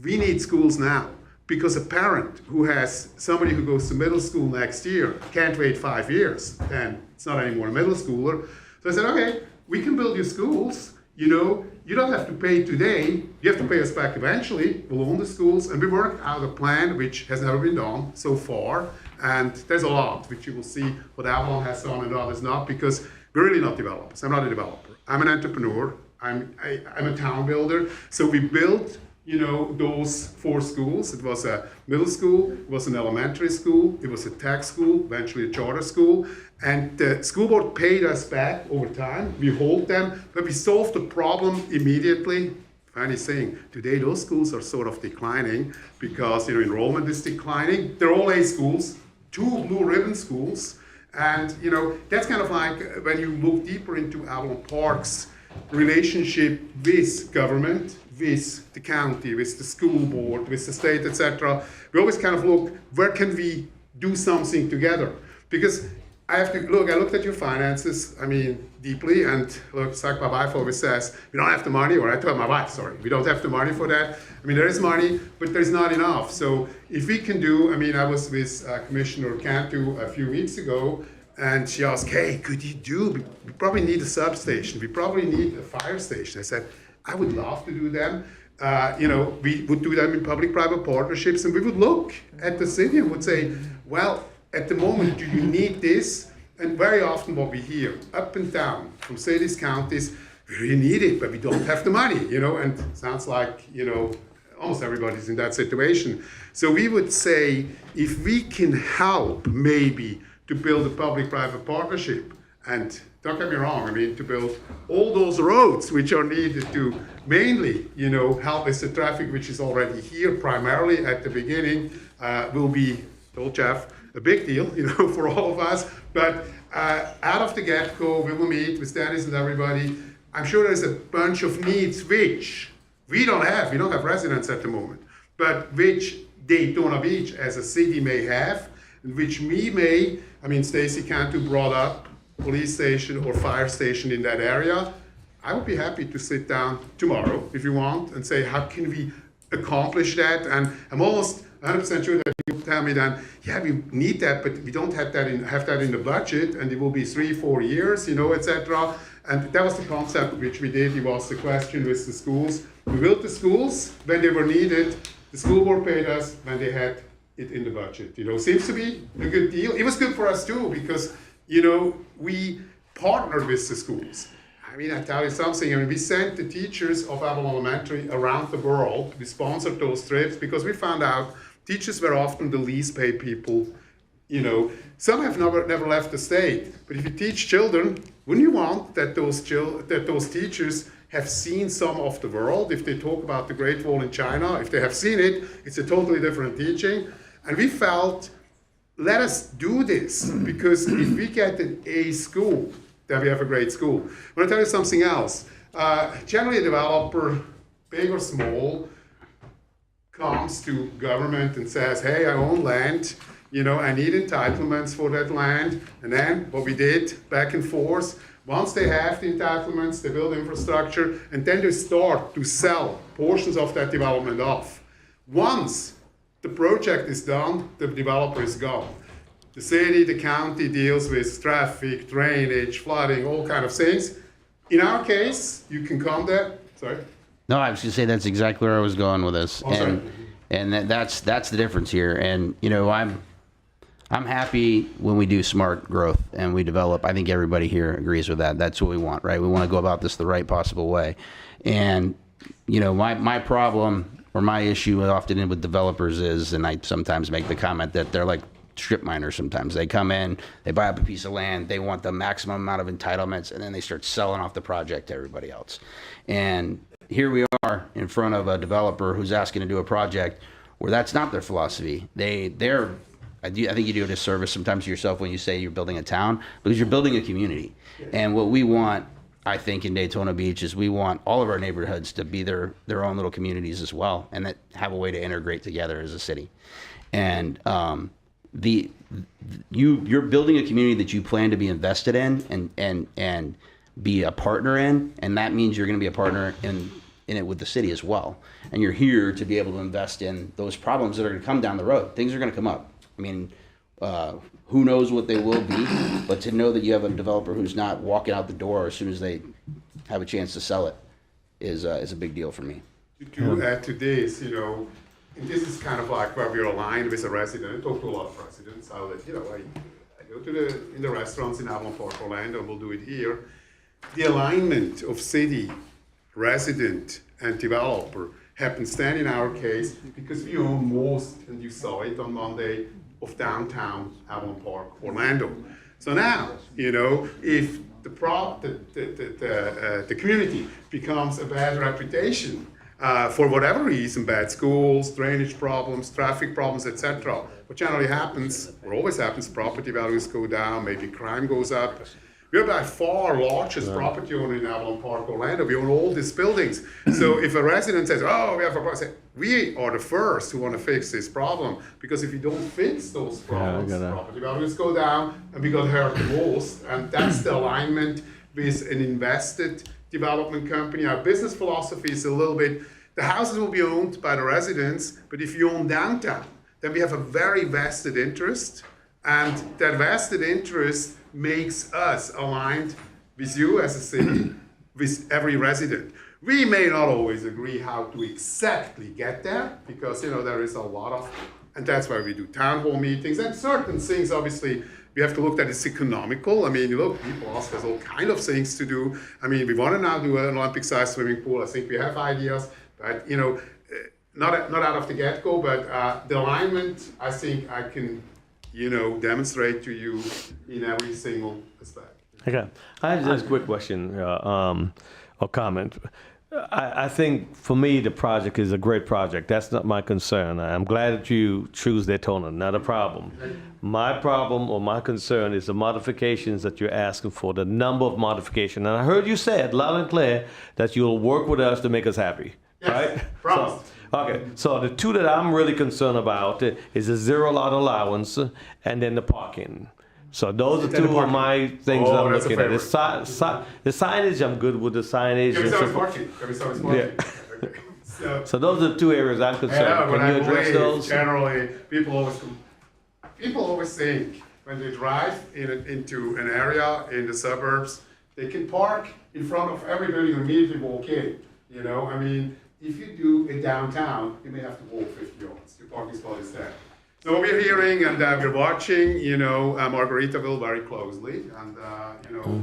we need schools now. Because a parent who has somebody who goes to middle school next year can't wait 5 years, then it's not anymore a middle schooler. So I said, okay, we can build you schools. You don't have to pay today. You have to pay us back eventually. We'll own the schools. And we worked out a plan which has never been done so far. And there's a lot which you will see what Avalon has done and others not, because we're really not developers. I'm not a developer. I'm an entrepreneur. I'm a town builder. So we built those 4 schools. It was a middle school, it was an elementary school, it was a tech school, eventually a charter school. And the school board paid us back over time. We hold them, but we solved the problem immediately. Funny thing, today those schools are sort of declining because enrollment is declining. They're all A schools, 2 blue ribbon schools. And that's kind of like when you look deeper into Avalon Park's relationship with government, with the county, with the school board, with the state, etc. We always kind of look, where can we do something together? Because I looked at your finances, deeply, and look, it's like my wife always says, we don't have the money, or I told my wife, sorry, we don't have the money for that. There is money, but there's not enough. So if we can do, I was with Commissioner Cantu a few weeks ago, and she asked, hey, could you do, we probably need a substation, we probably need a fire station. I said, I would love to do them. We would do them in public-private partnerships, and we would look at the city and would say, well, at the moment, do you need this? And very often what we hear, up and down, from cities, counties, we really need it, but we don't have the money, and it sounds like, almost everybody's in that situation. So we would say, if we can help, maybe, to build a public-private partnership, and don't get me wrong, to build all those roads which are needed to mainly, help with the traffic which is already here primarily at the beginning, will be, told Jeff, a big deal, for all of us. But out of the get-go, we will meet with Dennis and everybody. I'm sure there's a bunch of needs which we don't have. We don't have residents at the moment, but which Daytona Beach as a city may have, and which we may, Stacy Cantu brought up police station or fire station in that area. I would be happy to sit down tomorrow, if you want, and say, how can we accomplish that? And I'm almost 100% sure that you will tell me then, yeah, we need that, but we don't have that in the budget, and it will be 3-4 years, etc. And that was the concept which we did. It was the question with the schools. We built the schools when they were needed. The school board paid us when they had it in the budget. Seems to be a good deal. It was good for us too, because we partnered with the schools. I tell you something, we sent the teachers of Avalon Elementary around the world. We sponsored those trips because we found out teachers were often the least paid people. Some have never left the state. But if you teach children, wouldn't you want that those teachers have seen some of the world? If they talk about the Great Wall in China, if they have seen it, it's a totally different teaching. And we felt, let us do this, because if we get an A school, then we have a great school. I want to tell you something else. Generally, a developer big or small, comes to government and says, hey, I own land, I need entitlements for that land. And then what we did back and forth, once they have the entitlements, they build infrastructure, and then they start to sell portions of that development off. Once the project is done, the developer is gone. The city, the county deals with traffic, drainage, flooding, all kind of things. In our case, you can come there. Sorry? No, I was going to say that's exactly where I was going with this. And that's the difference here. And, I'm happy when we do smart growth and we develop. I think everybody here agrees with that. That's what we want, right? We want to go about this the right possible way. And, my problem or my issue often with developers is, and I sometimes make the comment that they're like strip miners sometimes. They come in, they buy up a piece of land, they want the maximum amount of entitlements, and then they start selling off the project to everybody else. And here we are in front of a developer who's asking to do a project where that's not their philosophy. I think you do a disservice sometimes to yourself when you say you're building a town, because you're building a community. And what we want, I think, in Daytona Beach is we want all of our neighborhoods to be their own little communities as well, and that have a way to integrate together as a city. And you're building a community that you plan to be invested in and be a partner in, and that means you're going to be a partner in it with the city as well. And you're here to be able to invest in those problems that are going to come down the road. Things are going to come up. I mean, who knows what they will be, but to know that you have a developer who's not walking out the door as soon as they have a chance to sell it is a big deal for me. To add to this, and this is kind of like where we're aligned with a resident. I talk to a lot of residents. I go in the restaurants in Avalon Park, Orlando, and we'll do it here. The alignment of city, resident, and developer happens then in our case because we own most, and you saw it on Monday, of downtown Avalon Park, Orlando. So now, if the community becomes a bad reputation for whatever reason, bad schools, drainage problems, traffic problems, etc., what generally happens, or always happens, property values go down, maybe crime goes up. We're by far largest property owner in Avalon Park, Orlando. We own all these buildings. So if a resident says, oh, we have a problem, we are the first who want to fix this problem. Because if you don't fix those problems, property values go down and we got hurt the most. And that's the alignment with an invested development company. Our business philosophy is a little bit, the houses will be owned by the residents, but if you own downtown, then we have a very vested interest. And that vested interest makes us aligned with you as a city, with every resident. We may not always agree how to exactly get there, because there is a lot of, and that's why we do town hall meetings, and certain things obviously we have to look at it's economical. I mean, look, people ask us all kind of things to do. I mean, we want to now do an Olympic-sized swimming pool. I think we have ideas, but not out of the get-go, but the alignment, I think I can demonstrate to you in every single aspect. Okay. I have just a quick question or comment. I think for me, the project is a great project. That's not my concern. I'm glad that you choose Daytona, not a problem. My problem or my concern is the modifications that you're asking for, the number of modifications. And I heard you said loud and clear that you'll work with us to make us happy, right? Promise. Okay, so the two that I'm really concerned about is the zero lot allowance and then the parking. So those are two of my things I'm looking at. The signage, I'm good with the signage. So those are the two areas I'm concerned. Can you address those? Generally, people always think when they drive into an area in the suburbs, they can park in front of every building and immediately walk in. I mean, if you do it downtown, you may have to walk 50 yards. Your parking spot is there. So we're hearing and we're watching, Margaritaville very closely. And,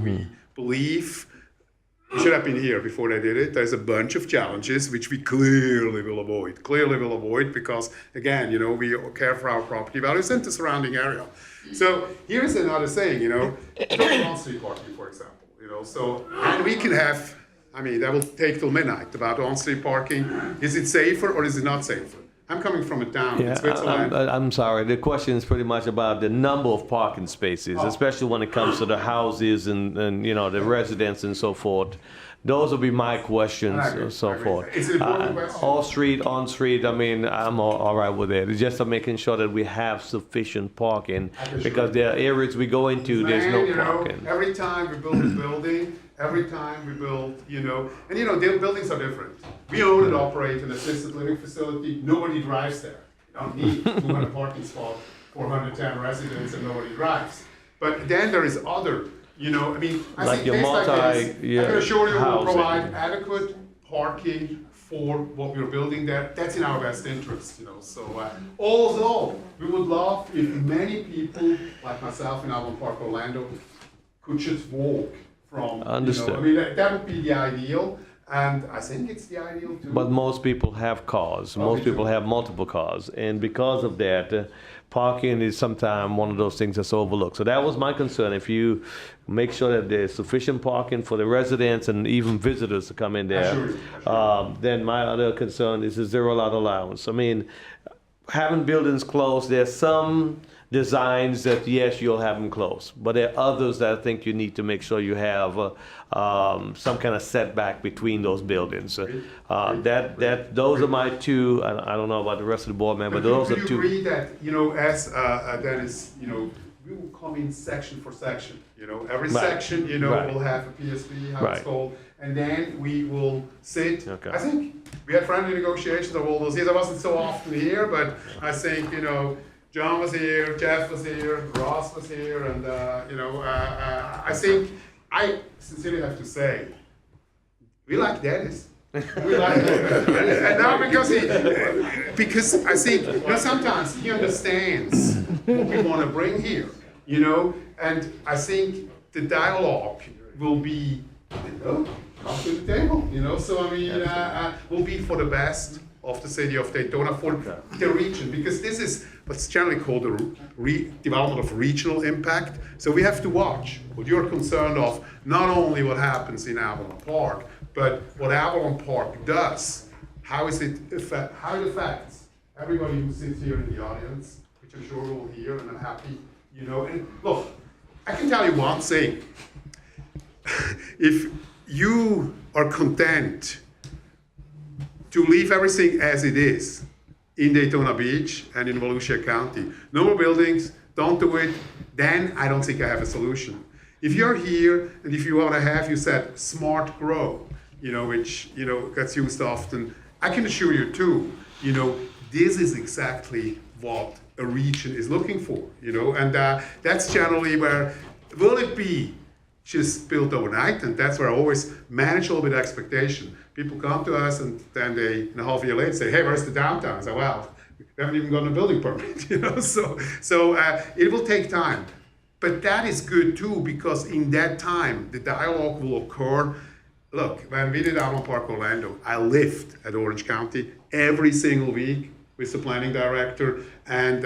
we believe we should have been here before they did it. There's a bunch of challenges which we clearly will avoid because, again, we care for our property values and the surrounding area. So here's another thing, on-street parking, for example, and we can have, that will take till midnight about on-street parking. Is it safer or is it not safer? I'm coming from a town in Switzerland. I'm sorry. The question is pretty much about the number of parking spaces, especially when it comes to the houses and the residents and so forth. those will be my questions I agree, and so I agree. forth. It's an important question. Off street, on street, I mean, I'm all right with it. It's just making sure that we have sufficient parking because there are areas we go into, there's no And, parking. every time we build a building, every time we build, and the buildings are different. We own and operate an assisted living facility. Nobody drives there. You don't need 200 parking spots, 410 residents, and nobody drives. But then there is other, I Like think your things like this, I can assure you we'll housing. provide adequate parking for what we're building there. That's in our best interest, So although we would love if many people like myself in Avalon Park, Orlando, could just walk from, Understood. that would be the ideal. And I think it's the ideal too. But most people have cars. Most people have multiple cars. And because of that, parking is sometimes one of those things that's overlooked. So that was my concern. If you make sure that there's sufficient parking for the residents and even visitors to come in there, then my other concern is the zero lot allowance. I mean, having buildings close, there's some designs that, yes, you'll have them close. But there are others that I think you need to make sure you have some kind of setback between those buildings. Those are my two. I don't know about the rest of the board members, but those are Do you two. agree that, as Dennis, we will come in section for section, every section, will have a PSB, how it's called, and then we will sit. Okay. I think we had friendly negotiations of all those years. I wasn't so often here, but I think, John was here, Jeff was here, Ross was here, and, I think, I sincerely have to say, we like Dennis. We like him. And now because I think, sometimes he understands what we want to bring here, and I think the dialogue will be, come to the table, so will be for the best of the city of Daytona, for the region, because this is what's generally called the development of regional impact. So we have to watch what you're concerned of, not only what happens in Avalon Park, but what Avalon Park does, how it affects everybody who sits here in the audience, which I'm sure will hear, and I'm happy, and look, I can tell you one thing. If you are content to leave everything as it is in Daytona Beach and in Volusia County, no more buildings, don't do it, then I don't think I have a solution. If you're here and if you want to have, you said, smart grow, which, gets used often, I can assure you too, this is exactly what a region is looking for, and that's generally where, will it be just built overnight? And that's where I always manage a little bit of expectation. People come to us and then they, in a half year later, say, hey, where's the downtown? I say, well, we haven't even gotten a building permit, so it will take time. But that is good too, because in that time, the dialogue will occur. Look, when we did Avalon Park Orlando, I lived at Orange County every single week with the planning director, and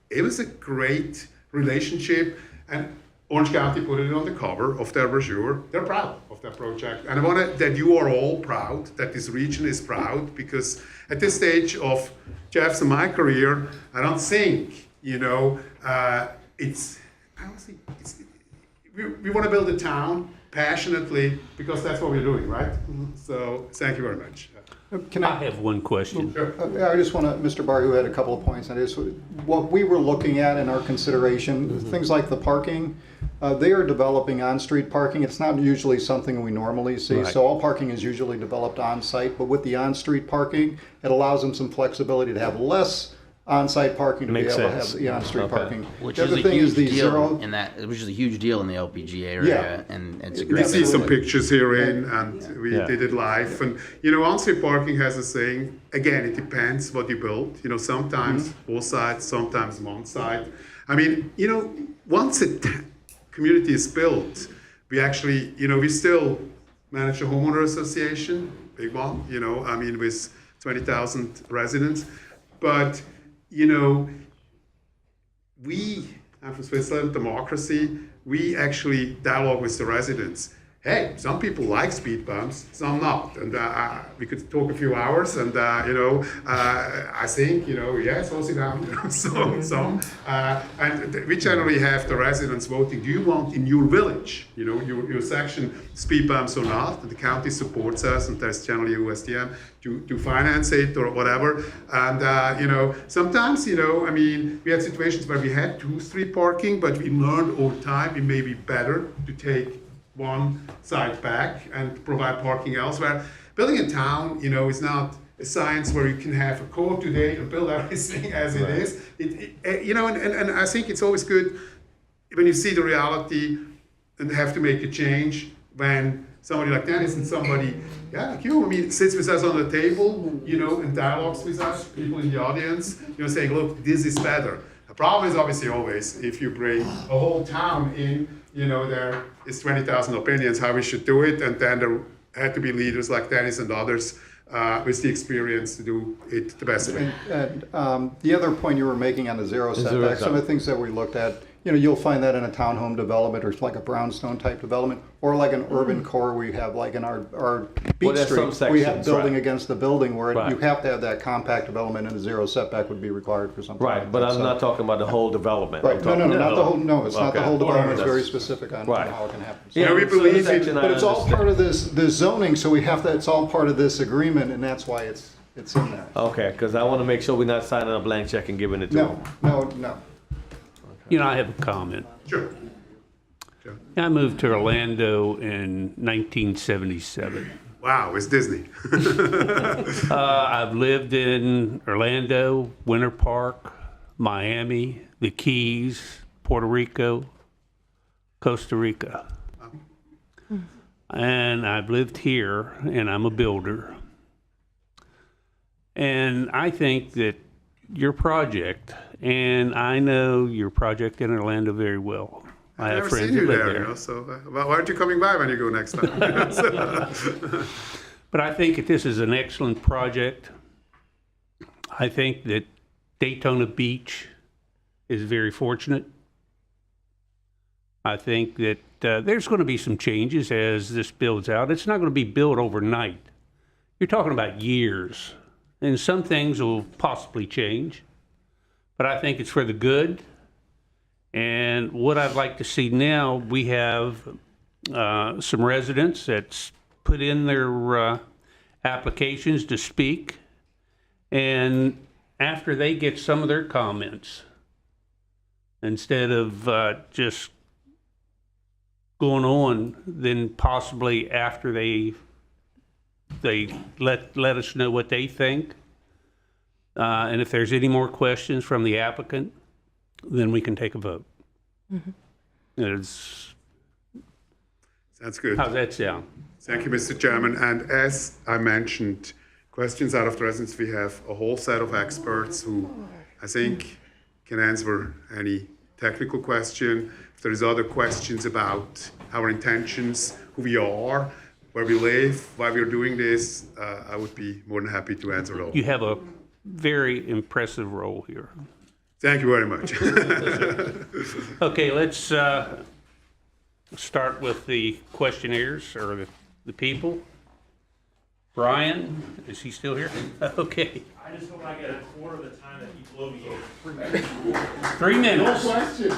it was a great relationship. And Orange County put it on the cover of their brochure. They're proud of that project. And I want that you are all proud, that this region is proud, because at this stage of Jeff's and my career, I don't think, we want to build a town passionately, because that's what we're doing, right? So thank you very much. I have one question. I just want to, Mr. Barr, who had a couple of points on this, what we were looking at in our consideration, things like the parking, they are developing on-street parking. It's not usually something we normally see. Right. So all parking is usually developed on-site, but with the on-street parking, it allows them some flexibility to have less on-site parking to Makes be able to have sense. the on-street parking. Which The is other a thing huge the deal zero. in that, which is a huge deal in the LPG area, and it's a We great. see some pictures here and we Yeah. did it live. And, on-street parking has a saying, again, it depends what you build. Sometimes both sides, sometimes one side. I mean, once a community is built, we actually, we still manage a homeowner association, big one, with 20,000 residents. But, we, I'm from Switzerland, democracy, we actually dialogue with the residents. hey, some people like speed bumps, some not. And we could talk a few hours, and I think, slow it down, some. And we generally have the residents voting, do you want in your village, your section, speed bumps or not? And the county supports us, and there's generally USDM to finance it or whatever. And, sometimes, we had situations where we had 2 street parking, but we learned over time it may be better to take one side back and provide parking elsewhere. Building in town, is not a science where you can have a code today and build everything as it is. And I think it's always good when you see the reality and have to make a change when somebody like Dennis and somebody, like you, sits with us on the table, and dialogues with us, people in the audience, saying, look, this is better. The problem is obviously always if you bring a whole town in, there is 20,000 opinions how we should do it, and then there had to be leaders like Dennis and others with the experience to do it the best way. And the other point you were making on the zero setback, some of the things that we looked at, you'll find that in a townhome development or like a brownstone type development, or like an urban core we have, like in our Beach Street, we have building against the building where you have to have that compact development, and a zero setback would be required for something like But that. I'm not talking about the whole development. Right, no, not the whole, no, it's not the whole development, it's very specific on how it can happen. So, we believe but it's all part of this zoning, so we have to, it's all part of this agreement, and that's why it's in there. Okay, because I want to make sure we're not signing a blank check and giving it to them. No. I have a comment. Sure. I moved to Orlando in 1977. Wow, it's Disney. I've lived in Orlando, Winter Park, Miami, the Keys, Puerto Rico, Costa Rica. And I've lived here, and I'm a builder. And I think that your project, and I know your project in Orlando very well. I have never friends seen you that live there, so why aren't you coming by when you go next time? But I think that this is an excellent project. I think that Daytona Beach is very fortunate. I think that there's going to be some changes as this builds out. It's not going to be built overnight. You're talking about years, and some things will possibly change. But I think it's for the good. And what I'd like to see now, we have some residents that's put in their applications to speak. And after they get some of their comments, instead of just going on, then possibly after they let us know what they think. And if there's any more questions from the applicant, then we can take a vote. Sounds good. How's that sound? Thank you, Mr. Chairman. And as I mentioned, questions out of the residents, we have a whole set of experts who I think can answer any technical question. If there is other questions about our intentions, who we are, where we live, why we're doing this, I would be more than happy to answer all. You have a very impressive role here. Thank you very much. Okay, let's start with the questionnaires, or the people. Brian, is he still here? Okay. I just hope I get a quarter of the time that you blow me here. 3 minutes. No question.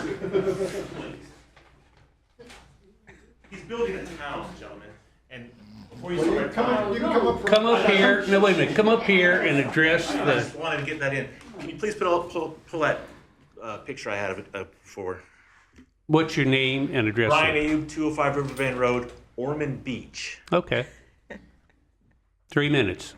He's building a town, gentlemen, and before you start, Come up here. No, wait a minute. Come up here and address I the. just wanted to get that in. Can you please pull that picture I had of it before? What's your name and address? Brian Abe, 205 Riverbend Road, Ormond Beach. Okay. 3 minutes.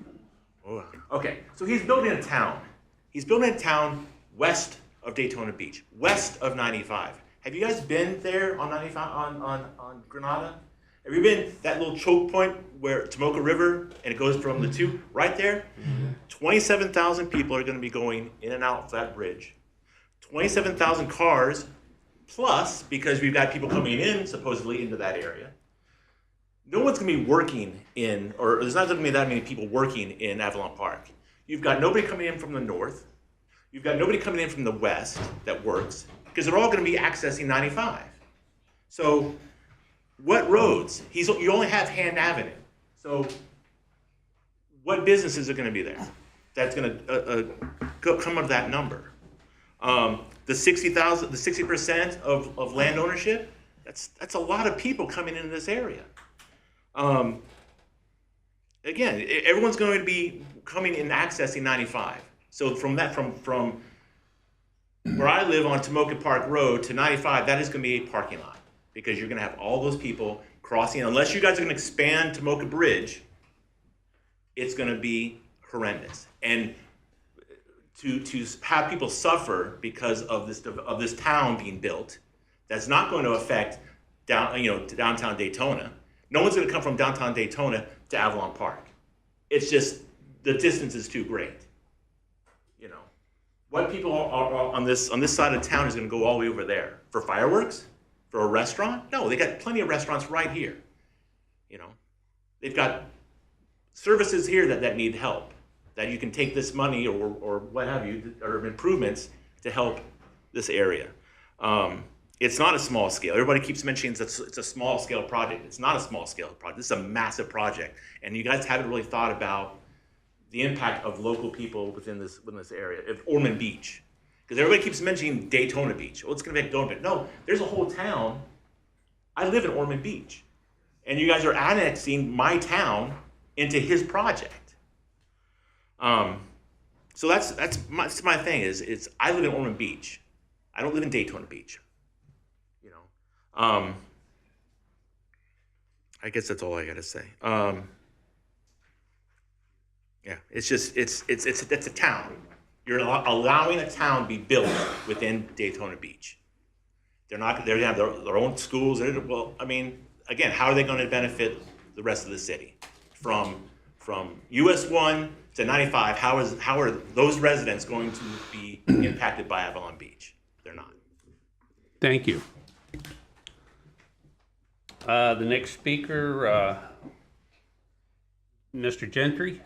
Oh, okay, so he's building a town. He's building a town west of Daytona Beach, west of 95. Have you guys been there on 95 on Granada? Have you been that little choke point where Tomoka River and it goes from the two right there? 27,000 people are going to be going in and out of that bridge. 27,000 cars plus, because we've got people coming in supposedly into that area. No one's going to be working in, or there's not going to be that many people working in Avalon Park. You've got nobody coming in from the north. You've got nobody coming in from the west that works, because they're all going to be accessing 95. So What roads? You only have Hand Avenue. So what businesses are going to be there? That's going to come out of that number. The 60,000, the 60% of land ownership. That's a lot of people coming into this area. Again, everyone's going to be coming and accessing 95. So from where I live on Tomoka Park Road to 95, that is going to be a parking lot because you're going to have all those people crossing. Unless you guys are going to expand Tomoka Bridge, it's going to be horrendous. And to have people suffer because of this town being built, that's not going to affect downtown Daytona. No one's going to come from downtown Daytona to Avalon Park. It's just the distance is too great. What people are on this side of town is going to go all the way over there for fireworks, for a restaurant? No, they got plenty of restaurants right here. They've got services here that need help. That you can take this money or what have you, or improvements to help this area. It's not a small scale. Everybody keeps mentioning it's a small scale project. It's not a small scale project. This is a massive project. And you guys haven't really thought about the impact of local people within this area, of Ormond Beach. Because everybody keeps mentioning Daytona Beach. Oh, it's gonna be Daytona Beach. No, there's a whole town. I live in Ormond Beach. And you guys are annexing my town into his project. So that's my thing is I live in Ormond Beach. I don't live in Daytona Beach. I guess that's all I gotta say. Yeah, it's a town. You're allowing a town to be built within Daytona Beach. They're gonna have their own schools. Well, I mean, again, how are they going to benefit the rest of the city? From US 1 to 95, how are those residents going to be impacted by Avalon Beach? They're not. Thank you. The next speaker, Mr. Gentry.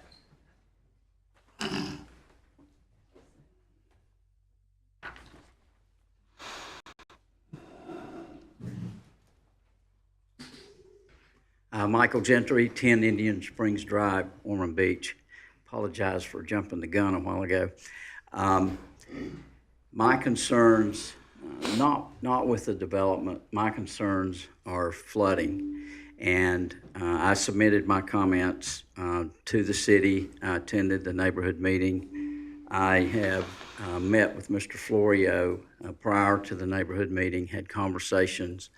Michael Gentry, 10 Indian Springs Drive, Ormond Beach. Apologize for jumping the gun a while ago. My concerns, not with the development, my concerns are flooding. And I submitted my comments to the city. I attended the neighborhood meeting. I have met with Mr. Florio prior to the neighborhood meeting, had conversations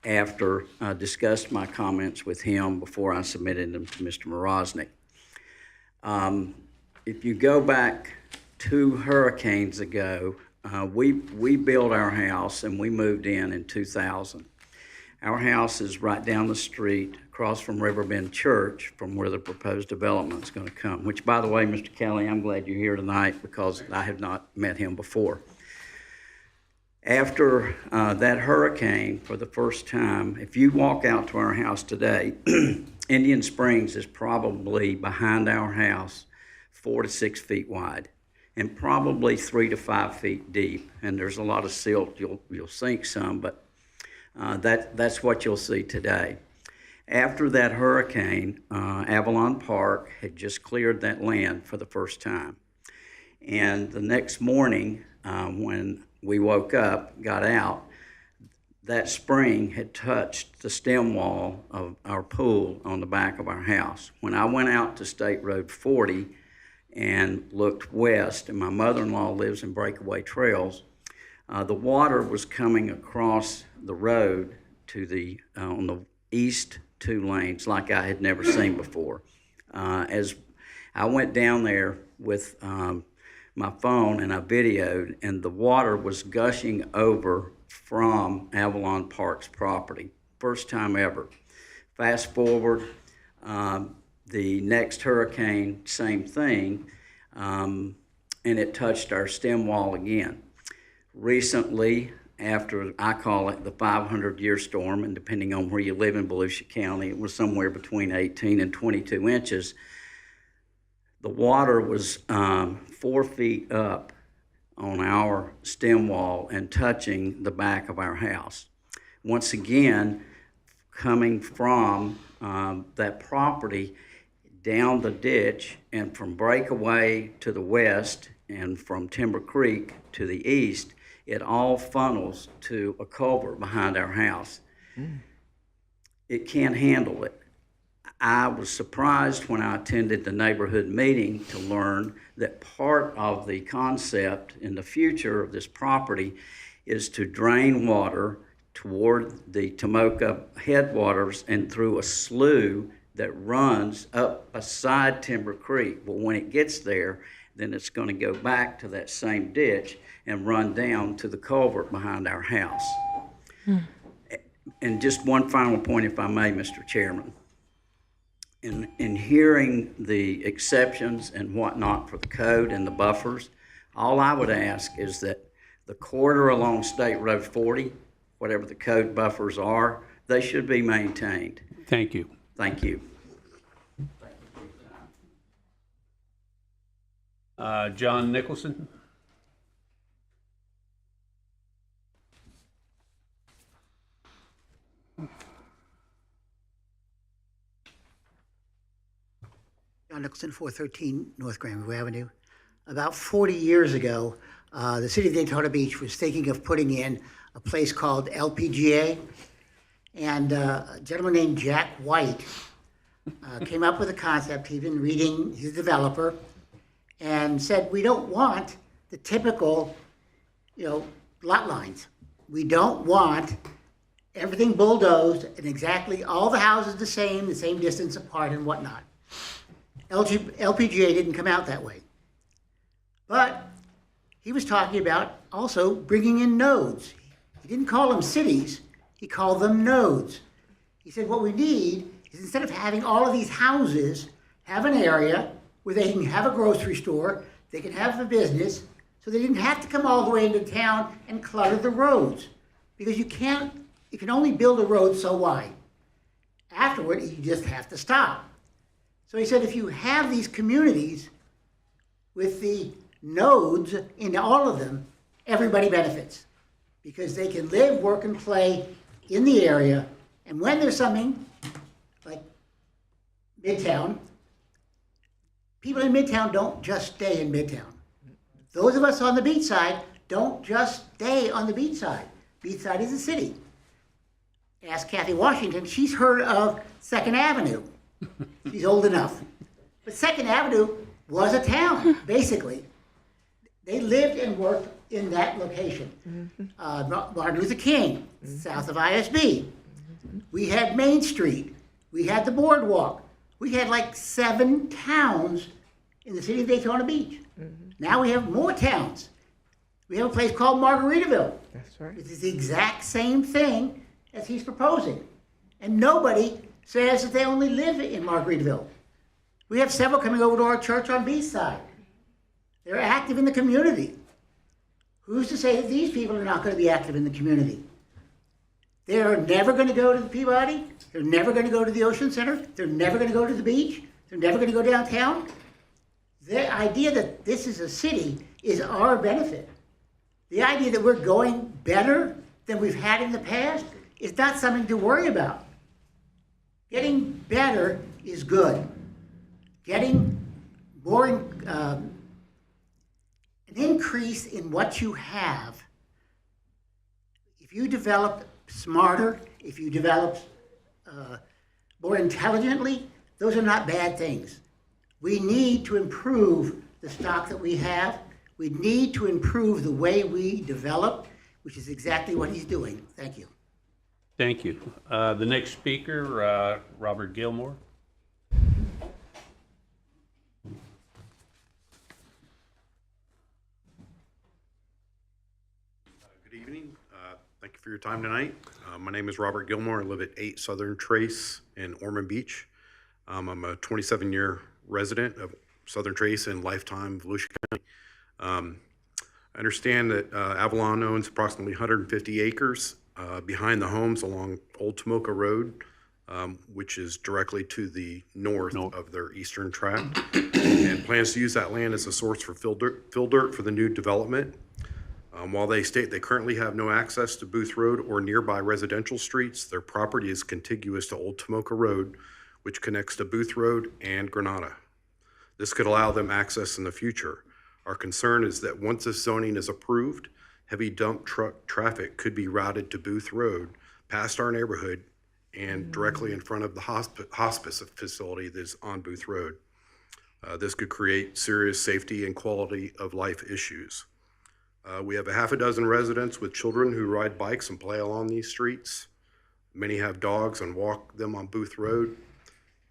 after I discussed my comments with him before I submitted them to Mr. Moroznik. If you go back 2 hurricanes ago, we built our house and we moved in 2000. Our house is right down the street across from Riverbend Church from where the proposed development is going to come, which, by the way, Mr. Kelly, I'm glad you're here tonight because I have not met him before. After that hurricane, for the first time, if you walk out to our house today, Indian Springs is probably behind our house 4 to 6 feet wide and probably 3 to 5 feet deep. And there's a lot of silt. You'll sink some, but that's what you'll see today. After that hurricane, Avalon Park had just cleared that land for the first time. And the next morning, when we woke up, got out, that spring had touched the stem wall of our pool on the back of our house. When I went out to State Road 40 and looked west, and my mother-in-law lives in Breakaway Trails, the water was coming across the road to the on the east 2 lanes like I had never seen before. As I went down there with my phone and I videoed, and the water was gushing over from Avalon Park's property. First time ever. Fast forward, the next hurricane, same thing, and it touched our stem wall again. Recently, after I call it the 500-year storm, and depending on where you live in Volusia County, it was somewhere between 18 and 22 inches. The water was 4 feet up on our stem wall and touching the back of our house. Once again, coming from that property down the ditch, and from Breakaway to the west and from Timber Creek to the east, it all funnels to a culvert behind our house. It can't handle it. I was surprised when I attended the neighborhood meeting to learn that part of the concept in the future of this property is to drain water toward the Tomoka headwaters and through a slough that runs up beside Timber Creek. But when it gets there, then it's going to go back to that same ditch and run down to the culvert behind our house. And just one final point, if I may, Mr. Chairman. In hearing the exceptions and whatnot for the code and the buffers, all I would ask is that the corridor along State Road 40, whatever the code buffers are, they should be maintained. Thank you. Thank you. John Nicholson. John Nicholson, 413 North Granville Avenue. About 40 years ago, the city of Daytona Beach was thinking of putting in a place called LPGA, and a gentleman named Jack White came up with a concept. He'd been reading his developer and said, we don't want the typical, lot lines. We don't want everything bulldozed and exactly all the houses the same distance apart and whatnot. LPGA didn't come out that way. But he was talking about also bringing in nodes. He didn't call them cities, he called them nodes. He said what we need is, instead of having all of these houses, have an area where they can have a grocery store, they can have a business, so they didn't have to come all the way into town and clutter the roads. Because you can only build a road so wide. Afterward, you just have to stop. So he said, if you have these communities with the nodes in all of them, everybody benefits. Because they can live, work, and play in the area. And when there's something like Midtown, people in Midtown don't just stay in Midtown. Those of us on the beach side don't just stay on the beach side. Beach side is a city. Ask Kathy Washington, she's heard of 2nd Avenue. She's old enough. But 2nd Avenue was a town, basically. They lived and worked in that location. Martin Luther King, south of ISB. We had Main Street. We had the boardwalk. We had like 7 towns in the city of Daytona Beach. Now we have more towns. We have a place called Margaritaville. That's right. Which is the exact same thing as he's proposing. And nobody says that they only live in Margaritaville. We have several coming over to our church on Beachside. They're active in the community. Who's to say that these people are not going to be active in the community? They're never going to go to the Peabody. They're never going to go to the Ocean Center. They're never going to go to the beach. They're never going to go downtown. The idea that this is a city is our benefit. The idea that we're going better than we've had in the past is not something to worry about. Getting better is good. Getting more, an increase in what you have. If you develop smarter, if you develop more intelligently, those are not bad things. We need to improve the stock that we have. We need to improve the way we develop, which is exactly what he's doing. Thank you. Thank you. The next speaker, Robert Gilmore. Good evening. Thank you for your time tonight. My name is Robert Gilmore. I live at 8 Southern Trace in Ormond Beach. I'm a 27-year resident of Southern Trace and lifetime Volusia County. I understand that Avalon owns approximately 150 acres behind the homes along Old Tomoka Road, which is directly to the north of their eastern tract, and plans to use that land as a source for fill dirt for the new development. While they state they currently have no access to Booth Road or nearby residential streets, their property is contiguous to Old Tomoka Road, which connects to Booth Road and Granada. This could allow them access in the future. Our concern is that once this zoning is approved, heavy dump truck traffic could be routed to Booth Road, past our neighborhood, and directly in front of the hospice facility that is on Booth Road. This could create serious safety and quality of life issues. We have a half a dozen residents with children who ride bikes and play along these streets. Many have dogs and walk them on Booth Road.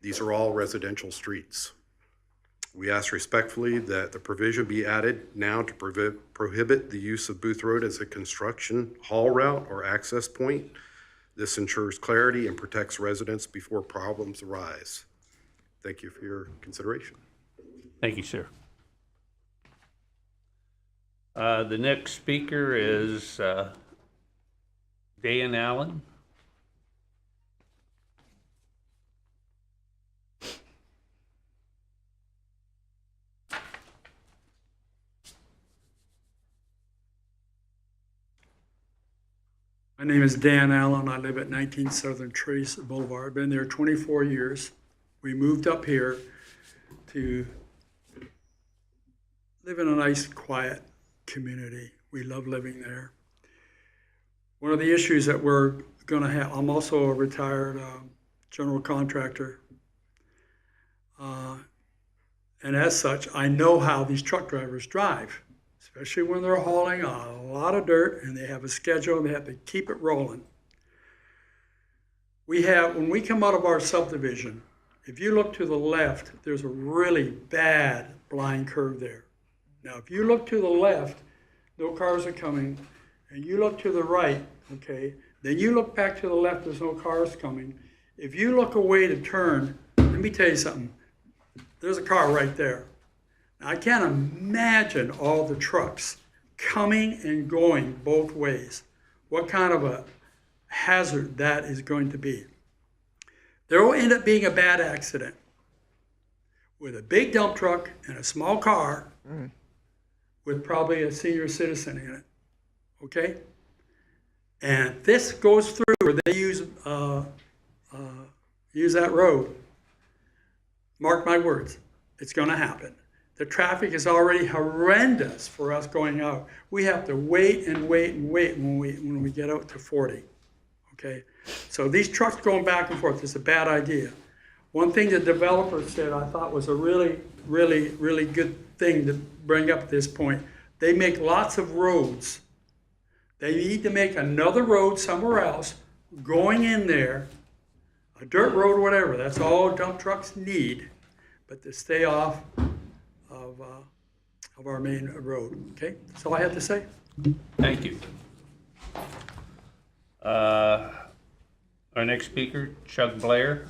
These are all residential streets. We ask respectfully that the provision be added now to prohibit the use of Booth Road as a construction haul route or access point. This ensures clarity and protects residents before problems arise. Thank you for your consideration. Thank you, sir. The next speaker is Dan Allen. My name is Dan Allen. I live at 19 Southern Trace Boulevard. I've been there 24 years. We moved up here to live in a nice, quiet community. We love living there. One of the issues that we're going to have, I'm also a retired general contractor. And as such, I know how these truck drivers drive, especially when they're hauling a lot of dirt and they have a schedule and they have to keep it rolling. When we come out of our subdivision, if you look to the left, there's a really bad blind curve there. Now, if you look to the left, no cars are coming, and you look to the right, okay, then you look back to the left, there's no cars coming. If you look away to turn, let me tell you something, there's a car right there. Now, I can't imagine all the trucks coming and going both ways. What kind of a hazard that is going to be. There will end up being a bad accident with a big dump truck and a small car with probably a senior citizen in it, okay? And this goes through where they use that road. Mark my words, it's gonna happen. The traffic is already horrendous for us going out. We have to wait and wait and wait when we get out to 40, okay? So these trucks going back and forth is a bad idea. One thing the developer said I thought was a really, really, really good thing to bring up at this point. They make lots of roads. They need to make another road somewhere else going in there, a dirt road or whatever. That's all dump trucks need, but to stay off of our main road. Okay, that's all I have to say. Thank you. Our next speaker, Chuck Blair.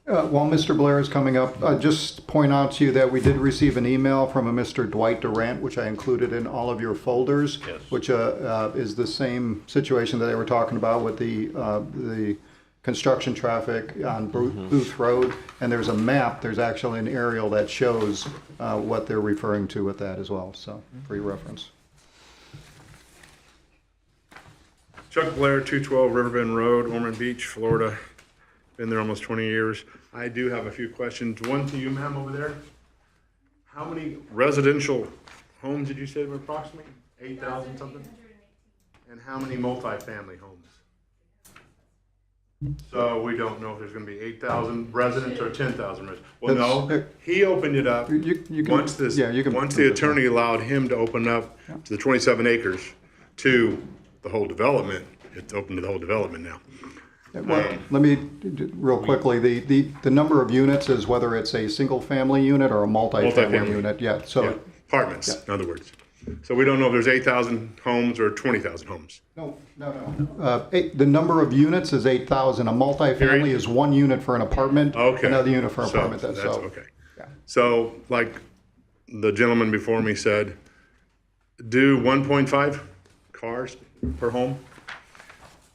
While Mr. Blair is coming up, just point out to you that we did receive an email from a Mr. Dwight Durant, which I included in all of your folders, yes, which is the same situation that they were talking about with the construction traffic on Booth Road. And there's a map, there's actually an aerial that shows what they're referring to with that as well, so for your reference. Chuck Blair, 212 Riverbend Road, Ormond Beach, Florida. Been there almost 20 years. I do have a few questions. One to you, ma'am, over there. How many residential homes did you say were approximately? 8,000 something? And how many multifamily homes? So we don't know if there's going to be 8,000 residents or 10,000 residents. Well, no, he opened it up. Once the attorney allowed him to open up to the 27 acres to the whole development, it's open to the whole development now. Well, let me, real quickly, the number of units is whether it's a single-family unit or a multifamily unit. Yeah, so. Yeah, apartments, in other words. So we don't know if there's 8,000 homes or 20,000 homes. No. The number of units is 8,000. A multifamily is one unit for an apartment, another unit for an apartment. That's okay. Yeah. So like the gentleman before me said, do 1.5 cars per home.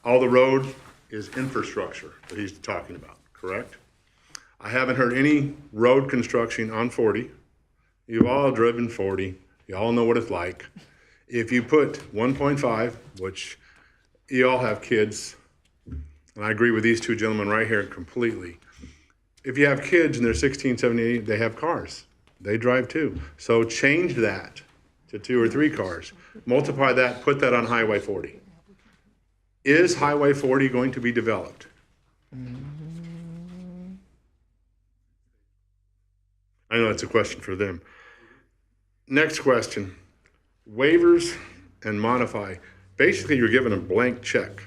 All the road is infrastructure that he's talking about, correct? I haven't heard any road construction on 40. You've all driven 40. You all know what it's like. if you put 1.5, which you all have kids, and I agree with these two gentlemen right here completely. If you have kids and they're 16, 17, they have cars. They drive too. So change that to 2 or 3 cars. Multiply that, put that on Highway 40. Is Highway 40 going to be developed? I know that's a question for them. Next question. Waivers and modify. Basically, you're given a blank check,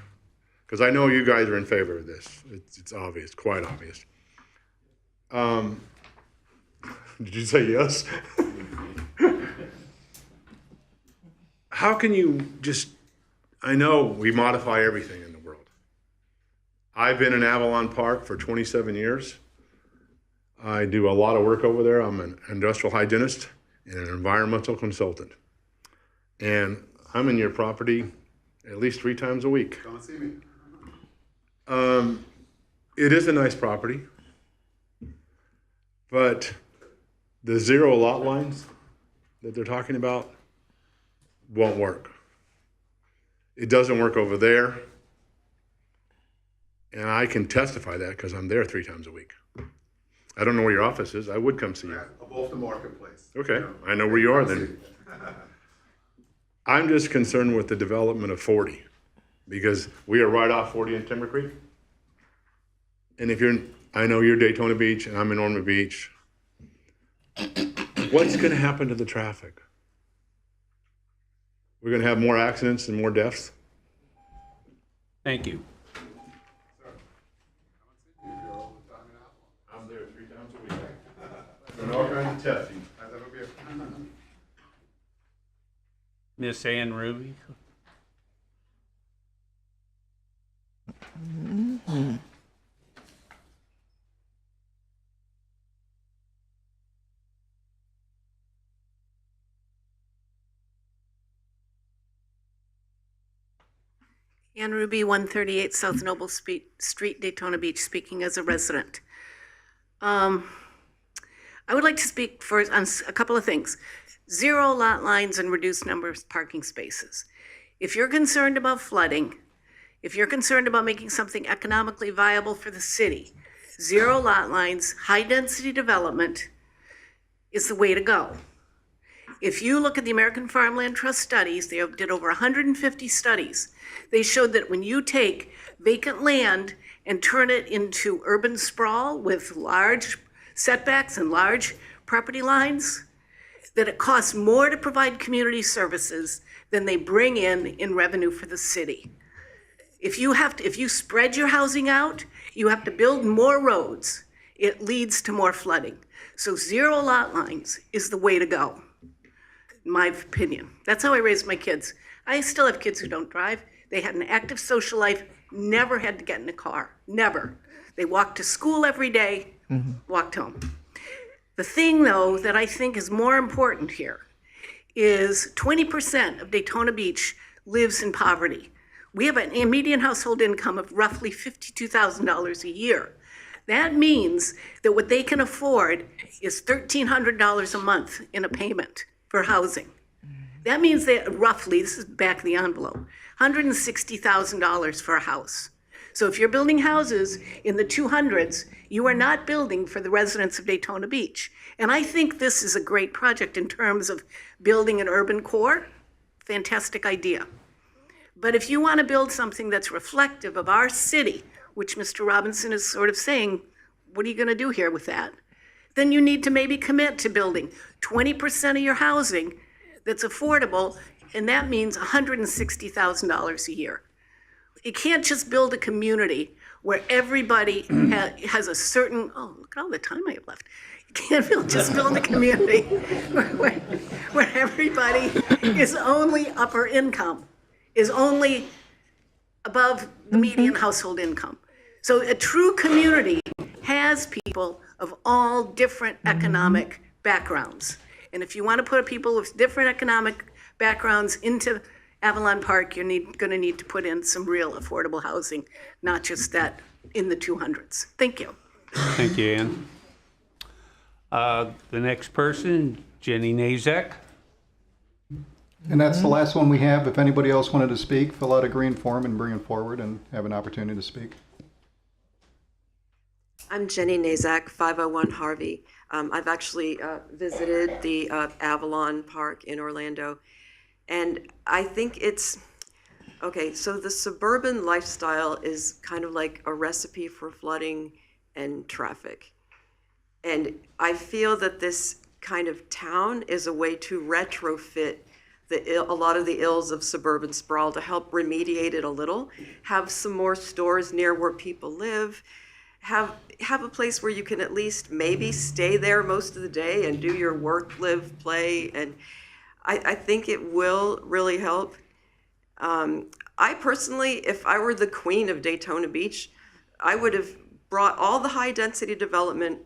because I know you guys are in favor of this. It's obvious, quite obvious. Did you say yes? How can you just, I know we modify everything in the world. I've been in Avalon Park for 27 years. I do a lot of work over there. I'm an industrial hygienist and an environmental consultant. And I'm in your property at least 3 times a week. Come and see me. It is a nice property, but the 0 lot lines that they're talking about won't work. It doesn't work over there. And I can testify that because I'm there 3 times a week. I don't know where your office is. I would come see you. Above the marketplace. Okay, I know where you are then. I'm just concerned with the development of 40, because we are right off 40 in Timber Creek. And if you're, I know you're Daytona Beach and I'm in Ormond Beach. What's going to happen to the traffic? We're going to have more accidents and more deaths? Thank you. I'm there 3 times a week. Doing all kinds of testing. Miss Ann Ruby. Ann Ruby, 138 South Noble Street, Daytona Beach, speaking as a resident. I would like to speak on a couple of things. 0 lot lines and reduced number of parking spaces. If you're concerned about flooding, if you're concerned about making something economically viable for the city, 0 lot lines, high-density development is the way to go. If you look at the American Farmland Trust studies, they did over 150 studies. They showed that when you take vacant land and turn it into urban sprawl with large setbacks and large property lines, that it costs more to provide community services than they bring in revenue for the city. If you spread your housing out, you have to build more roads. It leads to more flooding. So 0 lot lines is the way to go, in my opinion. That's how I raised my kids. I still have kids who don't drive. They had an active social life, never had to get in a car, never. They walked to school every day, walked home. The thing, though, that I think is more important here is 20% of Daytona Beach lives in poverty. We have a median household income of roughly $52,000 a year. That means that what they can afford is $1,300 a month in a payment for housing. That means that roughly, this is back of the envelope, $160,000 for a house. So if you're building houses in the 200s, you are not building for the residents of Daytona Beach. And I think this is a great project in terms of building an urban core. Fantastic idea. But if you want to build something that's reflective of our city, which Mr. Robinson is sort of saying, what are you going to do here with that? Then you need to maybe commit to building 20% of your housing that's affordable, and that means $160,000 a year. You can't just build a community where everybody has a certain, oh, look at all the time I have left. You can't just build a community where everybody is only upper income, is only above the median household income. So a true community has people of all different economic backgrounds. And if you want to put people with different economic backgrounds into Avalon Park, you're going to need to put in some real affordable housing, not just that in the 200s. Thank you. Thank you, Ann. The next person, Jenny Nazak. And that's the last one we have. If anybody else wanted to speak, fill out a green form and bring it forward and have an opportunity to speak. I'm Jenny Nazak, 501 Harvey. I've actually visited the Avalon Park in Orlando, and I think it's, okay, so the suburban lifestyle is kind of like a recipe for flooding and traffic. And I feel that this kind of town is a way to retrofit a lot of the ills of suburban sprawl to help remediate it a little, have some more stores near where people live, have a place where you can at least maybe stay there most of the day and do your work, live, play, and I think it will really help. I personally, if I were the queen of Daytona Beach, I would have brought all the high-density development,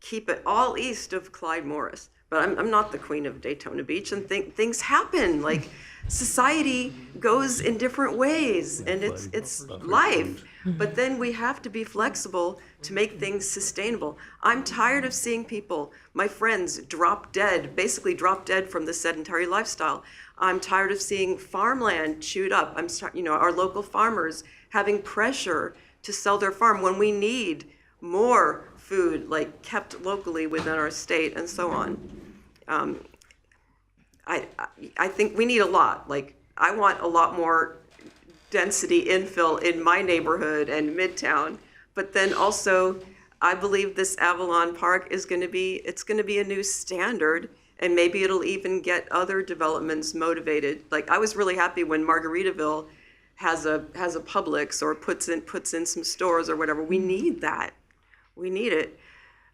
keep it all east of Clyde Morris. But I'm not the queen of Daytona Beach, and things happen. Like, society goes in different ways, and it's life. But then we have to be flexible to make things sustainable. I'm tired of seeing people, my friends, basically drop dead from the sedentary lifestyle. I'm tired of seeing farmland chewed up. Our local farmers having pressure to sell their farm when we need more food, like, kept locally within our state and so on. I think we need a lot. Like, I want a lot more density infill in my neighborhood and Midtown, but then also I believe this Avalon Park is going to be a new standard, and maybe it'll even get other developments motivated. Like, I was really happy when Margaritaville has a Publix or puts in some stores or whatever. We need that. We need it.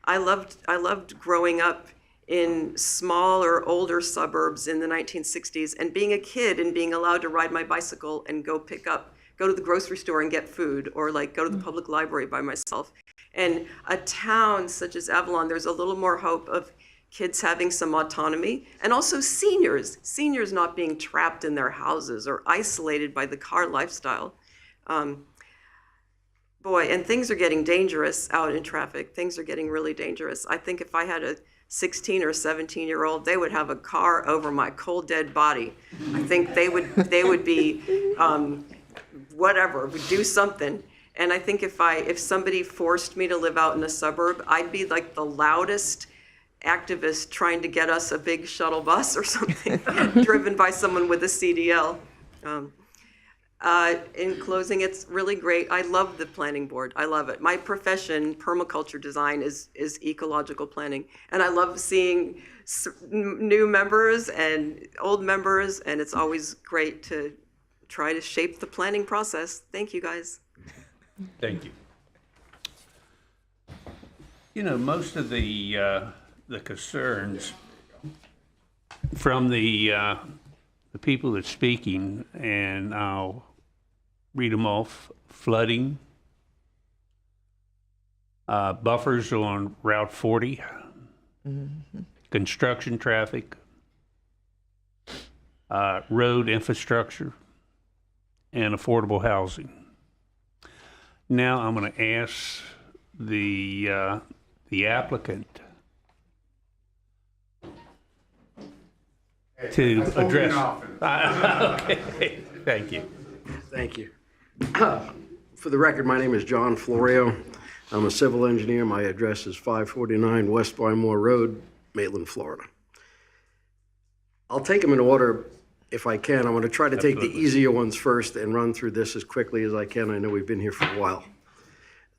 I loved growing up in smaller, older suburbs in the 1960s and being a kid and being allowed to ride my bicycle and go to the grocery store and get food, or like go to the public library by myself. And a town such as Avalon, there's a little more hope of kids having some autonomy, and also seniors not being trapped in their houses or isolated by the car lifestyle. Boy, and things are getting dangerous out in traffic. Things are getting really dangerous. I think if I had a 16 or 17-year-old, they would have a car over my cold dead body. I think they would be whatever, would do something. And I think if somebody forced me to live out in a suburb, I'd be like the loudest activist trying to get us a big shuttle bus or something, driven by someone with a CDL. In closing, it's really great. I love the planning board. I love it. My profession, permaculture design, is ecological planning. And I love seeing new members and old members, and it's always great to try to shape the planning process. Thank you, guys. Thank you. You know, most of the concerns from the people that's speaking, and I'll read them off: flooding, buffers on Route 40, construction traffic, road infrastructure, and affordable housing. Now I'm going to ask the applicant to address. Okay, thank you. Thank you. For the record, my name is John Florio. I'm a civil engineer. My address is 549 West Bymore Road, Maitland, Florida. I'll take them in order if I can. I'm going to try to take the easier ones first and run through this as quickly as I can. I know we've been here for a while.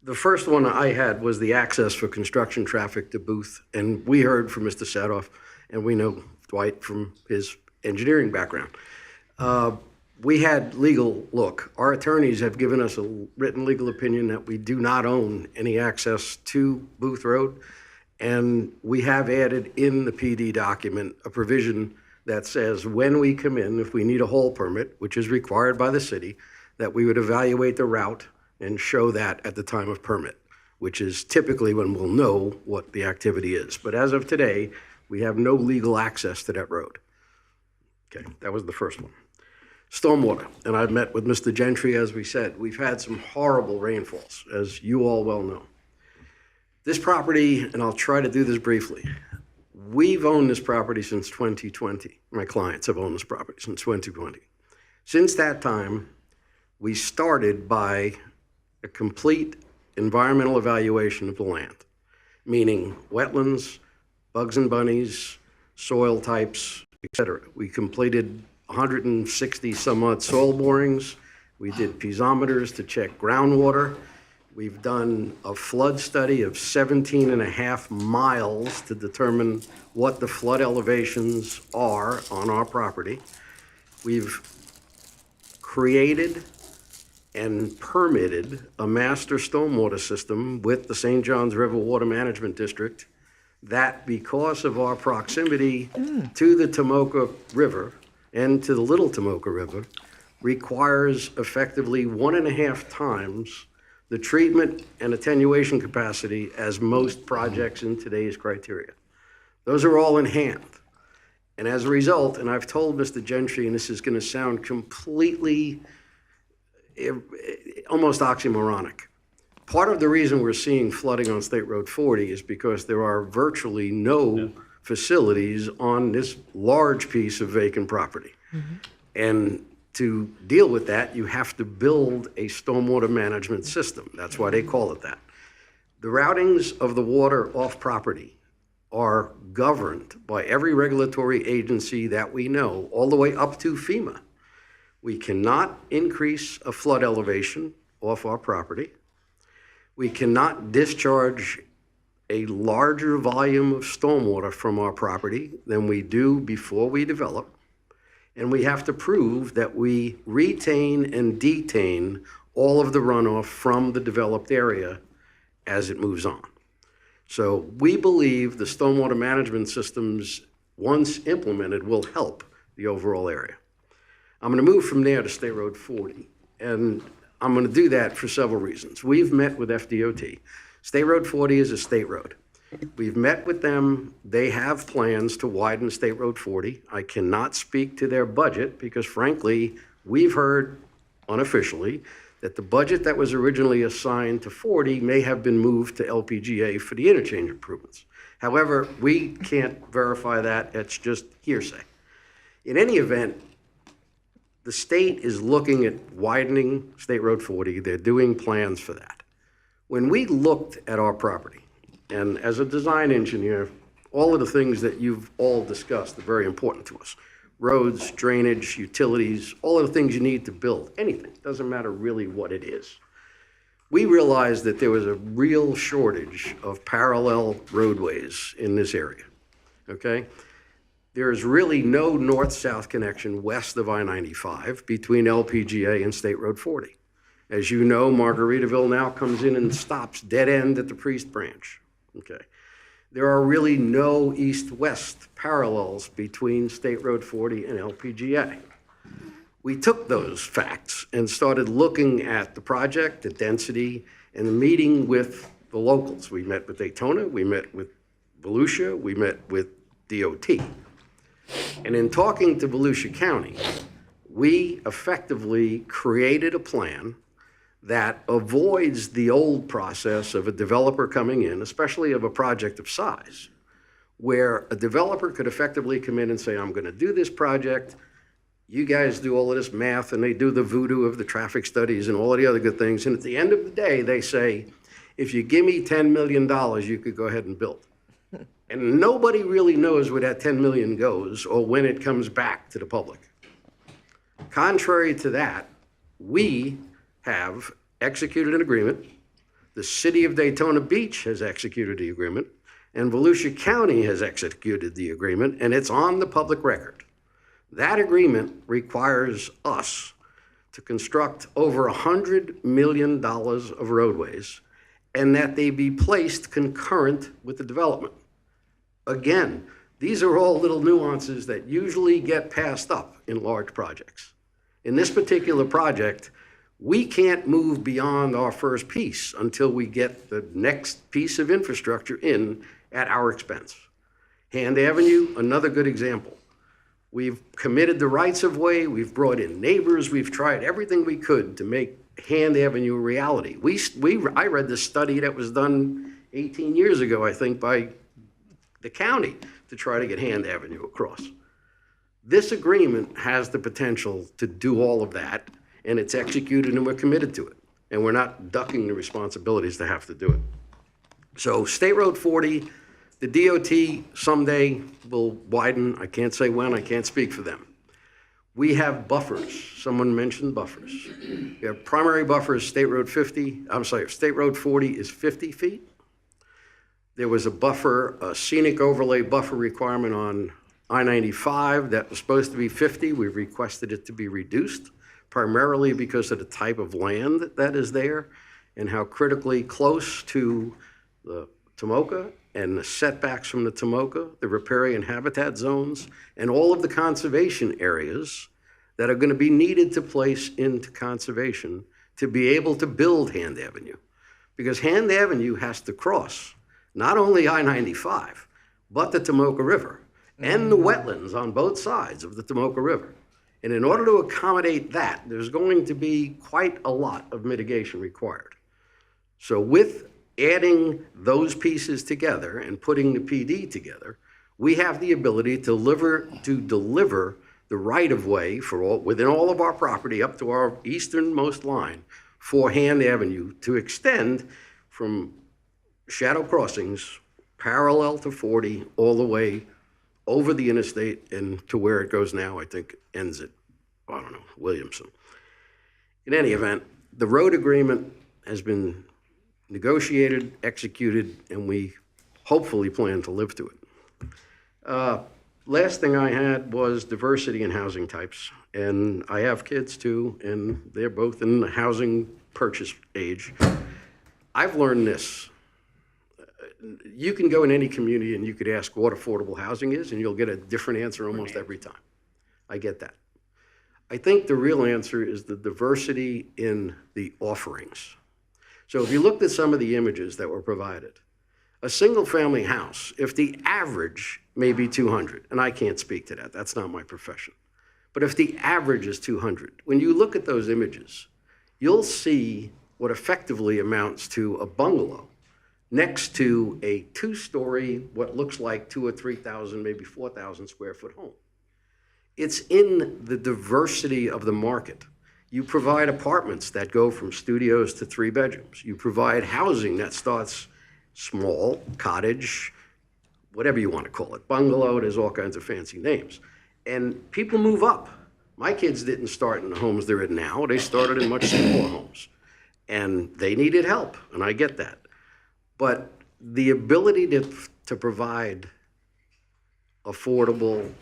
The first one I had was the access for construction traffic to Booth, and we heard from Mr. Sadoff, and we know Dwight from his engineering background. We had legal look. Our attorneys have given us a written legal opinion that we do not own any access to Booth Road, and we have added in the PD document a provision that says when we come in, if we need a hole permit, which is required by the city, that we would evaluate the route and show that at the time of permit, which is typically when we'll know what the activity is. But as of today, we have no legal access to that road. Okay, that was the first one. Stormwater, and I've met with Mr. Gentry, as we said. We've had some horrible rainfalls, as you all well know. This property, and I'll try to do this briefly, We've owned this property since 2020. My clients have owned this property since 2020. Since that time, we started by a complete environmental evaluation of the land, meaning wetlands, bugs and bunnies, soil types, etc. We completed 160 some odd soil borings. We did piezometers to check groundwater. We've done a flood study of 17.5 miles to determine what the flood elevations are on our property. We've created and permitted a master stormwater system with the St. Johns River Water Management District that, because of our proximity to the Tomoka River and to the Little Tomoka River, requires effectively 1.5 times the treatment and attenuation capacity as most projects in today's criteria. Those are all in hand. And as a result, and I've told Mr. Gentry, and this is going to sound completely almost oxymoronic, part of the reason we're seeing flooding on State Road 40 is because there are virtually no facilities on this large piece of vacant property. And to deal with that, you have to build a stormwater management system. That's why they call it that. The routings of the water off property are governed by every regulatory agency that we know, all the way up to FEMA. We cannot increase a flood elevation off our property. We cannot discharge a larger volume of stormwater from our property than we do before we develop. And we have to prove that we retain and detain all of the runoff from the developed area as it moves on. So we believe the stormwater management systems, once implemented, will help the overall area. I'm going to move from there to State Road 40, and I'm going to do that for several reasons. We've met with FDOT. State Road 40 is a state road. We've met with them. They have plans to widen State Road 40. I cannot speak to their budget because, frankly, we've heard unofficially that the budget that was originally assigned to 40 may have been moved to LPGA for the interchange improvements. However, we can't verify that. It's just hearsay. In any event, the state is looking at widening State Road 40. They're doing plans for that. When we looked at our property, and as a design engineer, all of the things that you've all discussed are very important to us. Roads, drainage, utilities, all of the things you need to build anything. Doesn't matter really what it is. We realized that there was a real shortage of parallel roadways in this area, okay? There is really no north-south connection west of I-95 between LPGA and State Road 40. As you know, Margaritaville now comes in and stops dead end at the Priest Branch. Okay. There are really no east-west parallels between State Road 40 and LPGA. We took those facts and started looking at the project, the density, and meeting with the locals. We met with Daytona, we met with Volusia, we met with DOT. And in talking to Volusia County, we effectively created a plan that avoids the old process of a developer coming in, especially of a project of size, where a developer could effectively come in and say, I'm going to do this project, you guys do all of this math, and they do the voodoo of the traffic studies and all of the other good things, and at the end of the day, they say, if you give me $10 million, you could go ahead and build. And nobody really knows where that 10 million goes or when it comes back to the public. Contrary to that, we have executed an agreement. The city of Daytona Beach has executed the agreement, and Volusia County has executed the agreement, and it's on the public record. That agreement requires us to construct over $100 million of roadways, and that they be placed concurrent with the development. Again, these are all little nuances that usually get passed up in large projects. In this particular project, we can't move beyond our first piece until we get the next piece of infrastructure in at our expense. Hand Avenue, another good example. We've committed the rights of way, we've brought in neighbors, we've tried everything we could to make Hand Avenue a reality. I read this study that was done 18 years ago, I think, by the county to try to get Hand Avenue across. This agreement has the potential to do all of that, and it's executed and we're committed to it. And we're not ducking the responsibilities to have to do it. So State Road 40, the DOT someday will widen. I can't say when, I can't speak for them. We have buffers. Someone mentioned buffers. We have primary buffers, State Road 40 is 50 feet. There was a buffer, a scenic overlay buffer requirement on I-95 that was supposed to be 50. We requested it to be reduced, primarily because of the type of land that is there and how critically close to the Tomoka and the setbacks from the Tomoka, the riparian habitat zones, and all of the conservation areas that are going to be needed to place into conservation to be able to build Hand Avenue. Because Hand Avenue has to cross not only I-95, but the Tomoka River and the wetlands on both sides of the Tomoka River. And in order to accommodate that, there's going to be quite a lot of mitigation required. So with adding those pieces together and putting the PD together, we have the ability to deliver the right-of-way for within all of our property up to our easternmost line for Hand Avenue to extend from Shadow Crossings parallel to 40 all the way over the interstate and to where it goes now, I think ends at, I don't know, Williamson. In any event, the road agreement has been negotiated, executed, and we hopefully plan to live to it. Last thing I had was diversity in housing types. And I have kids too, and they're both in the housing purchase age. I've learned this. You can go in any community and you could ask what affordable housing is, and you'll get a different answer almost every time. I get that. I think the real answer is the diversity in the offerings. So if you looked at some of the images that were provided, a single-family house, if the average may be 200, and I can't speak to that, that's not my profession, but if the average is 200, when you look at those images, you'll see what effectively amounts to a bungalow next to a two-story, what looks like 2,000 or 3,000, maybe 4,000 square foot home. It's in the diversity of the market. You provide apartments that go from studios to 3 bedrooms. You provide housing that starts small, cottage, whatever you want to call it, bungalow, there's all kinds of fancy names. And people move up. My kids didn't start in the homes they're in now. They started in much smaller homes. And they needed help, and I get that. But the ability to provide affordable,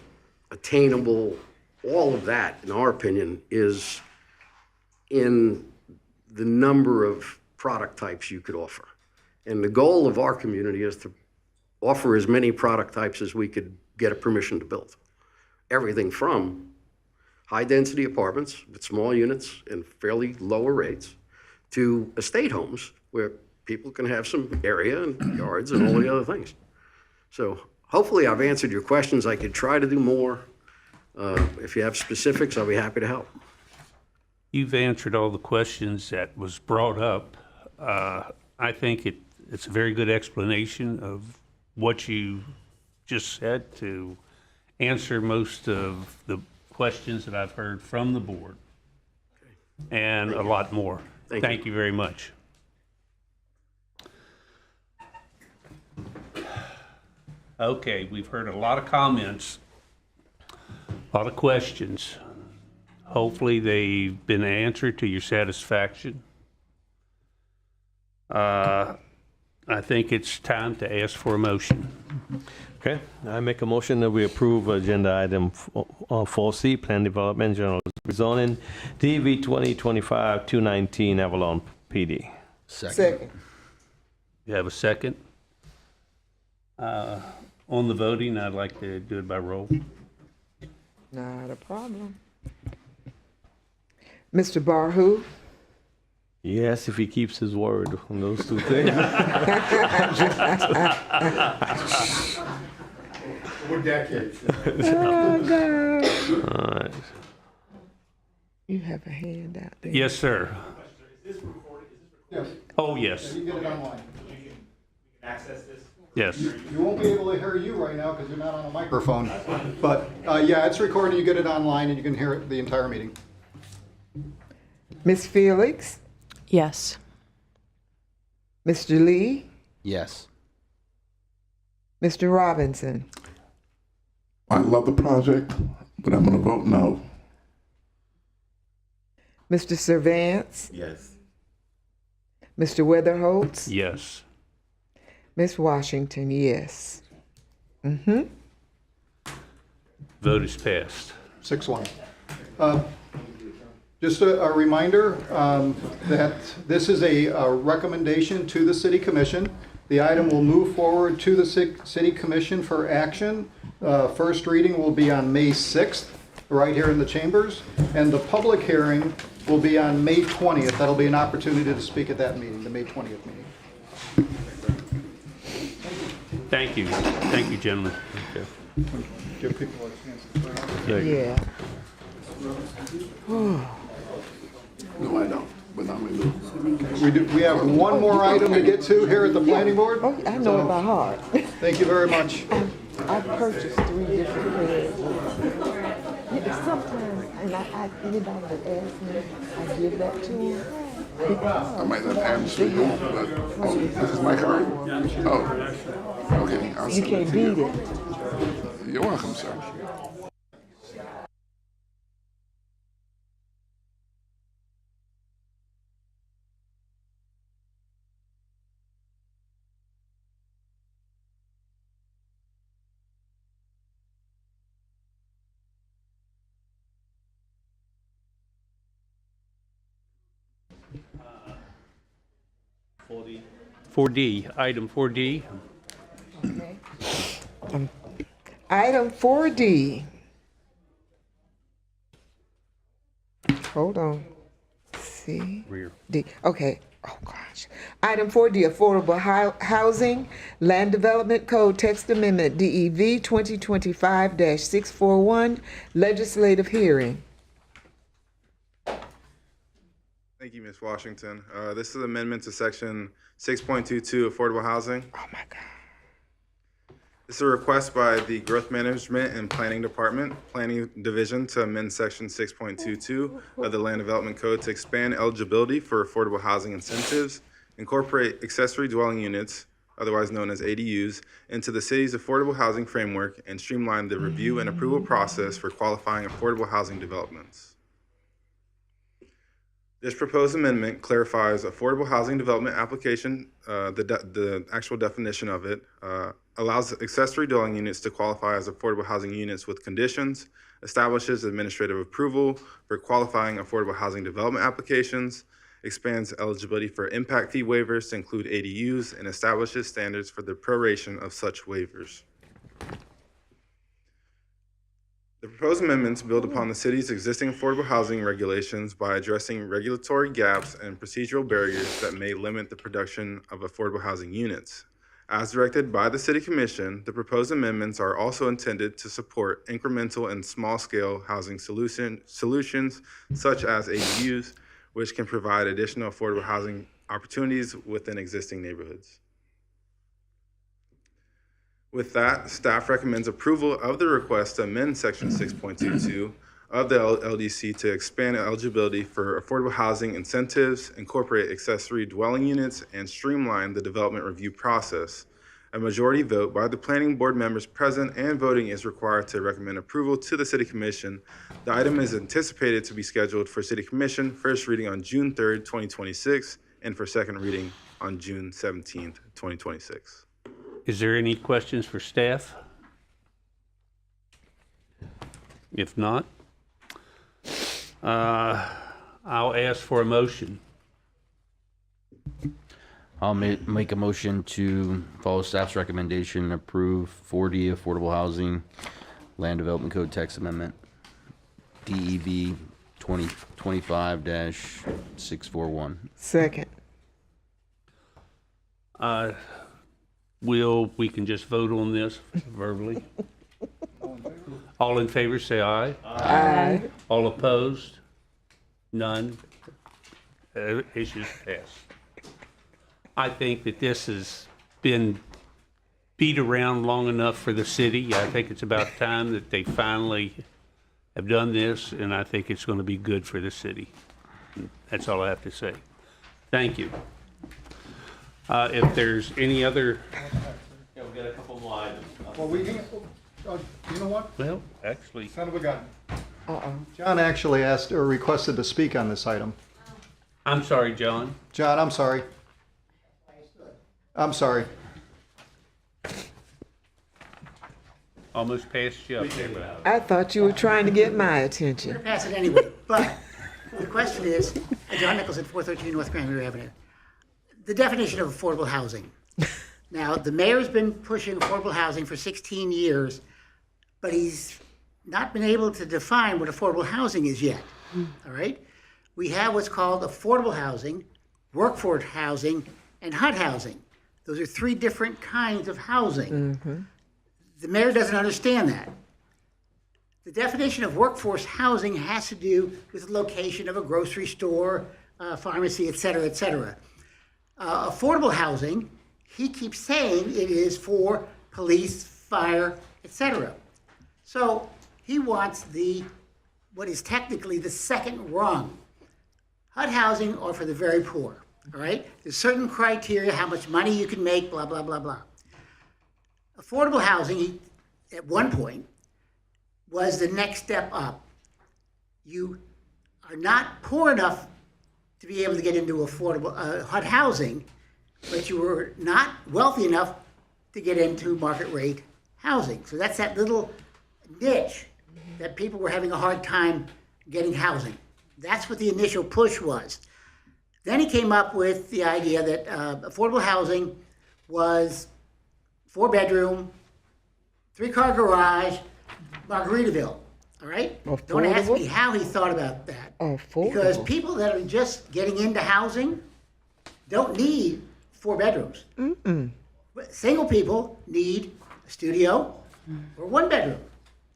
attainable, all of that, in our opinion, is in the number of product types you could offer. And the goal of our community is to offer as many product types as we could get a permission to build. Everything from high-density apartments with small units and fairly lower rates to estate homes where people can have some area and yards and all the other things. So hopefully I've answered your questions. I could try to do more. If you have specifics, I'll be happy to help. You've answered all the questions that was brought up. I think it's a very good explanation of what you just said to answer most of the questions that I've heard from the board, and a lot more. Thank you very much. Okay, we've heard a lot of comments, a lot of questions. Hopefully they've been answered to your satisfaction. I think it's time to ask for a motion. Okay, I make a motion that we approve agenda item 4C, Plan Development General Rezoning, DV 2025-219 Avalon PD. Second. You have a second? On the voting, I'd like to do it by roll. Not a problem. Mr. Barhu? Yes, if he keeps his word on those two things. We're decades. Oh, God. All right. You have a hand out there. Yes, sir. Is this recorded? Oh, yes. You can get it online. We can access this? Yes. You won't be able to hear you right now because you're not on a microphone. But yeah, it's recorded. You get it online and you can hear it the entire meeting. Ms. Felix? Yes. Mr. Lee? Yes. Mr. Robinson? I love the project, but I'm going to vote no. Mr. Servance? Yes. Mr. Weatherholtz? Yes. Ms. Washington, yes. Vote is passed. 6-1. Just a reminder that this is a recommendation to the City Commission. The item will move forward to the City Commission for action. First reading will be on May 6th, right here in the chambers, and the public hearing will be on May 20th. That'll be an opportunity to speak at that meeting, the May 20th meeting. Thank you. Thank you, gentlemen. Okay. Give people a chance to turn off. Yeah. No, I don't, but I'm going to do. We have one more item to get to here at the planning board. Oh, I know it by heart. Thank you very much. I purchased 3 different pairs. Yeah, sometimes, and anybody that asks me, I give that to them. I might not answer you, but this is my card? Oh, okay. I'll You send can't to beat you. it. You're welcome, sir. Item 4D. Okay. Item 4D. Hold on. C. Rear. D. Okay. Oh gosh. Item 4D, Affordable Housing Land Development Code Text Amendment, DEV 2025-641, Legislative Hearing. Thank you, Ms. Washington. This is an amendment to Section 6.22 Affordable Housing. Oh my God. This is a request by the Growth Management and Planning Department, Planning Division, to amend Section 6.22 of the Land Development Code to expand eligibility for affordable housing incentives, incorporate accessory dwelling units, otherwise known as ADUs, into the city's affordable housing framework, and streamline the review and approval process for qualifying affordable housing developments. This proposed amendment clarifies affordable housing development application, the actual definition of it, allows accessory dwelling units to qualify as affordable housing units with conditions, establishes administrative approval for qualifying affordable housing development applications, expands eligibility for impact fee waivers to include ADUs, and establishes standards for the proration of such waivers. The proposed amendments build upon the city's existing affordable housing regulations by addressing regulatory gaps and procedural barriers that may limit the production of affordable housing units. As directed by the City Commission, the proposed amendments are also intended to support incremental and small-scale housing solutions such as ADUs, which can provide additional affordable housing opportunities within existing neighborhoods. With that, staff recommends approval of the request to amend Section 6.22 of the LDC to expand eligibility for affordable housing incentives, incorporate accessory dwelling units, and streamline the development review process. A majority vote by the planning board members present and voting is required to recommend approval to the City Commission. The item is anticipated to be scheduled for City Commission first reading on June 3rd, 2026, and for second reading on June 17th, 2026. Is there any questions for staff? If not, I'll ask for a motion. I'll make a motion to follow staff's recommendation and approve 4D Affordable Housing Land Development Code Text Amendment, DEV 2025-641. Second. We can just vote on this verbally. All in favor, say aye. Aye. All opposed? None. Issues passed. I think that this has been beat around long enough for the city. I think it's about time that they finally have done this, and I think it's going to be good for the city. That's all I have to say. Thank you. If there's any other... Yeah, we got a couple more items. Well, you know what? Well, actually... Son of a gun. John actually asked or requested to speak on this item. I'm sorry, John. John, I'm sorry. I'm sorry. Almost passed you up there, but... I thought you were trying to get my attention. Pass it anyway, but the question is, John Nichols at 413 North Granbury Avenue. The definition of affordable housing. Now, the mayor's been pushing affordable housing for 16 years, but he's not been able to define what affordable housing is yet, all right? We have what's called affordable housing, workforce housing, and HUD housing. Those are three different kinds of housing. The mayor doesn't understand that. The definition of workforce housing has to do with the location of a grocery store, pharmacy, et cetera, et cetera. Affordable housing, he keeps saying it is for police, fire, et cetera. So he wants what is technically the second rung. HUD housing are for the very poor, all right? There's certain criteria, how much money you can make, blah, blah, blah, blah. Affordable housing, at one point, was the next step up. You are not poor enough to be able to get into affordable HUD housing, but you were not wealthy enough to get into market rate housing. So that's that little niche that people were having a hard time getting housing. That's what the initial push was. Then he came up with the idea that affordable housing was 4-bedroom, 3-car garage, Margaritaville, all right? Affordable? Don't ask me how he thought about that. Because people that are just getting into housing don't need 4 bedrooms. Single people need a studio or 1 bedroom.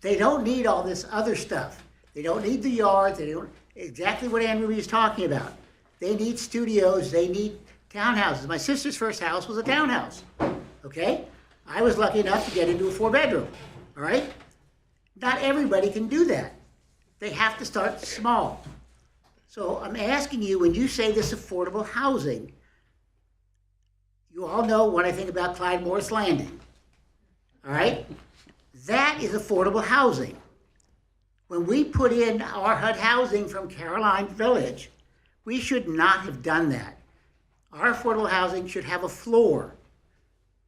They don't need all this other stuff. They don't need the yard. They don't, exactly what Anne Ruby is talking about. They need studios. They need townhouses. My sister's first house was a townhouse, okay? I was lucky enough to get into a 4-bedroom, all right? Not everybody can do that. They have to start small. So I'm asking you, when you say this affordable housing, you all know what I think about Clyde Morris Landing, all right? That is affordable housing. When we put in our HUD housing from Caroline Village, we should not have done that. Our affordable housing should have a floor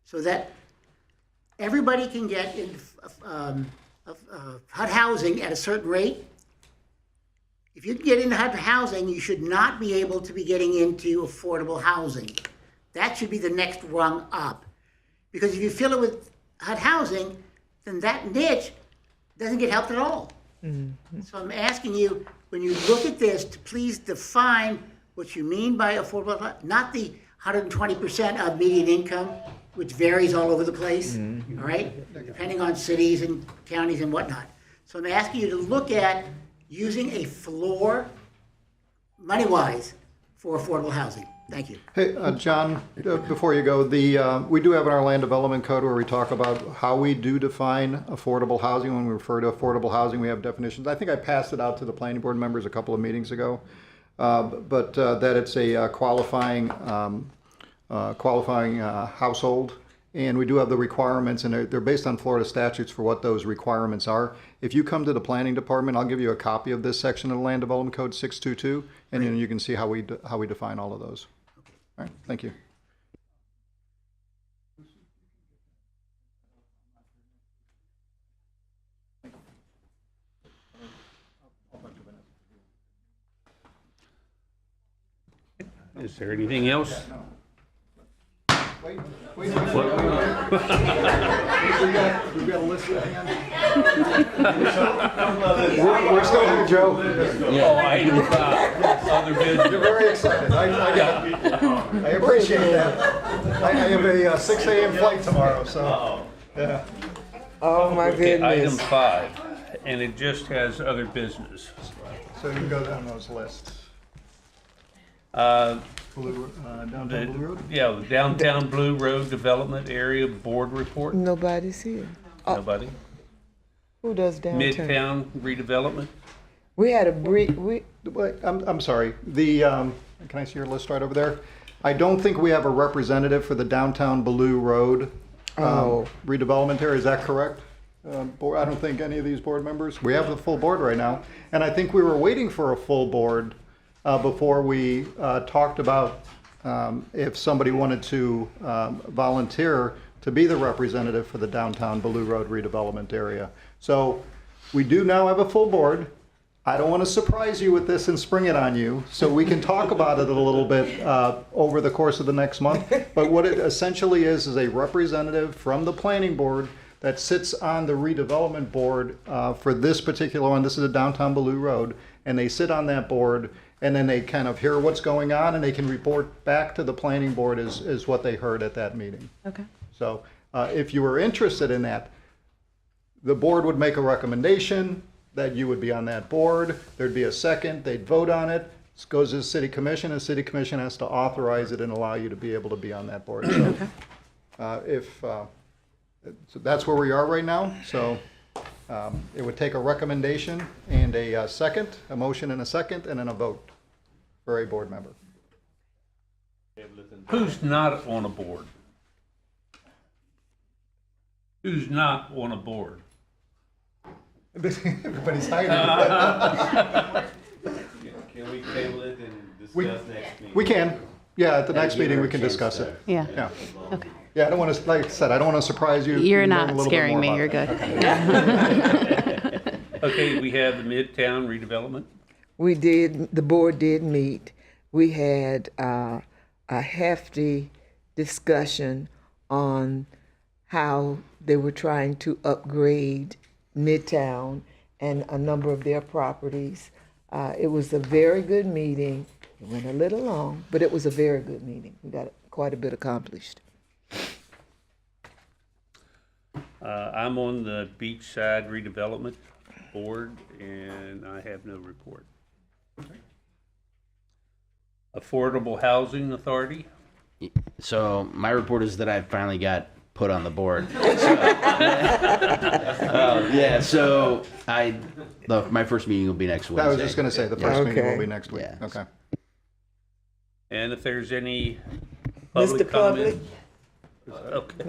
so that everybody can get into HUD housing at a certain rate. If you can get into HUD housing, you should not be able to be getting into affordable housing. That should be the next rung up. Because if you fill it with HUD housing, then that niche doesn't get helped at all. So I'm asking you, when you look at this, to please define what you mean by affordable, not the 120% of median income, which varies all over the place, all right, depending on cities and counties and whatnot. So I'm asking you to look at using a floor, money-wise, for affordable housing. Thank you. Hey, John, before you go, we do have in our land development code where we talk about how we do define affordable housing. When we refer to affordable housing, we have definitions. I think I passed it out to the planning board members a couple of meetings ago, but that it's a qualifying household. And we do have the requirements, and they're based on Florida statutes for what those requirements are. If you come to the planning department, I'll give you a copy of this section of the Land Development Code 622, and then you can see how we define all of those. All right, thank you. Is there anything else? Wait. We've got a list at hand. We're still here, Joe. Item 5, other business. You're very excited. I appreciate that. I have a 6 a.m. flight tomorrow, so. Yeah. Oh, my goodness. Item 5, and it just has other business. So you can go down those lists. Downtown Blue Road? Yeah, the Downtown Blue Road Development Area Board Report. Nobody's here. Nobody. Who does downtown? Midtown redevelopment. We had a brief, Wait, I'm sorry. Can I see your list right over there? I don't think we have a representative for the Downtown Blue Road redevelopment area. Is that correct? I don't think any of these board members. We have the full board right now. And I think we were waiting for a full board before we talked about if somebody wanted to volunteer to be the representative for the Downtown Blue Road redevelopment area. So we do now have a full board. I don't want to surprise you with this and spring it on you, so we can talk about it a little bit over the course of the next month. But what it essentially is a representative from the planning board that sits on the redevelopment board for this particular one. This is a Downtown Blue Road, and they sit on that board, and then they kind of hear what's going on, and they can report back to the planning board is what they heard at that meeting. Okay. So if you were interested in that, the board would make a recommendation that you would be on that board. There'd be a second, they'd vote on it. This goes to the city commission, and the city commission has to authorize it and allow you to be able to be on that board. So so that's where we are right now. So it would take a recommendation and a second, a motion and a second, and then a vote for a board member. Who's not on a board? Who's not on a board? Everybody's hiding. Can we table it and We- discuss next meeting? We can. Yeah, at the next give meeting, her we a can chance discuss to- it. Yeah. Yeah. Okay. Yeah, I don't want to, like I said, I don't want to surprise you. You're You know a not little bit scaring more me. about You're that. good. Okay, we have the Midtown redevelopment. the board did meet. We had a hefty discussion on how they were trying to upgrade Midtown and a number of their properties. It was a very good meeting. It went a little long, but it was a very good meeting. We got quite a bit accomplished. I'm on the Beachside Redevelopment Board, and I have no report. Affordable Housing Authority. So my report is that I finally got put on the board. So my first meeting will be next Wednesday. I was just going to say, the first meeting will be next week. Yeah. Okay. And if there's any Mr. public Public? comment. Okay.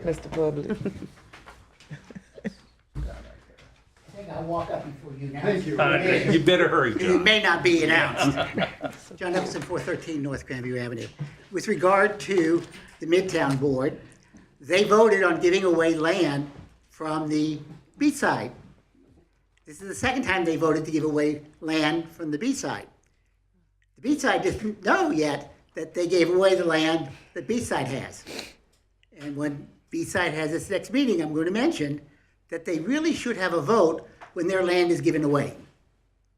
Mr. Public. I'll walk up before you now. Thank you. You better hurry, It John. may not be announced. John Nicholson, 413 North Grandview Avenue. With regard to the Midtown Board, they voted on giving away land from the beachside. This is the second time they voted to give away land from the beachside. The beachside didn't know yet that they gave away the land that beachside has. And when beachside has its next meeting, I'm going to mention that they really should have a vote when their land is given away.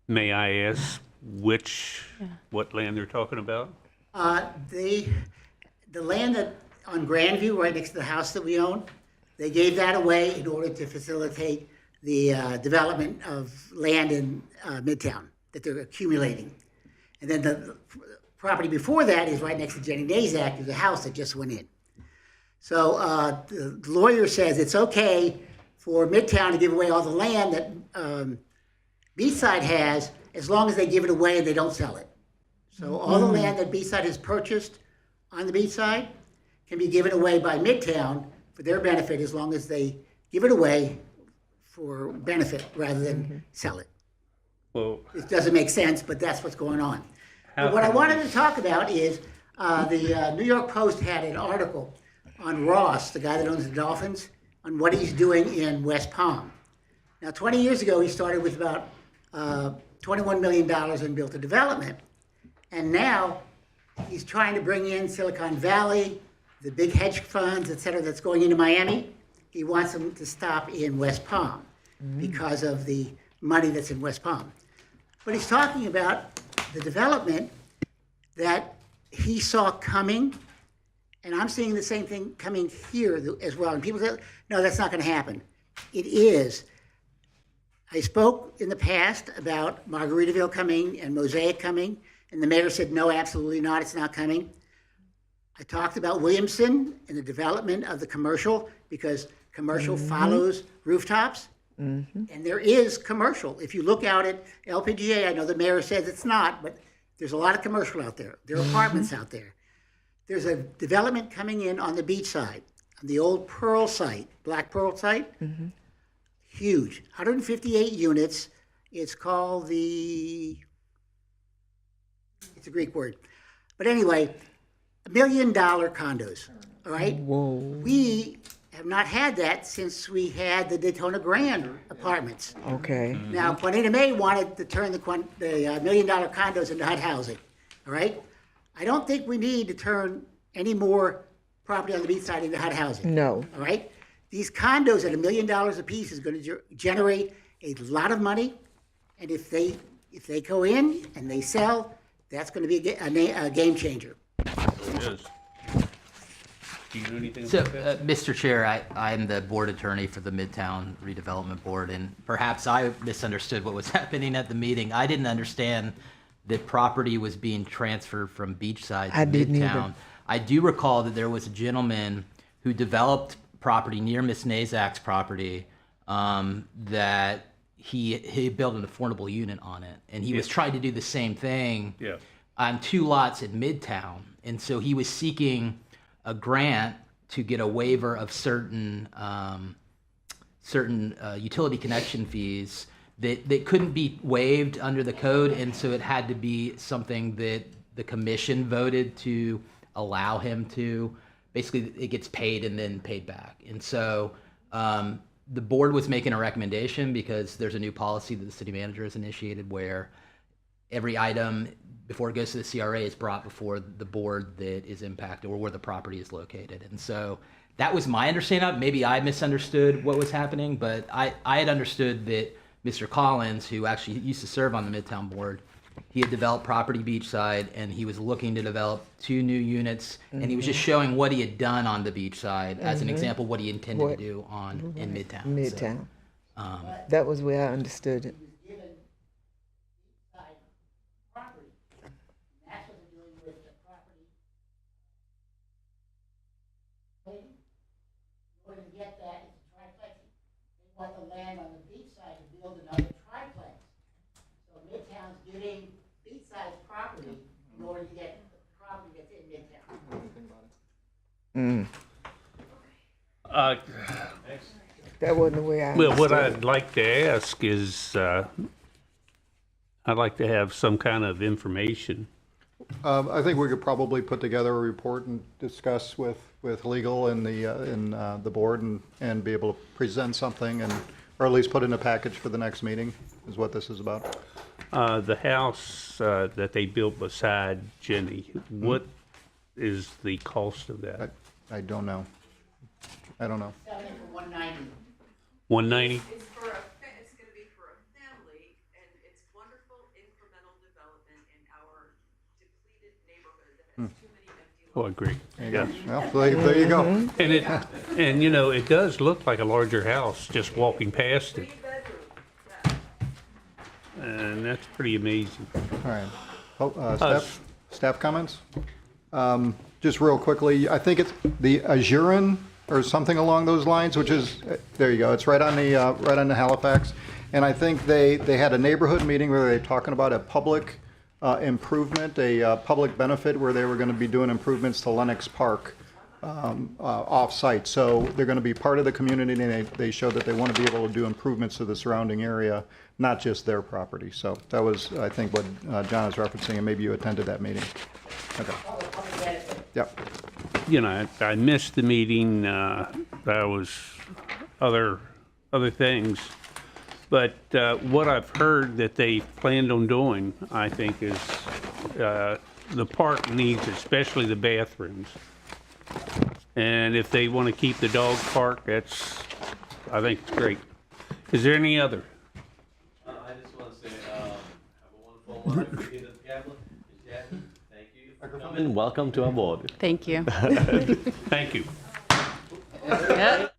May I ask what land they're talking about? The land that on Grandview, right next to the house that we own, they gave that away in order to facilitate the development of land in Midtown that they're accumulating. And then the property before that is right next to Jenny Nazak, there's a house that just went in. So the lawyer says it's okay for Midtown to give away all the land that Beachside has, as long as they give it away and they don't sell it. So all the land that Beachside has purchased on the Beachside can be given away by Midtown for their benefit, as long as they give it away for benefit rather than sell it. Well, It doesn't make sense, but that's what's going on. How But what I come- wanted to talk about is the New York Post had an article on Ross, the guy that owns the Dolphins, on what he's doing in West Palm. Now, 20 years ago, he started with about $21 million and built a development. And now he's trying to bring in Silicon Valley, the big hedge funds, et cetera, that's going into Miami. He wants them to stop in West Palm because of the money that's in West Palm. But he's talking about the development that he saw coming, and I'm seeing the same thing coming here as well. And people say, no, that's not going to happen. It is. I spoke in the past about Margaritaville coming and Mosaic coming, And the mayor said, no, absolutely not, it's not coming. I talked about Williamson and the development of the commercial, because commercial follows rooftops. And there is commercial. If you look out at LPGA, I know the mayor says it's not, but there's a lot of commercial out there. There are apartments out there. There's a development coming in on the beach side, on the old Pearl site, Black Pearl site. Huge, 158 units. It's called it's a Greek word. But anyway, $1 million condos, all right? Whoa. We have not had that since we had the Daytona Grand apartments. Okay. Now, Juanita May wanted to turn the $1 million condos into HUD housing, all right? I don't think we need to turn any more property on the beach side into HUD housing. No. All right? These condos at $1 million apiece is going to generate a lot of money, and if they go in and they sell, that's going to be a game changer. It is. Do you know anything So, about that? Mr. Chair, I'm the board attorney for the Midtown Redevelopment Board, and perhaps I misunderstood what was happening at the meeting. I didn't understand that property was being transferred from Beachside I to didn't Midtown. either. I do recall that there was a gentleman who developed property near Miss Nazak's property that he built an affordable unit on it, and he was trying to do the same thing Yeah. on 2 lots in Midtown, and so he was seeking a grant to get a waiver of certain utility connection fees that couldn't be waived under the code, and so it had to be something that the commission voted to allow him to. Basically, it gets paid and then paid back. And so the board was making a recommendation because there's a new policy that the city manager has initiated where every item before it goes to the CRA is brought before the board that is impacted or where the property is located. And so that was my understanding of it. Maybe I misunderstood what was happening, but I had understood that Mr. Collins, who actually used to serve on the Midtown board, he had developed property beachside and he was looking to develop 2 new units, and he was just showing what he had done on the beachside as an example what he intended to do in Midtown. Midtown. So, That was where I understood it. The land on the beachside to build another triplex. So Midtown's getting beachside property in order to get the property that's in Midtown. That wasn't the way I Well, what understood I'd like to ask is, I'd like to have some kind of information. I think we could probably put together a report and discuss with legal and the board and be able to present something or at least put in a package for the next meeting is what this is about. The house that they built beside Jenny, what is the cost of that? I don't know. I don't know. Selling it for $190. 190? It's for it's going to be for a family, and it's wonderful incremental development in our depleted neighborhood that has too many empty Oh, I agree. There you Yeah. go. Well, there you go. And you know, it does look like a larger house just walking past it. And that's pretty amazing. All right. Staff comments? Just real quickly, I think it's the Azurin or something along those lines, which is, there you go, it's right on the Halifax. And I think they had a neighborhood meeting where they were talking about a public improvement, a public benefit where they were going to be doing improvements to Lenox Park off-site. So they're going to be part of the community, and they showed that they want to be able to do improvements to the surrounding area, not just their property. So that was, I think, what John is referencing, and maybe you attended that meeting. Okay. Yep. You know, I missed the meeting. That was other things. But what I've heard that they planned on doing, I think, is the park needs, especially the bathrooms. And if they want to keep the dog park, I think it's great. Is there any other? I just want to say, have a wonderful life. Thank you for coming. Welcome to our board. Thank you. Thank you. Yep.